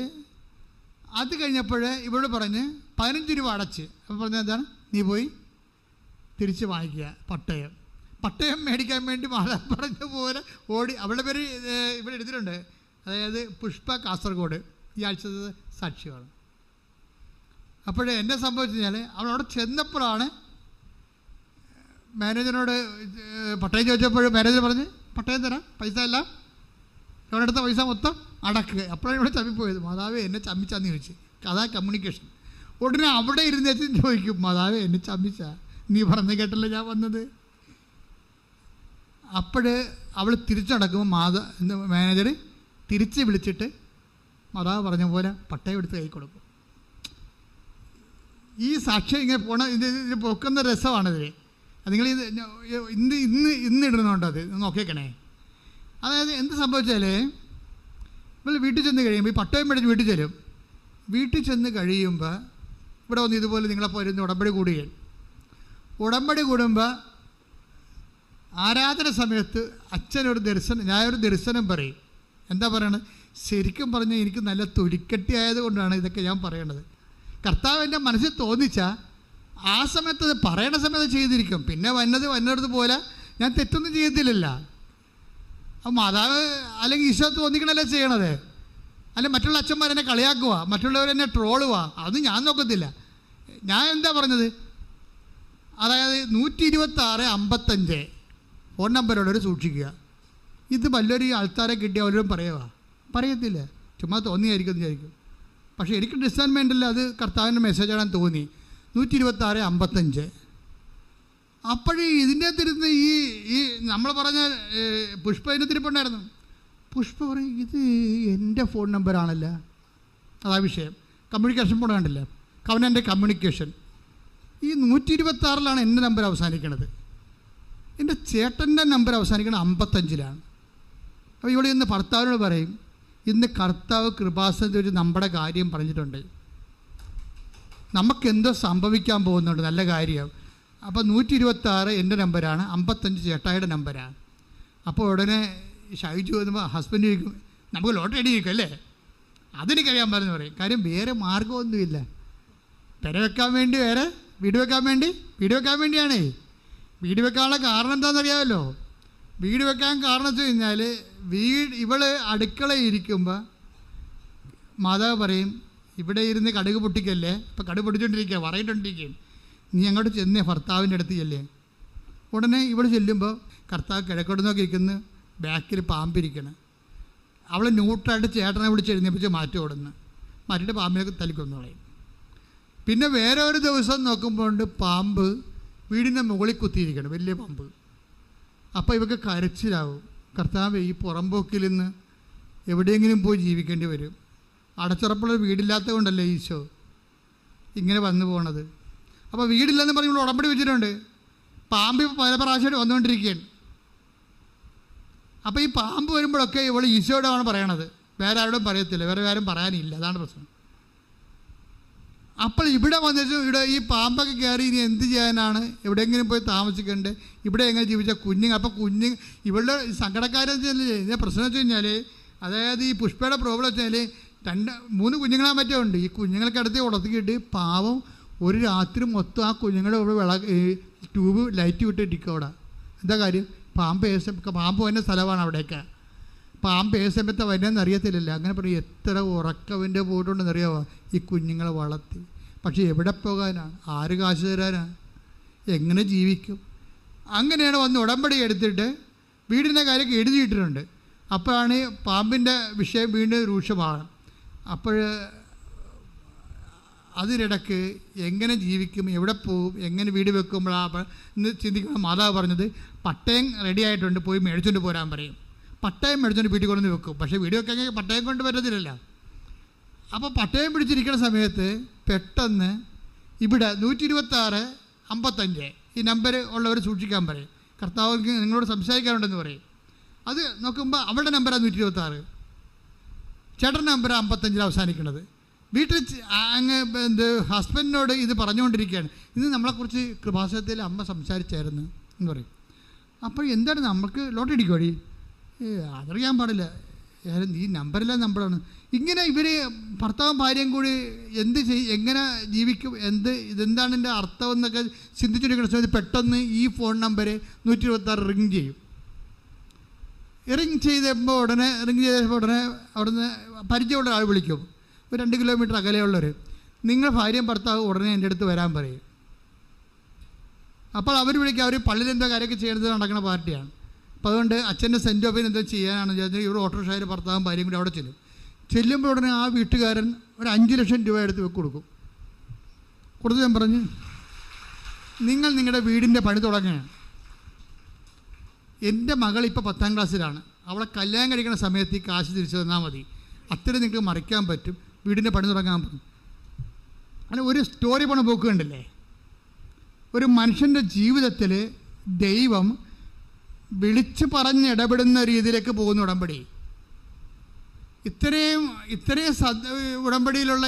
അത് കഴിഞ്ഞപ്പോൾ ഇവരോട് പറഞ്ഞ് 15 രൂപ അടച്ച്. അപ്പോൾ പറഞ്ഞാൽ എന്താണ്? നീ പോയി തിരിച്ച് വാങ്ങിക്കുക പട്ടയം മേടിക്കാൻ വേണ്ടി മാതാവ് പറഞ്ഞ പോലെ ഓടി. അവളുടെ പേര് ഇവിടെ എടുത്തിട്ടുണ്ട്, അതായത് പുഷ്പ, കാസർഗോഡ്. ഈ ആഴ്ചത്തെ സാക്ഷിയാണ്. അപ്പോഴേ എന്നെ സംഭവിച്ചു കഴിഞ്ഞാൽ, അവളവിടെ ചെന്നപ്പോഴാണ് മാനേജറിനോട് പട്ടയം ചോദിച്ചപ്പോൾ മാനേജർ പറഞ്ഞ് പട്ടയം തരാം, പൈസ എല്ലാം ലോൺ എടുത്ത പൈസ മൊത്തം അടക്കുക. അപ്പോഴാണ് ഇവിടെ ചമ്മിപ്പോയത്. മാതാവേ എന്നെ ചമ്മിച്ചാന്ന് ചോദിച്ചു. അതാ കമ്മ്യൂണിക്കേഷൻ. ഉടനെ അവിടെ ഇരുന്നേച്ച് ചോദിക്കും, മാതാവേ എന്നെ ചമ്മിച്ച, നീ പറഞ്ഞു കേട്ടല്ലോ ഞാൻ വന്നത്. അപ്പോൾ അവൾ തിരിച്ചടക്കുമ്പോൾ മാനേജർ തിരിച്ച് വിളിച്ചിട്ട് മാതാവ് പറഞ്ഞ പോലെ പട്ടയം എടുത്ത് കൈ കൊടുക്കും. ഈ സാക്ഷ്യം ഇങ്ങനെ ഇത് പൊക്കുന്ന രസമാണിതിൽ. നിങ്ങൾ ഇന്ന് ഇടുന്നുണ്ടോ? അത് നോക്കിയേക്കണേ. അതായത് എന്ത് സംഭവിച്ചാൽ, നമ്മൾ വീട്ടിൽ ചെന്ന് കഴിയുമ്പോൾ ഈ പട്ടയം മേടിച്ച് വീട്ടിൽ ചെല്ലും. വീട്ടിൽ ചെന്ന് കഴിയുമ്പോൾ ഇവിടെ വന്ന് ഇതുപോലെ നിങ്ങളെപ്പോലെ ഇരുന്ന് ഉടമ്പടി കൂടുമ്പോൾ ആരാധന സമയത്ത് അച്ഛനൊരു ദർശനം, ഞാനൊരു ദർശനം പറയും. എന്താ പറയണത്? ശരിക്കും പറഞ്ഞാൽ എനിക്ക് നല്ല തൊലിക്കട്ടി ആയതുകൊണ്ടാണ് ഇതൊക്കെ ഞാൻ പറയണത്. കർത്താവ് എൻ്റെ മനസ്സിൽ തോന്നിച്ചാൽ ആ സമയത്ത് അത് പറയണ സമയത്ത് ചെയ്തിരിക്കും. പിന്നെ വന്നത് പോലെ ഞാൻ തെറ്റൊന്നും ചെയ്യത്തില്ലല്ലോ. അപ്പം മാതാവ് അല്ലെങ്കിൽ ഈശോ തോന്നിക്കണല്ലേ ചെയ്യണത്. അല്ലെങ്കിൽ മറ്റുള്ള അച്ഛന്മാരെന്നെ കളിയാക്കുക, മറ്റുള്ളവരെന്നെ ട്രോളുക, അത് ഞാൻ നോക്കത്തില്ല. ഞാൻ എന്താ പറഞ്ഞത്? അതായത് 12655 ഫോൺ നമ്പറുള്ളവർ സൂക്ഷിക്കുക. ഇത് വല്ലൊരു ആൾക്കാരെ കിട്ടിയ അവരും പറയത്തില്ല, ചുമ്മാ തോന്നിയായിരിക്കും എന്ന് വിചാരിക്കും. പക്ഷേ എനിക്ക് ഡിസൈൻമെൻറ്റിൽ അത് കർത്താവിൻ്റെ മെസ്സേജാണെന്ന് തോന്നി. 12655. അപ്പോഴേ ഇതിൻ്റെ തിരുന്ന് ഈ നമ്മൾ പറഞ്ഞ പുഷ്പ ഇതിൻ്റെ തിരുപ്പുണ്ടായിരുന്നു. പുഷ്പ പറയും, ഇത് എൻ്റെ ഫോൺ നമ്പറാണല്ലോ. അതാ വിഷയം. കമ്മ്യൂണിക്കേഷൻ ഫോൺ കണ്ടില്ല, കവനൻ്റെ കമ്മ്യൂണിക്കേഷൻ. ഈ 126 എൻ്റെ നമ്പർ അവസാനിക്കണത്. എൻ്റെ ചേട്ടൻ്റെ നമ്പർ അവസാനിക്കുന്നത് 55. അപ്പോൾ ഇവിടെ ഇന്ന് ഭർത്താവിനോട് പറയും, ഇന്ന് കർത്താവ് കൃപാസനത്തിൽ ഒരു നമ്മുടെ കാര്യം പറഞ്ഞിട്ടുണ്ട്, നമുക്കെന്തോ സംഭവിക്കാൻ പോകുന്നുണ്ട്, നല്ല കാര്യം. അപ്പോൾ 126 എൻ്റെ നമ്പരാണ്, 55 ചേട്ടായിയുടെ നമ്പരാണ്. അപ്പോൾ ഉടനെ ഷൈജു വന്നുമ്പോൾ ഹസ്ബൻഡ് ചോദിക്കും, നമുക്ക് ലോട്ടറി അടിയിരിക്കും അല്ലേ? അതെനിക്കറിയാൻ പറഞ്ഞു പറയും. കാര്യം വേറെ മാർഗമൊന്നുമില്ല. പെര വെക്കാൻ വേണ്ടി വേറെ വീട് വെക്കാൻ വേണ്ടിയാണേ. വീട് വെക്കാനുള്ള കാരണം എന്താണെന്നറിയാമല്ലോ? വീട് വെക്കാൻ കാരണം വെച്ച് കഴിഞ്ഞാൽ, ഇവള് അടുക്കളയിൽ ഇരിക്കുമ്പോൾ മാതാവ് പറയും, ഇവിടെ ഇരുന്ന് കടുക് പൊട്ടിക്കല്ലേ, ഇപ്പം കടുക് പൊട്ടിച്ചോണ്ടിരിക്കുക, പറയിട്ടുകൊണ്ടിരിക്കുകയും, നീ അങ്ങോട്ട് ചെന്നേ ഭർത്താവിൻ്റെ അടുത്ത് ചെല്ലേ. ഉടനെ ഇവിടെ ചെല്ലുമ്പോൾ കർത്താവ് കിഴക്കോട്ട് നോക്കി ഇരിക്കുന്നു, ബാക്കിൽ പാമ്പിരിക്കണം. അവൾ ന്യൂട്രായിട്ട് ചേട്ടനെ വിളിച്ച് എഴുന്നേപ്പിച്ച് മാറ്റിയിട്ട് പാമ്പിനൊക്കെ തല്ലിക്കൊന്നുകളയും. പിന്നെ വേറെ ഒരു ദിവസം നോക്കുമ്പോൾ പാമ്പ് വീടിൻ്റെ മുകളിൽ കുത്തിയിരിക്കണം, വലിയ പാമ്പ്. അപ്പോൾ ഇവർക്ക് കരച്ചിലാവും. കർത്താവ്, ഈ പുറമ്പോക്കിൽ നിന്ന് എവിടെയെങ്കിലും പോയി ജീവിക്കേണ്ടി വരും. അടച്ചുറപ്പുള്ള വീടില്ലാത്തത് കൊണ്ടല്ലേ ഈശോ ഇങ്ങനെ വന്നു പോണത്. അപ്പോൾ വീടില്ലെന്ന് പറഞ്ഞ് ഇവിടെ ഉടമ്പടി വെച്ചിട്ടുണ്ട്. പാമ്പ് പല പ്രാവശ്യമായിട്ട് വന്നുകൊണ്ടിരിക്കുകയാണ്. അപ്പോൾ ഈ പാമ്പ് വരുമ്പോഴൊക്കെ ഇവൾ ഈശോയോടാണ് പറയണത്, വേറെ ആരോടും പറയത്തില്ല, വേറെ ആരും പറയാനില്ല. അതാണ് പ്രശ്നം. അപ്പോൾ ഇവിടെ വന്നിട്ട് ഇവിടെ ഈ പാമ്പൊക്കെ കയറി ഇനി എന്ത് ചെയ്യാനാണ്? എവിടെയെങ്കിലും പോയി താമസിക്കണ്ടേ? ഇവിടെ എങ്ങനെ ജീവിച്ച അപ്പോൾ ഇവളുടെ സങ്കടക്കാരെന്ന് വെച്ചാൽ പ്രശ്നം വെച്ച് കഴിഞ്ഞാൽ, അതായത് ഈ പുഷ്പയുടെ പ്രോബ്ലം വെച്ചാൽ 2-3 കുഞ്ഞുങ്ങളെ മറ്റേ ഉണ്ട്. ഈ കുഞ്ഞുങ്ങൾക്ക് അടുത്ത് ഉടത്തിക്കിട്ട് പാവം ഒരു രാത്രി മൊത്തം ആ കുഞ്ഞുങ്ങളുടെ ട്യൂബ് ലൈറ്റ് വിട്ടിരിക്കുക അവിടെ. എന്താ കാര്യം? പാമ്പ് വരുന്ന സ്ഥലമാണ് അവിടെയൊക്കെ. പാമ്പ് ഏത് സമയത്ത് വരുന്നതെന്ന് അറിയത്തില്ലല്ലോ. അങ്ങനെ പറയും, എത്ര ഉറക്കവിൻ്റെ പോയിട്ടുണ്ടെന്ന് അറിയാമോ ഈ കുഞ്ഞുങ്ങളെ വളർത്തി. പക്ഷേ എവിടെ പോകാനാണ്? ആര് കാശ് തരാനാണ്? എങ്ങനെ ജീവിക്കും? അങ്ങനെയാണ് വന്ന് ഉടമ്പടി എടുത്തിട്ട് വീടിൻ്റെ കാര്യമൊക്കെ എഴുതിയിട്ടിട്ടുണ്ട്. അപ്പോഴാണ് പാമ്പിൻ്റെ വിഷയം വീണ്ടും രൂക്ഷമാകണം. അപ്പോൾ അതിനിടയ്ക്ക് എങ്ങനെ ജീവിക്കും, എവിടെ പോവും, എങ്ങനെ വീട് വെക്കുമ്പോഴാണ് ഇന്ന് ചിന്തിക്കുന്ന മാതാവ് പറഞ്ഞത്, പട്ടയം റെഡി ആയിട്ടുണ്ട്, പോയി മേടിച്ചുകൊണ്ട് പോരാൻ പറയും. പട്ടയം മേടിച്ചുകൊണ്ട് വീട്ടിൽ കൊണ്ടുവന്ന് വെക്കും. പക്ഷേ വീട് വെക്കാൻ പട്ടയം കൊണ്ട് പറ്റത്തില്ലല്ലോ. അപ്പോൾ പട്ടയം പിടിച്ചിരിക്കുന്ന സമയത്ത് പെട്ടെന്ന് ഇവിടെ 126-55 ഈ നമ്പർ ഉള്ളവർ സൂക്ഷിക്കാൻ പറയും. കർത്താവ് നിങ്ങളോട് സംസാരിക്കാറുണ്ടെന്ന് പറയും. അത് നോക്കുമ്പോൾ അവളുടെ നമ്പറാണ് 126, ചേട്ടൻ്റെ നമ്പറാണ് 55 അവസാനിക്കുന്നത്. വീട്ടിൽ ഹസ്ബൻഡിനോട് ഇത് പറഞ്ഞുകൊണ്ടിരിക്കുകയാണ്. ഇത് നമ്മളെക്കുറിച്ച് കൃപാസനത്തിൽ അമ്മ സംസാരിച്ചായിരുന്നു എന്ന് പറയും. അപ്പോൾ എന്താണ് നമുക്ക് ലോട്ടറി അടിക്കുവാടി? അതറിയാൻ പാടില്ല, ഈ നമ്പറില്ല നമ്പറാണ്. ഇങ്ങനെ ഇവർ ഭർത്താവും ഭാര്യയും കൂടി എങ്ങനെ ജീവിക്കും, ഇതെന്താണ് എൻ്റെ അർത്ഥം എന്നൊക്കെ ചിന്തിച്ചിരിക്കുന്ന സമയത്ത് പെട്ടെന്ന് ഈ ഫോൺ നമ്പർ 126 റിങ് ചെയ്യും. റിങ് ചെയ്തപ്പോൾ ഉടനെ അവിടുന്ന് പരിചയമുള്ള ആൾ വിളിക്കും. ഒരു 2 കിലോമീറ്റർ അകലെയുള്ളവർ, നിങ്ങൾ ഭാര്യയും ഭർത്താവ് ഉടനെ എൻ്റെ അടുത്ത് വരാൻ പറയും. അപ്പോൾ അവർ വിളിക്കുക, അവർ പള്ളിയിലെന്തോ കാര്യമൊക്കെ ചെയ്യുന്നത് നടക്കുന്ന പാർട്ടിയാണ്. അപ്പോൾ അതുകൊണ്ട് അച്ഛൻ്റെ സെൻറ്റ് ഓഫിന് എന്തോ ചെയ്യാനാണെന്ന് വിചാരിച്ചാൽ ഇവർ ഓട്ടോറിക്ഷയിൽ ഭർത്താവും ഭാര്യയും കൂടി അവിടെ ചെല്ലുമ്പോൾ ഉടനെ ആ വീട്ടുകാരൻ ഒരു 5 ലക്ഷം രൂപ എടുത്ത് കൊടുക്കും. കൊടുത്ത് ഞാൻ പറഞ്ഞു, നിങ്ങൾ നിങ്ങളുടെ വീടിൻ്റെ പണി തുടങ്ങുകയാണ്. എൻ്റെ മകൾ ഇപ്പോൾ 10ാം ക്ലാസ്സിലാണ്. അവളെ കല്യാണം കഴിക്കുന്ന സമയത്ത് ഈ കാശ് തിരിച്ചു തന്നാൽ മതി, അത്രയും നിങ്ങൾക്ക് മറിക്കാൻ പറ്റും, വീടിൻ്റെ പണി തുടങ്ങാൻ പറ്റും. അങ്ങനെ ഒരു സ്റ്റോറി പണം പോക്കുണ്ടല്ലേ. ഒരു മനുഷ്യൻ്റെ ജീവിതത്തിൽ ദൈവം വിളിച്ച് പറഞ്ഞ് ഇടപെടുന്ന രീതിയിലേക്ക് പോകുന്ന ഉടമ്പടി. ഇത്രയും ഉടമ്പടിയിലുള്ള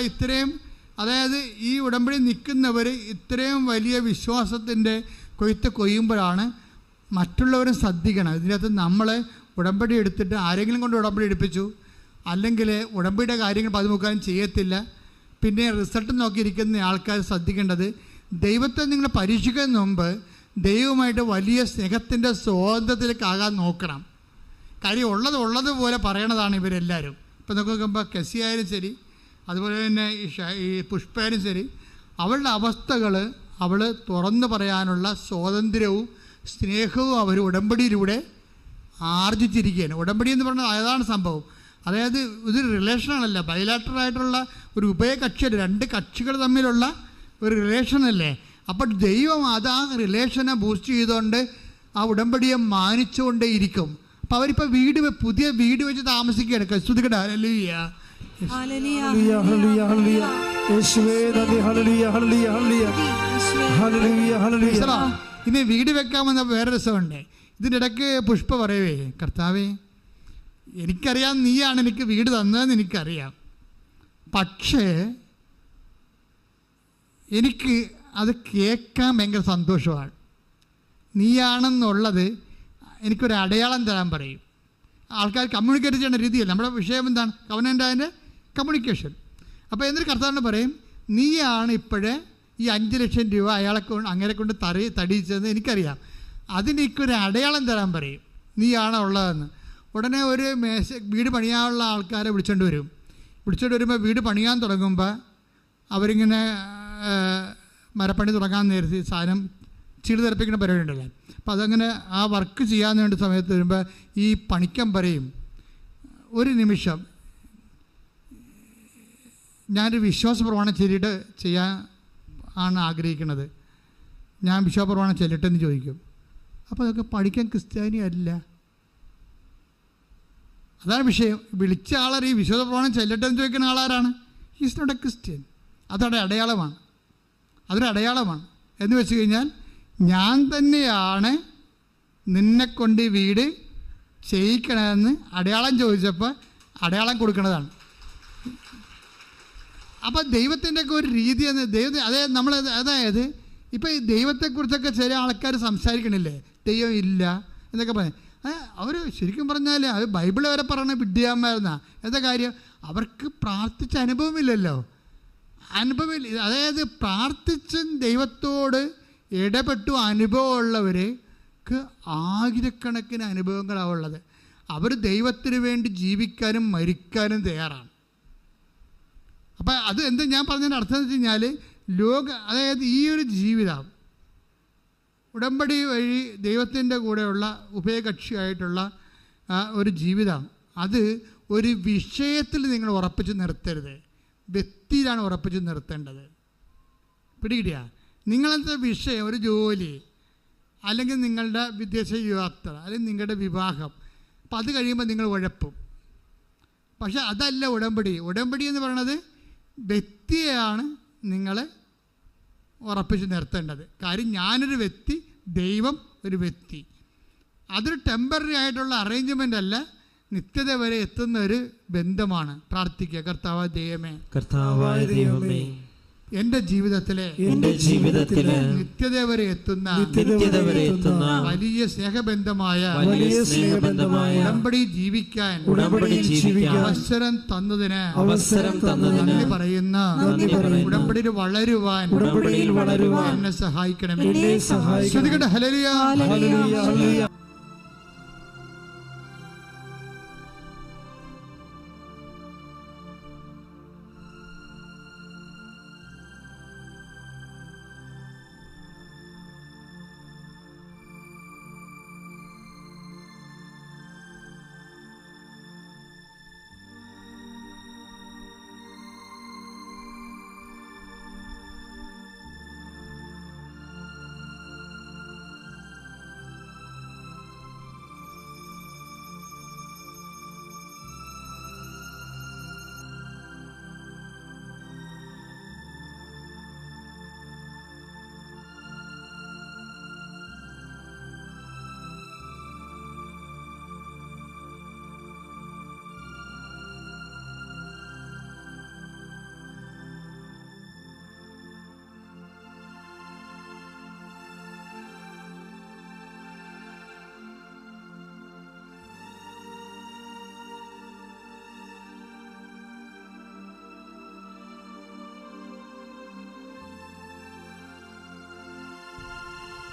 അതായത് ഈ ഉടമ്പടി നിൽക്കുന്നവർ ഇത്രയും വലിയ വിശ്വാസത്തിൻ്റെ കൊയ്യുമ്പോഴാണ് മറ്റുള്ളവരും ശ്രദ്ധിക്കണം. ഇതിനകത്ത് നമ്മൾ ഉടമ്പടി എടുത്തിട്ട് ആരെങ്കിലും കൊണ്ട് ഉടമ്പടി എടുപ്പിച്ചു, അല്ലെങ്കിൽ ഉടമ്പടിയുടെ കാര്യങ്ങൾ പതിമുക്കാനും ചെയ്യത്തില്ല. പിന്നെ റിസൾട്ട് നോക്കിയിരിക്കുന്ന ആൾക്കാർ ശ്രദ്ധിക്കേണ്ടത്, ദൈവത്തെ നിങ്ങൾ പരീക്ഷിക്കുന്നതിന് മുമ്പ് ദൈവമായിട്ട് വലിയ സ്നേഹത്തിൻ്റെ സ്വാതന്ത്ര്യത്തിലേക്കാകാൻ നോക്കണം. കാര്യം ഉള്ളതുപോലെ പറയണതാണ് ഇവരെല്ലാവരും. ഇപ്പം നോക്കുമ്പോൾ കെസിയായാലും ശരി, അതുപോലെ തന്നെ ഈ പുഷ്പയാലും ശരി, അവളുടെ അവസ്ഥകൾ അവൾ തുറന്നു പറയാനുള്ള സ്വാതന്ത്ര്യവും സ്നേഹവും അവർ ഉടമ്പടിയിലൂടെ ആർജിച്ചിരിക്കുകയാണ്. ഉടമ്പടി എന്ന് പറഞ്ഞാൽ അതാണ് സംഭവം. അതായത് ഇതൊരു റിലേഷനാണല്ല, ബൈലാറ്ററായിട്ടുള്ള ഒരു ഉഭയകക്ഷിയുടെ 2 കക്ഷികൾ തമ്മിലുള്ള ഒരു റിലേഷനല്ലേ. അപ്പോൾ ദൈവം ആ റിലേഷനെ ബൂസ്റ്റ് ചെയ്തുകൊണ്ട് ആ ഉടമ്പടിയെ മാനിച്ചുകൊണ്ടേ ഇരിക്കും. അപ്പോൾ അവരിപ്പോൾ പുതിയ വീട് വെച്ച് താമസിക്കുകയാണ്. കസ്തുതിക്കട്ടെ, ഹല്ലേലൂയ. ഇനി വീട് വെക്കാമെന്ന വേറെ രസമുണ്ട്. ഇതിൻ്റെ ഇടയ്ക്ക് പുഷ്പ പറയവേ, കർത്താവേ എനിക്കറിയാം നീയാണ് എനിക്ക് വീട് തന്നതെന്ന് എനിക്കറിയാം, പക്ഷേ എനിക്ക് അത് കേൾക്കാൻ ഭയങ്കര സന്തോഷമാണ്. നീയാണെന്നുള്ളത് എനിക്കൊരു അടയാളം തരാൻ പറയും. ആൾക്കാർ കമ്മ്യൂണിക്കേറ്റ് ചെയ്യുന്ന രീതിയല്ല. നമ്മുടെ വിഷയം എന്താണ്? കവനൻ്റ് അതിൻ്റെ കമ്മ്യൂണിക്കേഷൻ. അപ്പോൾ എന്നിട്ട് കർത്താവിന് പറയും, നീയാണ് ഇപ്പോഴേ ഈ 5 ലക്ഷം രൂപ അങ്ങനെ കൊണ്ട് തടിയിച്ചതെന്ന് എനിക്കറിയാം, അതിനെനിക്കൊരു അടയാളം തരാൻ പറയും, നീയാണ് ഉള്ളതെന്ന്. ഉടനെ ഒരു വീട് പണിയാനുള്ള ആൾക്കാരെ വിളിച്ചുകൊണ്ട് വരുമ്പോൾ വീട് പണിയാൻ തുടങ്ങുമ്പോൾ അവരിങ്ങനെ മരപ്പണി തുടങ്ങാൻ നേരത്തെ സാധനം ചീട് തെറപ്പിക്കുന്ന പരിപാടി ഉണ്ടല്ലോ. അപ്പോൾ അതങ്ങനെ ആ വർക്ക് ചെയ്യാൻ വേണ്ട സമയത്ത് വരുമ്പോൾ ഈ പണിക്കൻ പറയും, ഒരു നിമിഷം ഞാനൊരു വിശ്വാസ പ്രമാണം ചെയ്യാൻ ആണ് ആഗ്രഹിക്കുന്നത്, ഞാൻ വിശ്വാസ പ്രമാണം ചെല്ലട്ടെന്ന് ചോദിക്കും. അപ്പോൾ അതൊക്കെ പഠിക്കാൻ ക്രിസ്ത്യാനി അല്ല. അതാണ് വിഷയം. വിളിച്ച ആളാർ ഈ വിശ്വാസ പ്രമാണം ചെല്ലട്ടെന്ന് ചോദിക്കുന്ന ആളാരാണ്? Is not a Christian. അതൊരു അടയാളമാണ്. എന്ന് വെച്ച് കഴിഞ്ഞാൽ ഞാൻ തന്നെയാണ് നിന്നെക്കൊണ്ട് വീട് ചെയ്യിക്കണമെന്ന് അടയാളം ചോദിച്ചപ്പോൾ അടയാളം കൊടുക്കുന്നതാണ്. അപ്പോൾ ദൈവത്തിൻ്റെയൊക്കെ ഒരു രീതി അതായത് ഇപ്പോൾ ഈ ദൈവത്തെക്കുറിച്ചൊക്കെ ചില ആൾക്കാർ സംസാരിക്കണില്ലേ, ദൈവം ഇല്ല എന്നൊക്കെ പറയും. അവർ ശരിക്കും പറഞ്ഞാൽ അത് ബൈബിൾ വരെ പറയണ വിഡ്ഢിയാന്മാരെന്നാ. എന്താ കാര്യം? അവർക്ക് പ്രാർത്ഥിച്ച അനുഭവമില്ലല്ലോ. അതായത് പ്രാർത്ഥിച്ചും ദൈവത്തോട് ഇടപെട്ടു അനുഭവമുള്ളവർ അവർക്ക് ആയിരക്കണക്കിന് അനുഭവങ്ങളാണ് ഉള്ളത്. അവർ ദൈവത്തിന് വേണ്ടി ജീവിക്കാനും മരിക്കാനും തയ്യാറാണ്. അപ്പം അത് എന്താ ഞാൻ പറഞ്ഞതിൻ്റെ അർത്ഥം എന്ന് വെച്ച് കഴിഞ്ഞാൽ അതായത് ഈ ഒരു ജീവിതം ഉടമ്പടി വഴി ദൈവത്തിൻ്റെ കൂടെയുള്ള ഉഭയകക്ഷിയായിട്ടുള്ള ഒരു ജീവിതം, അത് ഒരു വിഷയത്തിൽ നിങ്ങൾ ഉറപ്പിച്ച് നിർത്തരുത്, വ്യക്തിയിലാണ് ഉറപ്പിച്ച് നിർത്തേണ്ടത്. പിടികിട്ടിയാ? നിങ്ങളത്തെ വിഷയം ഒരു ജോലി, അല്ലെങ്കിൽ നിങ്ങളുടെ വിദേശ യാത്ര, അല്ലെങ്കിൽ നിങ്ങളുടെ വിവാഹം, അപ്പം അത് കഴിയുമ്പോൾ നിങ്ങൾ ഉഴപ്പും. പക്ഷെ അതല്ല ഉടമ്പടി. ഉടമ്പടി എന്ന് പറയുന്നത് വ്യക്തിയെയാണ് നിങ്ങൾ ഉറപ്പിച്ച് നിർത്തേണ്ടത്. കാര്യം ഞാനൊരു വ്യക്തി, ദൈവം ഒരു വ്യക്തി. അതൊരു ടെമ്പററി ആയിട്ടുള്ള അറേഞ്ച്മെൻ്റ് അല്ല, നിത്യത വരെ എത്തുന്ന ഒരു ബന്ധമാണ്. പ്രാർത്ഥിക്കുക, കർത്താവായ ദൈവമേ, എൻ്റെ ജീവിതത്തിലെ നിത്യത വരെ എത്തുന്ന വലിയ സ്നേഹബന്ധമായ ഉടമ്പടി ജീവിക്കാൻ അവസരം തന്നതിന് നന്ദി പറയുന്ന, ഉടമ്പടിയിൽ വളരുവാൻ എന്നെ സഹായിക്കണമേ. ശ്രുതികട്ടെ ഹല്ലേലൂയ.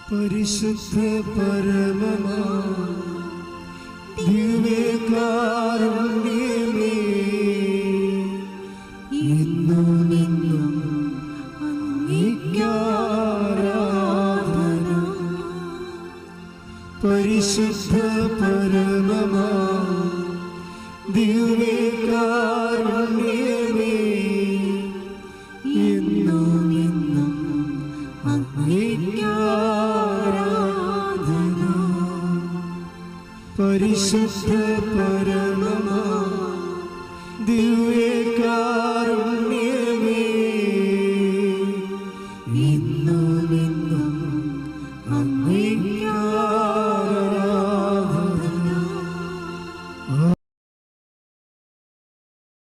പരിശുദ്ധ പരമമാ ദിവ്യകാരുണ്യമേ, ഇന്നും നിന്നും അങ്ങേയ്ക്കാരാധന. പരിശുദ്ധ പരമമാ ദിവ്യകാരുണ്യമേ, ഇന്നും നിന്നും അങ്ങേയ്ക്കാരാധന. പരിശുദ്ധ പരമമാ ദിവ്യകാരുണ്യമേ, ഇന്നും നിന്നും അങ്ങേയ്ക്കാരാധന.